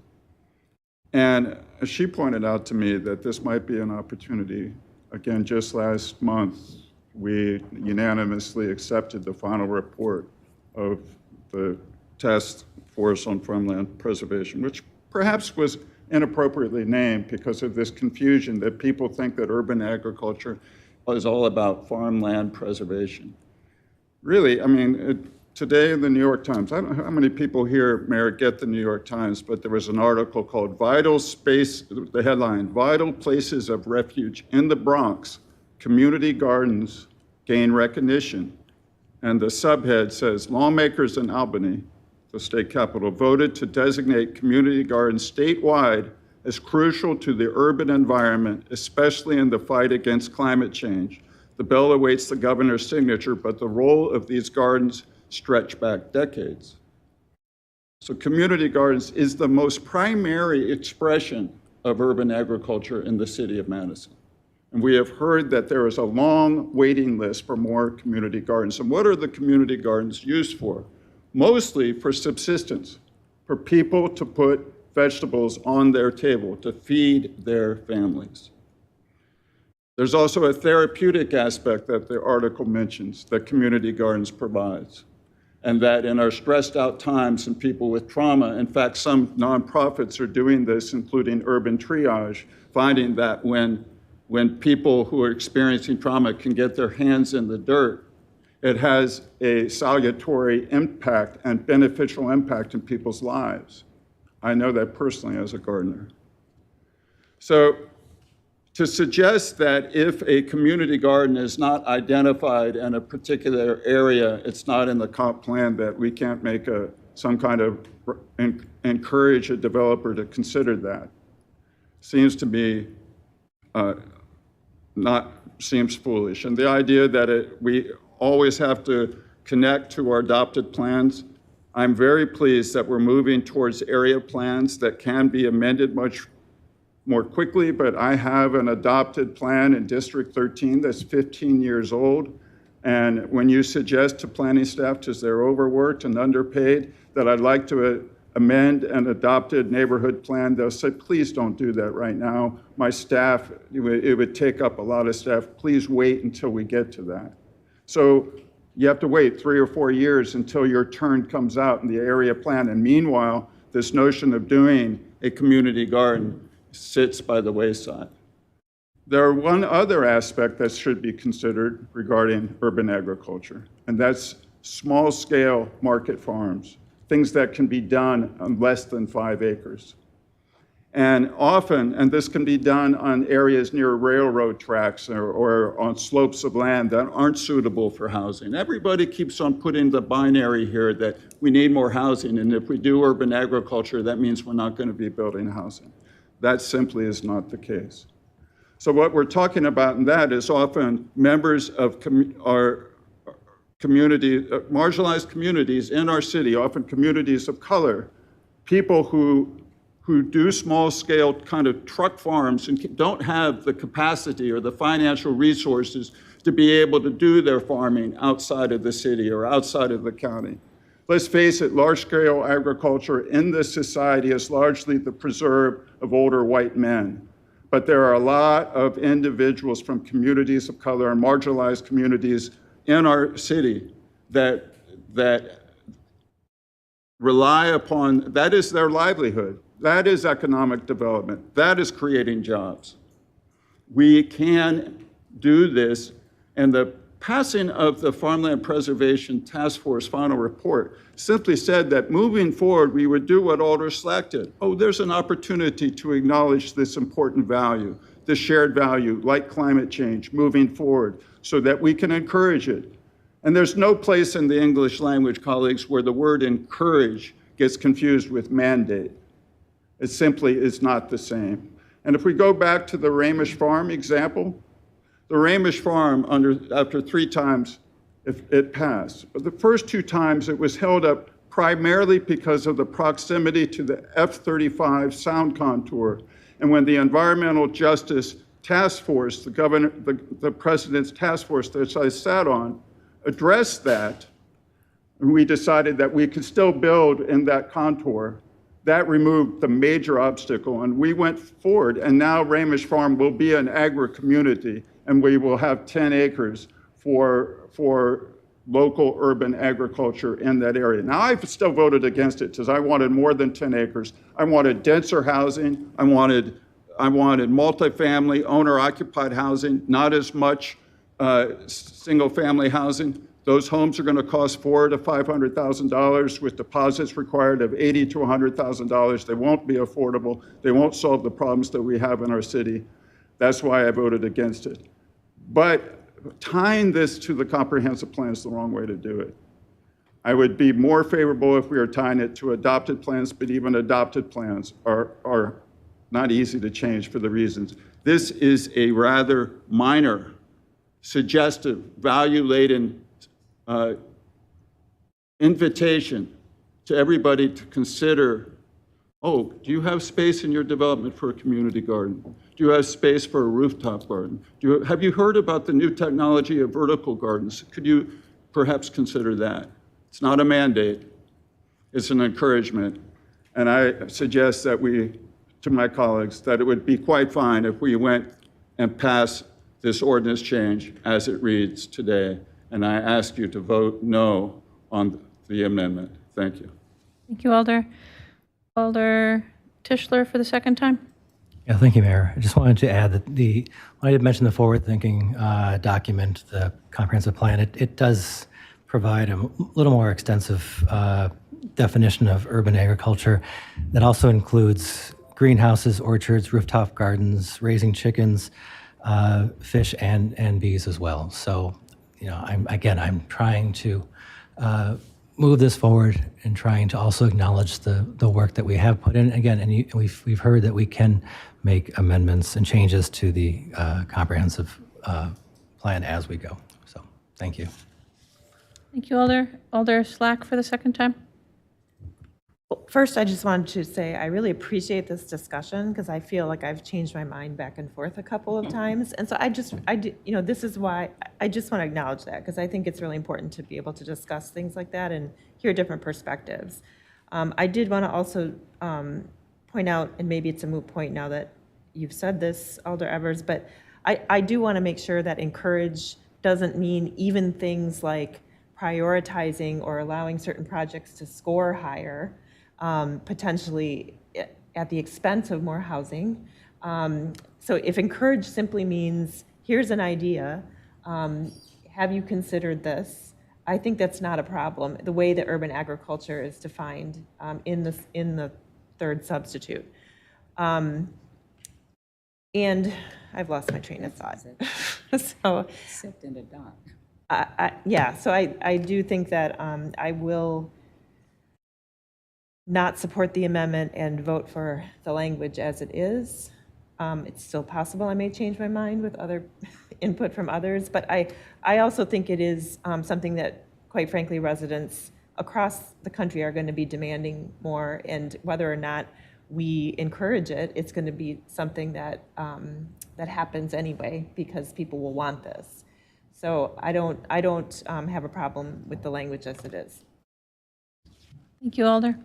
And she pointed out to me that this might be an opportunity. Again, just last month, we unanimously accepted the final report of the Task Force on Farmland Preservation, which perhaps was inappropriately named because of this confusion that people think that urban agriculture is all about farmland preservation. Really, I mean, today in the New York Times, I don't know how many people here, Mayor, get the New York Times, but there was an article called Vital Space, the headline, Vital Places of Refuge in the Bronx, Community Gardens Gain Recognition. And the subhead says, lawmakers in Albany, the state capital, voted to designate community gardens statewide as crucial to the urban environment, especially in the fight against climate change. The bill awaits the governor's signature, but the role of these gardens stretch back decades. So community gardens is the most primary expression of urban agriculture in the city of Madison. And we have heard that there is a long waiting list for more community gardens. And what are the community gardens used for? Mostly for subsistence, for people to put vegetables on their table, to feed their families. There's also a therapeutic aspect that the article mentions that community gardens provides. And that in our stressed out times and people with trauma, in fact, some nonprofits are doing this, including Urban Triage, finding that when people who are experiencing trauma can get their hands in the dirt, it has a salutary impact and beneficial impact in people's lives. I know that personally as a gardener. So to suggest that if a community garden is not identified in a particular area, it's not in the comp plan, that we can't make a some kind of encourage a developer to consider that. Seems to me seems foolish. And the idea that we always have to connect to our adopted plans, I'm very pleased that we're moving towards area plans that can be amended much more quickly, but I have an adopted plan in District 13 that's 15 years old. And when you suggest to planning staff, because they're overworked and underpaid, that I'd like to amend an adopted neighborhood plan, they'll say, please don't do that right now. My staff, it would take up a lot of staff. Please wait until we get to that. So you have to wait 3 or 4 years until your turn comes out in the area plan. And meanwhile, this notion of doing a community garden sits by the wayside. There are one other aspect that should be considered regarding urban agriculture, and that's small-scale market farms, things that can be done on less than 5 acres. And often, and this can be done on areas near railroad tracks or on slopes of land that aren't suitable for housing. Everybody keeps on putting the binary here that we need more housing, and if we do urban agriculture, that means we're not going to be building housing. That simply is not the case. So what we're talking about in that is often members of our community, marginalized communities in our city, often communities of color, people who do small-scale kind of truck farms and don't have the capacity or the financial resources to be able to do their farming outside of the city or outside of the county. Let's face it, large-scale agriculture in this society is largely the preserve of older white men. But there are a lot of individuals from communities of color and marginalized communities in our city that rely upon, that is their livelihood. That is economic development. That is creating jobs. We can do this, and the passing of the Farmland Preservation Task Force final report simply said that moving forward, we would do what Alder Slack did. Oh, there's an opportunity to acknowledge this important value, this shared value, like climate change, moving forward, so that we can encourage it. And there's no place in the English language, colleagues, where the word encourage gets confused with mandate. It simply is not the same. And if we go back to the Ramish Farm example, the Ramish Farm, after 3 times, it passed. But the first 2 times, it was held up primarily because of the proximity to the F-35 sound contour. And when the Environmental Justice Task Force, the President's task force that I sat on, addressed that, and we decided that we could still build in that contour, that removed the major obstacle, and we went forward, and now Ramish Farm will be an agri-community, and we will have 10 acres for local urban agriculture in that area. Now, I've still voted against it because I wanted more than 10 acres. I wanted denser housing. I wanted multifamily, owner-occupied housing, not as much single-family housing. Those homes are going to cost $400,000 to $500,000 with deposits required of $80,000 to $100,000. They won't be affordable. They won't solve the problems that we have in our city. That's why I voted against it. But tying this to the comprehensive plan is the wrong way to do it. I would be more favorable if we were tying it to adopted plans, but even adopted plans are not easy to change for the reasons. This is a rather minor, suggestive, value-laden invitation to everybody to consider, oh, do you have space in your development for a community garden? Do you have space for a rooftop garden? Have you heard about the new technology of vertical gardens? Could you perhaps consider that? It's not a mandate, it's an encouragement. And I suggest that to my colleagues, that it would be quite fine if we went and passed this ordinance change as it reads today. And I ask you to vote no on the amendment. Thank you. Thank you, Alder. Alder Tischler for the second time. Yeah, thank you, Mayor. I just wanted to add that when I did mention the forward-thinking document, the comprehensive plan, it does provide a little more extensive definition of urban agriculture that also includes greenhouses, orchards, rooftop gardens, raising chickens, fish, and bees as well. So, I'm trying to move this forward and trying to also acknowledge the work that we have put in. Again, and we've heard that we can make amendments and changes to the comprehensive plan as we go. So thank you. Thank you, Alder. Alder Slack for the second time. First, I just wanted to say I really appreciate this discussion because I feel like I've changed my mind back and forth a couple of times. And so this is why I just want to acknowledge that because I think it's really important to be able to discuss things like that and hear different perspectives. I did want to also point out, and maybe it's a moot point now that you've said this, Alder Evers, but I do want to make sure that encourage doesn't mean even things like prioritizing or allowing certain projects to score higher, potentially at the expense of more housing. So if encourage simply means, here's an idea, have you considered this? I think that's not a problem, the way that urban agriculture is defined in the third substitute. And I've lost my train of thought. So, Except in the dark. so I do think that I will not support the amendment and vote for the language as it is. It's still possible I may change my mind with other input from others, but I also think it is something that, quite frankly, residents across the country are going to be demanding more, and whether or not we encourage it, it's going to be something that that happens anyway because people will want this. So I don't have a problem with the language as it is. Thank you, Alder.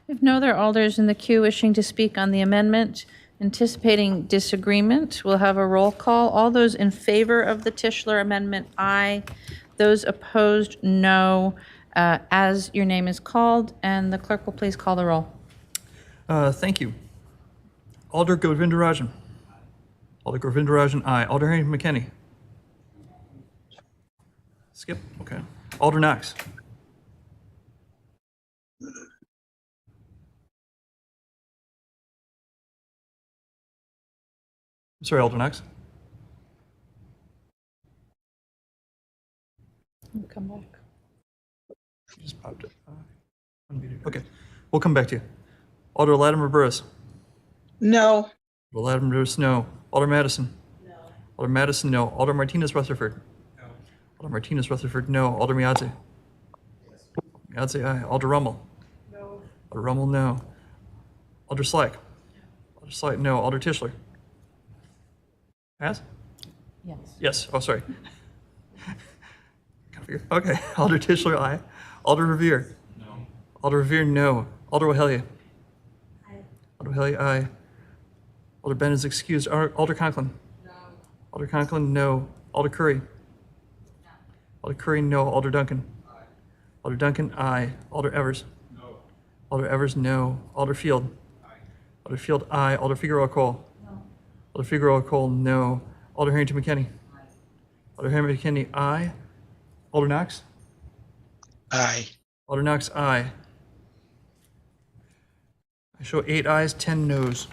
If no other alders in the queue wishing to speak on the amendment, anticipating disagreement, we'll have a roll call. All those in favor of the Tischler amendment, aye. Those opposed, no. As your name is called, and the clerk will please call the roll. Thank you. Alder Govindarajan. Alder Govindarajan, aye. Alder Harrington McKinney. Skip, okay. Alder Knox. Sorry, Alder Knox. We'll come back. You just popped it. Unmuted. Okay, we'll come back to you. Alder Latimer Burris. No. Alder Latimer Burris, no. Alder Madison. No. Alder Madison, no. Alder Martinez Rutherford. No. Alder Martinez Rutherford, no. Alder Miadze. Yes. Miadze, aye. Alder Rummel. No. Alder Rummel, no. Alder Slack. Alder Slack, no. Alder Tischler. Pass? Yes. Yes. Oh, sorry. Okay. Alder Tischler, aye. Alder Revere. No. Alder Revere, no. Alder Wahelia. Aye. Alder Wahelia, aye. Alder Bennett is excused. Alder Conklin. No. Alder Conklin, no. Alder Curry. No. Alder Curry, no. Alder Duncan. Aye. Alder Duncan, aye. Alder Evers. No. Alder Evers, no. Alder Field. Aye. Alder Field, aye. Alder Figueroa Cole. No. Alder Figueroa Cole, no. Alder Harrington McKinney. Aye. Alder Harrington McKinney, aye. Alder Knox? Aye. Alder Knox, aye. I show 8 ayes, 10 noes.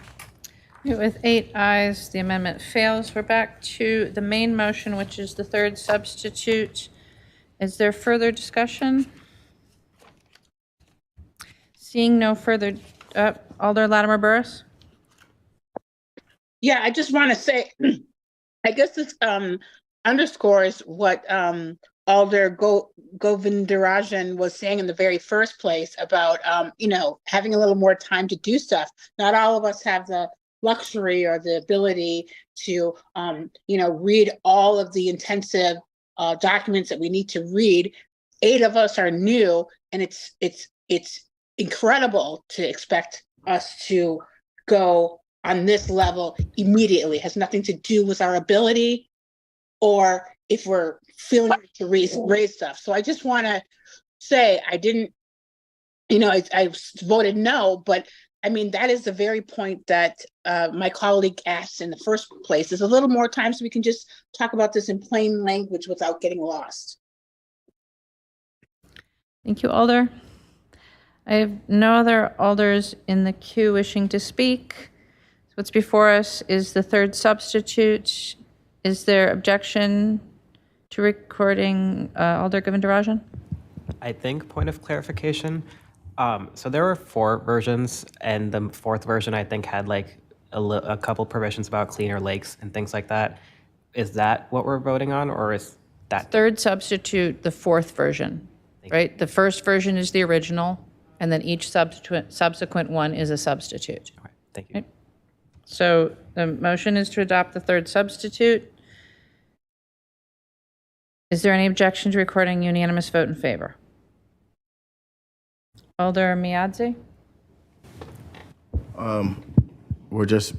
With 8 ayes, the amendment fails. We're back to the main motion, which is the third substitute. Is there further discussion? Seeing no further, Alder Latimer Burris? Yeah, I just want to say, I guess this underscores what Alder Govindarajan was saying in the very first place about, having a little more time to do stuff. Not all of us have the luxury or the ability to, read all of the intensive documents that we need to read. 8 of us are new, and it's incredible to expect us to go on this level immediately. It has nothing to do with our ability or if we're feeling to raise stuff. So I just want to say I didn't, I voted no, but I mean, that is the very point that my colleague asked in the first place. There's a little more time so we can just talk about this in plain language without getting lost. Thank you, Alder. I have no other alders in the queue wishing to speak. So what's before us is the third substitute. Is there objection to recording Alder Govindarajan? I think point of clarification. So there were 4 versions, and the 4th version I think had like a couple provisions about cleaner lakes and things like that. Is that what we're voting on, or is that? Third substitute, the 4th version, right? The first version is the original, and then each subsequent one is a substitute. Thank you. So the motion is to adopt the 3rd substitute. Is there any objection to recording unanimous vote in favor? Alder Miadze? We're just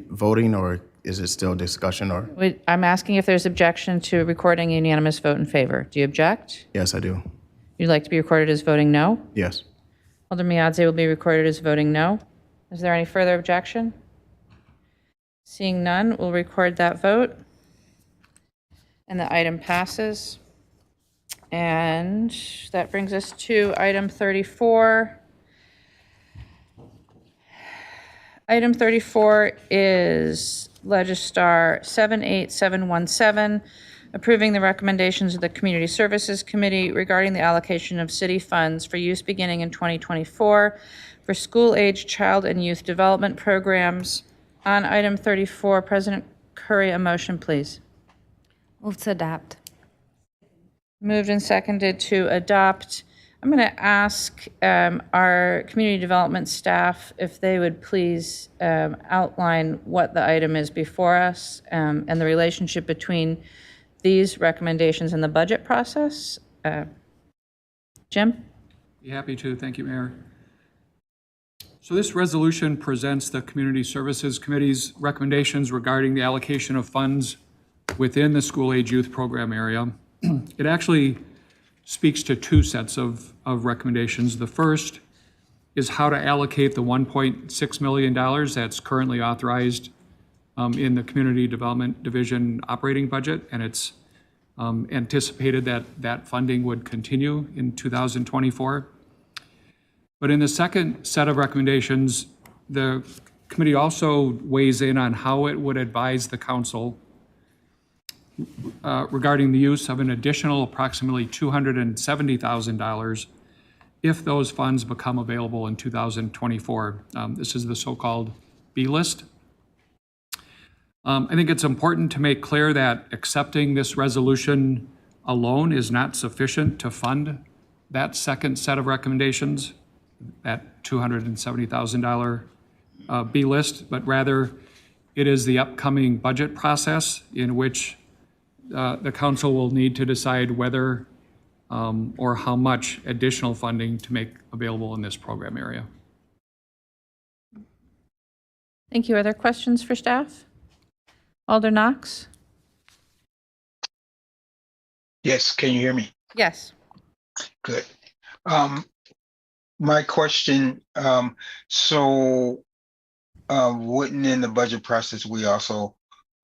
voting, or is it still discussion, or? I'm asking if there's objection to recording unanimous vote in favor. Do you object? Yes, I do. You'd like to be recorded as voting no? Yes. Alder Miadze will be recorded as voting no. Is there any further objection? Seeing none, we'll record that vote. And the item passes. And that brings us to item 34. Item 34 is Legistar 78717, approving the recommendations of the Community Services Committee regarding the allocation of city funds for use beginning in 2024 for school-age child and youth development programs. On item 34, President Curry, a motion, please. Move to adopt. Moved and seconded to adopt. I'm going to ask our community development staff if they would please outline what the item is before us and the relationship between these recommendations and the budget process. Jim? Be happy to. Thank you, Mayor. So this resolution presents the Community Services Committee's recommendations regarding the allocation of funds within the school-age youth program area. It actually speaks to 2 sets of recommendations. The first is how to allocate the $1.6 million that's currently authorized in the Community Development Division operating budget, and it's anticipated that that funding would continue in 2024. But in the second set of recommendations, the committee also weighs in on how it would advise the council regarding the use of an additional approximately $270,000 if those funds become available in 2024. This is the so-called B list. I think it's important to make clear that accepting this resolution alone is not sufficient to fund that second set of recommendations, that $270,000 B list, but rather it is the upcoming budget process in which the council will need to decide whether or how much additional funding to make available in this program area. Thank you. Are there questions for staff? Alder Knox? Yes, can you hear me? Yes. Good. My question, wouldn't in the budget process, we also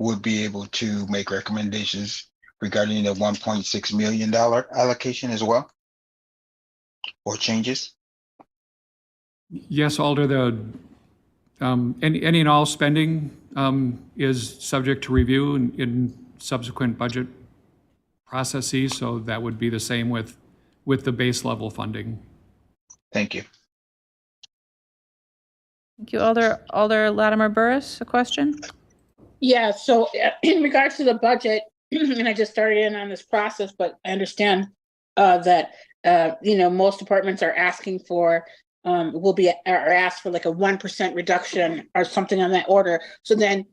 would be able to make recommendations regarding the $1.6 million allocation as well? Or changes? Yes, Alder, any and all spending is subject to review in subsequent budget processes, so that would be the same with the base level funding. Thank you. Thank you. Alder Latimer Burris, a question? Yeah, so in regards to the budget, and I just started in on this process, but I understand that most departments are asking for are asked for like a 1% reduction or something on that order. So then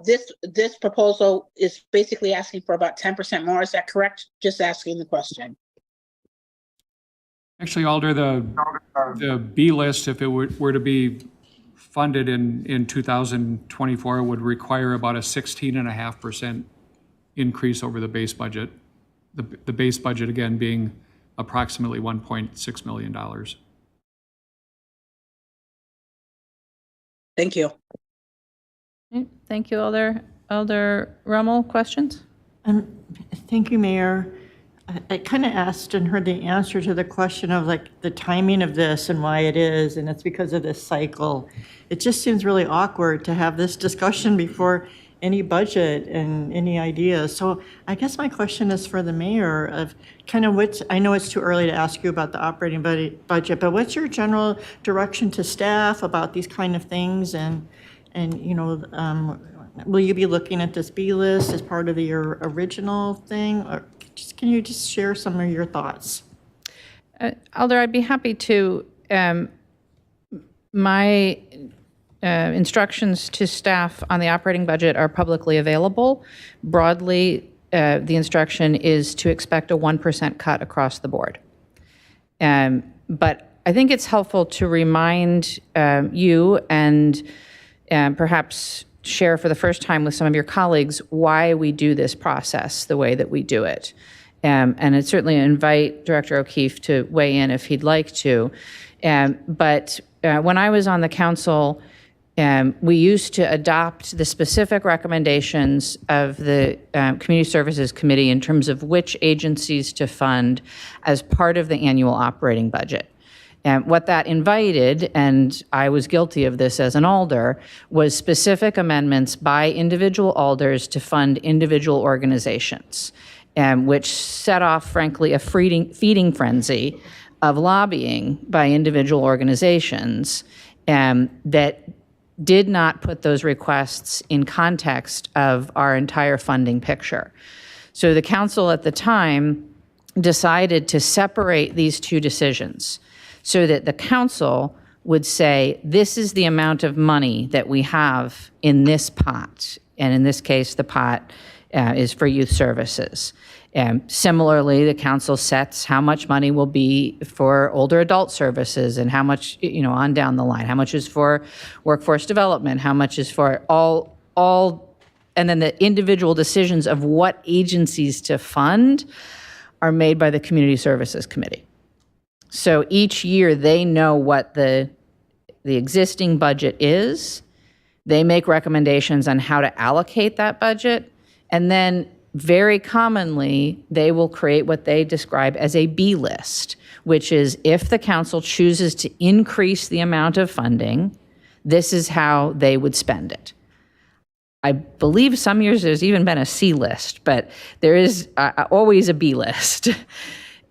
this proposal is basically asking for about 10% more. Is that correct? Just asking the question. Actually, Alder, the B list, if it were to be funded in 2024, would require about a 16.5% increase over the base budget. The base budget, again, being approximately $1.6 million. Thank you. Okay, thank you, Alder. Alder Rummel, questions? Thank you, Mayor. I kind of asked and heard the answer to the question of like the timing of this and why it is, and it's because of this cycle. It just seems really awkward to have this discussion before any budget and any ideas. So I guess my question is for the mayor of kind of I know it's too early to ask you about the operating budget, but what's your general direction to staff about these kind of things? And will you be looking at this B list as part of your original thing? Or can you just share some of your thoughts? Alder, I'd be happy to. My instructions to staff on the operating budget are publicly available. Broadly, the instruction is to expect a 1% cut across the board. But I think it's helpful to remind you and perhaps share for the first time with some of your colleagues why we do this process the way that we do it. And I'd certainly invite Director O'Keefe to weigh in if he'd like to. But when I was on the council, we used to adopt the specific recommendations of the Community Services Committee in terms of which agencies to fund as part of the annual operating budget. And what that invited, and I was guilty of this as an alder, was specific amendments by individual alders to fund individual organizations, which set off, frankly, a feeding frenzy of lobbying by individual organizations that did not put those requests in context of our entire funding picture. So the council at the time decided to separate these two decisions so that the council would say, this is the amount of money that we have in this pot. And in this case, the pot is for youth services. Similarly, the council sets how much money will be for older adult services and how much, on down the line, how much is for workforce development, how much is for all, and then the individual decisions of what agencies to fund are made by the Community Services Committee. So each year they know what the existing budget is. They make recommendations on how to allocate that budget, and then very commonly, they will create what they describe as a B list, which is if the council chooses to increase the amount of funding, this is how they would spend it. I believe some years there's even been a C list, but there is always a B list.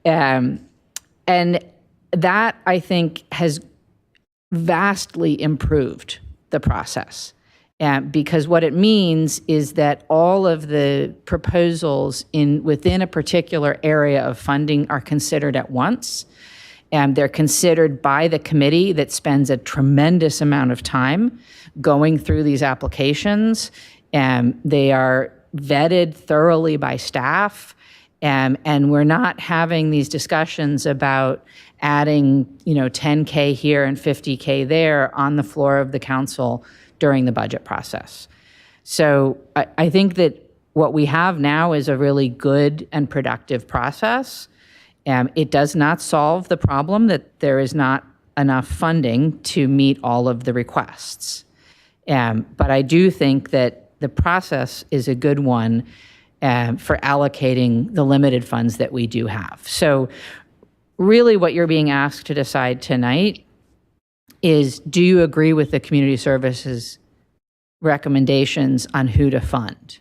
And that, I think, has vastly improved the process. Because what it means is that all of the proposals within a particular area of funding are considered at once. And they're considered by the committee that spends a tremendous amount of time going through these applications. They are vetted thoroughly by staff. And we're not having these discussions about adding, $10K here and $50K there on the floor of the council during the budget process. So I think that what we have now is a really good and productive process. It does not solve the problem that there is not enough funding to meet all of the requests. But I do think that the process is a good one for allocating the limited funds that we do have. So really what you're being asked to decide tonight is, do you agree with the community services recommendations on who to fund?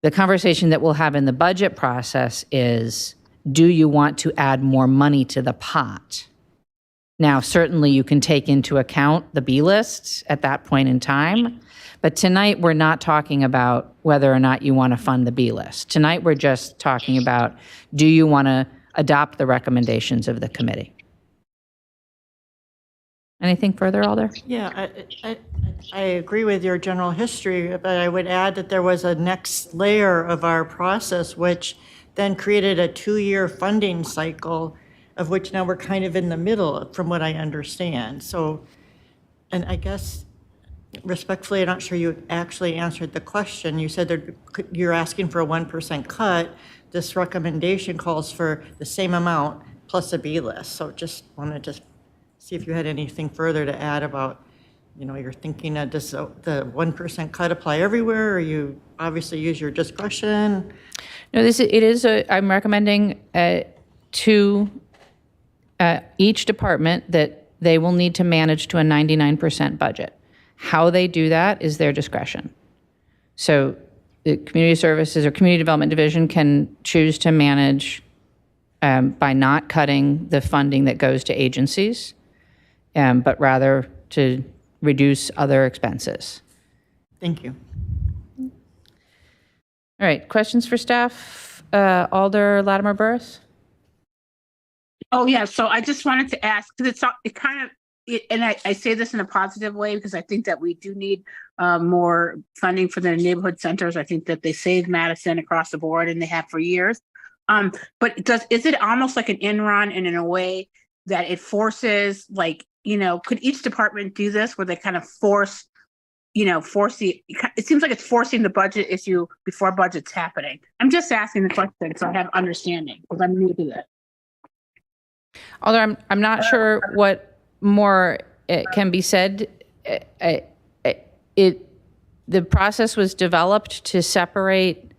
The conversation that we'll have in the budget process is, do you want to add more money to the pot? Now, certainly you can take into account the B lists at that point in time, but tonight we're not talking about whether or not you want to fund the B list. Tonight we're just talking about, do you want to adopt the recommendations of the committee? Anything further, Alder? Yeah, I agree with your general history, but I would add that there was a next layer of our process, which then created a 2-year funding cycle, of which now we're kind of in the middle, from what I understand. So, and I guess respectfully, I'm not sure you actually answered the question. You said that you're asking for a 1% cut. This recommendation calls for the same amount plus a B list. So just wanted to see if you had anything further to add about, you're thinking that does the 1% cut apply everywhere, or you obviously use your discretion? No, I'm recommending to each department that they will need to manage to a 99% budget. How they do that is their discretion. So the Community Services or Community Development Division can choose to manage by not cutting the funding that goes to agencies, but rather to reduce other expenses. Thank you. All right, questions for staff? Alder Latimer Burris? Oh, yeah. So I just wanted to ask, because it kind of, and I say this in a positive way because I think that we do need more funding for the neighborhood centers. I think that they saved Madison across the board and they have for years. But is it almost like an in run and in a way that it forces, like, could each department do this where they kind of force it seems like it's forcing the budget issue before budget's happening. I'm just asking the question so I have understanding because I'm new to that. Although I'm not sure what more can be said. The process was developed to separate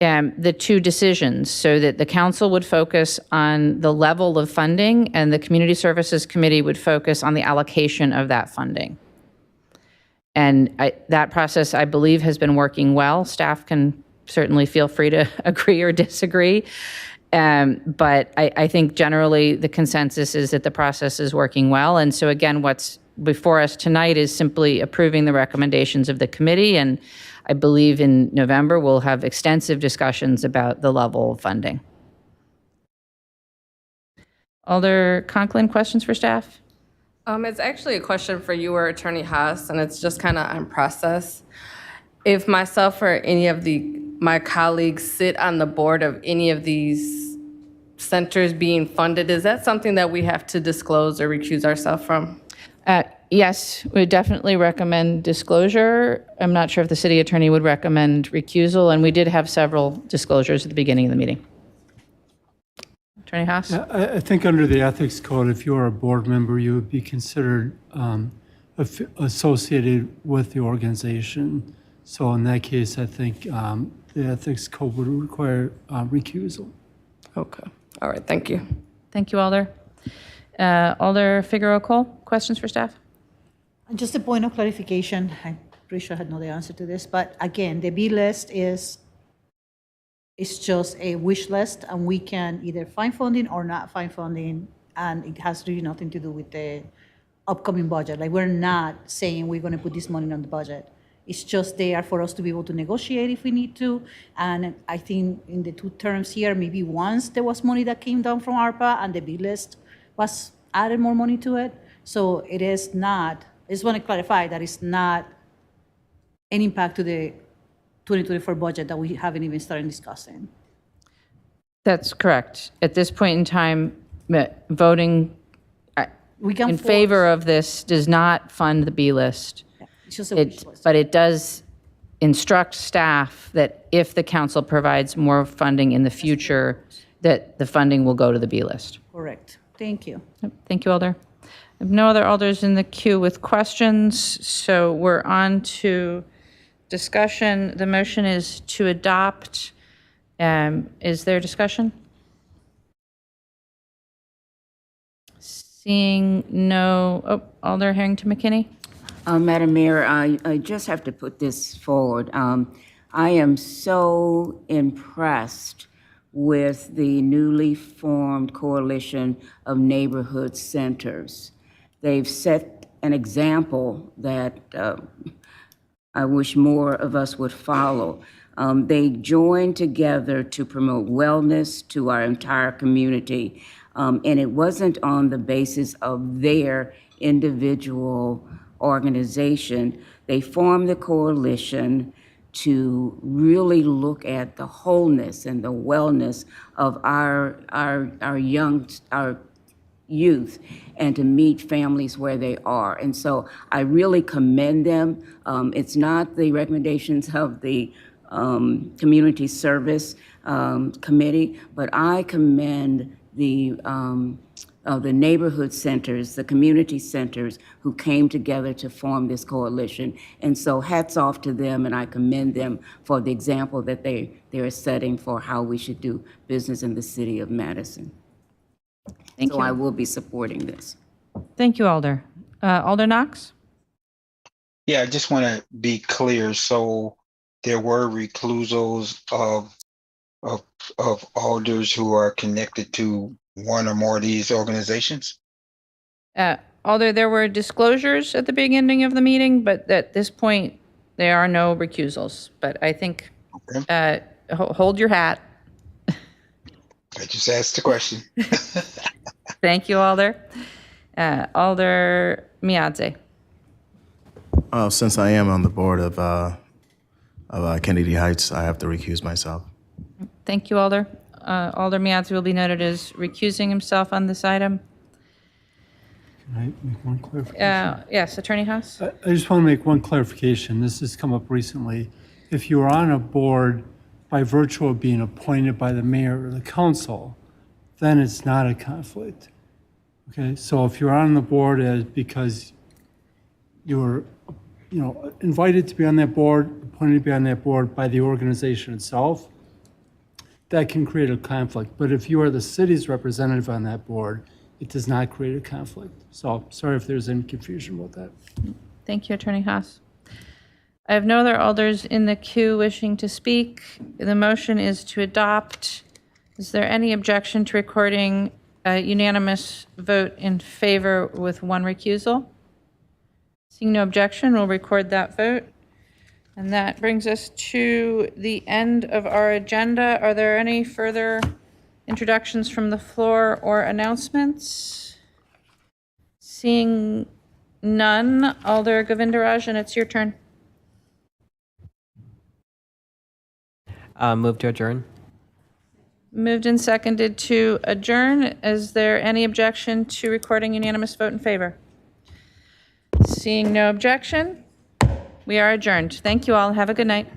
the two decisions so that the council would focus on the level of funding and the Community Services Committee would focus on the allocation of that funding. And that process, I believe, has been working well. Staff can certainly feel free to agree or disagree. But I think generally the consensus is that the process is working well. And so again, what's before us tonight is simply approving the recommendations of the committee. And I believe in November, we'll have extensive discussions about the level of funding. Alder Conklin, questions for staff? It's actually a question for you or Attorney Haas, and it's just kind of on process. If myself or any of my colleagues sit on the board of any of these centers being funded, is that something that we have to disclose or recuse ourselves from? Yes, we definitely recommend disclosure. I'm not sure if the city attorney would recommend recusal, and we did have several disclosures at the beginning of the meeting. Attorney Haas? Yeah, I think under the ethics code, if you are a board member, you would be considered associated with the organization. So in that case, I think the ethics code would require recusal. Okay. All right. Thank you. Thank you, Alder. Alder Figueroa-Cole, questions for staff? Just a point of clarification. I'm pretty sure I had know the answer to this, but again, the B list is just a wish list, and we can either find funding or not find funding, and it has really nothing to do with the upcoming budget. Like, we're not saying we're going to put this money on the budget. It's just there for us to be able to negotiate if we need to. And I think in the two terms here, maybe once there was money that came down from ARPA and the B list was added more money to it. So it is not, I just want to clarify that it's not an impact to the 2024 budget that we haven't even started discussing. That's correct. At this point in time, voting in favor of this does not fund the B list. It's just a wish list. But it does instruct staff that if the council provides more funding in the future, that the funding will go to the B list. Correct. Thank you. Thank you, Alder. I have no other alders in the queue with questions, so we're on to discussion. The motion is to adopt. Is there discussion? Seeing no, Alder Harrington McKinney? Madam Mayor, I just have to put this forward. I am so impressed with the newly formed coalition of neighborhood centers. They've set an example that I wish more of us would follow. They joined together to promote wellness to our entire community, and it wasn't on the basis of their individual organization. They formed the coalition to really look at the wholeness and the wellness of our youth and to meet families where they are. And so I really commend them. It's not the recommendations of the Community Service Committee, but I commend the neighborhood centers, the community centers who came together to form this coalition. And so hats off to them, and I commend them for the example that they are setting for how we should do business in the city of Madison. Thank you. So I will be supporting this. Thank you, Alder. Alder Knox? Yeah, I just want to be clear. So there were reclusals of alders who are connected to one or more of these organizations? Although there were disclosures at the beginning of the meeting, but at this point, there are no recusals. But I think, hold your hat. I just asked the question. Thank you, Alder. Alder Miadze. Since I am on the board of Kennedy Heights, I have to recuse myself. Thank you, Alder. Alder Miadze will be noted as recusing himself on this item. Can I make one clarification? Yes, Attorney Haas? I just want to make one clarification. This has come up recently. If you are on a board by virtue of being appointed by the mayor or the council, then it's not a conflict. Okay, so if you're on the board because you're, invited to be on that board, appointed to be on that board by the organization itself, that can create a conflict. But if you are the city's representative on that board, it does not create a conflict. So sorry if there's any confusion about that. Thank you, Attorney Haas. I have no other alders in the queue wishing to speak. The motion is to adopt. Is there any objection to recording a unanimous vote in favor with one recusal? Seeing no objection, we'll record that vote. And that brings us to the end of our agenda. Are there any further introductions from the floor or announcements? Seeing none, Alder Govindarajan, it's your turn. Move to adjourn. Moved and seconded to adjourn. Is there any objection to recording unanimous vote in favor? Seeing no objection, we are adjourned. Thank you all. Have a good night.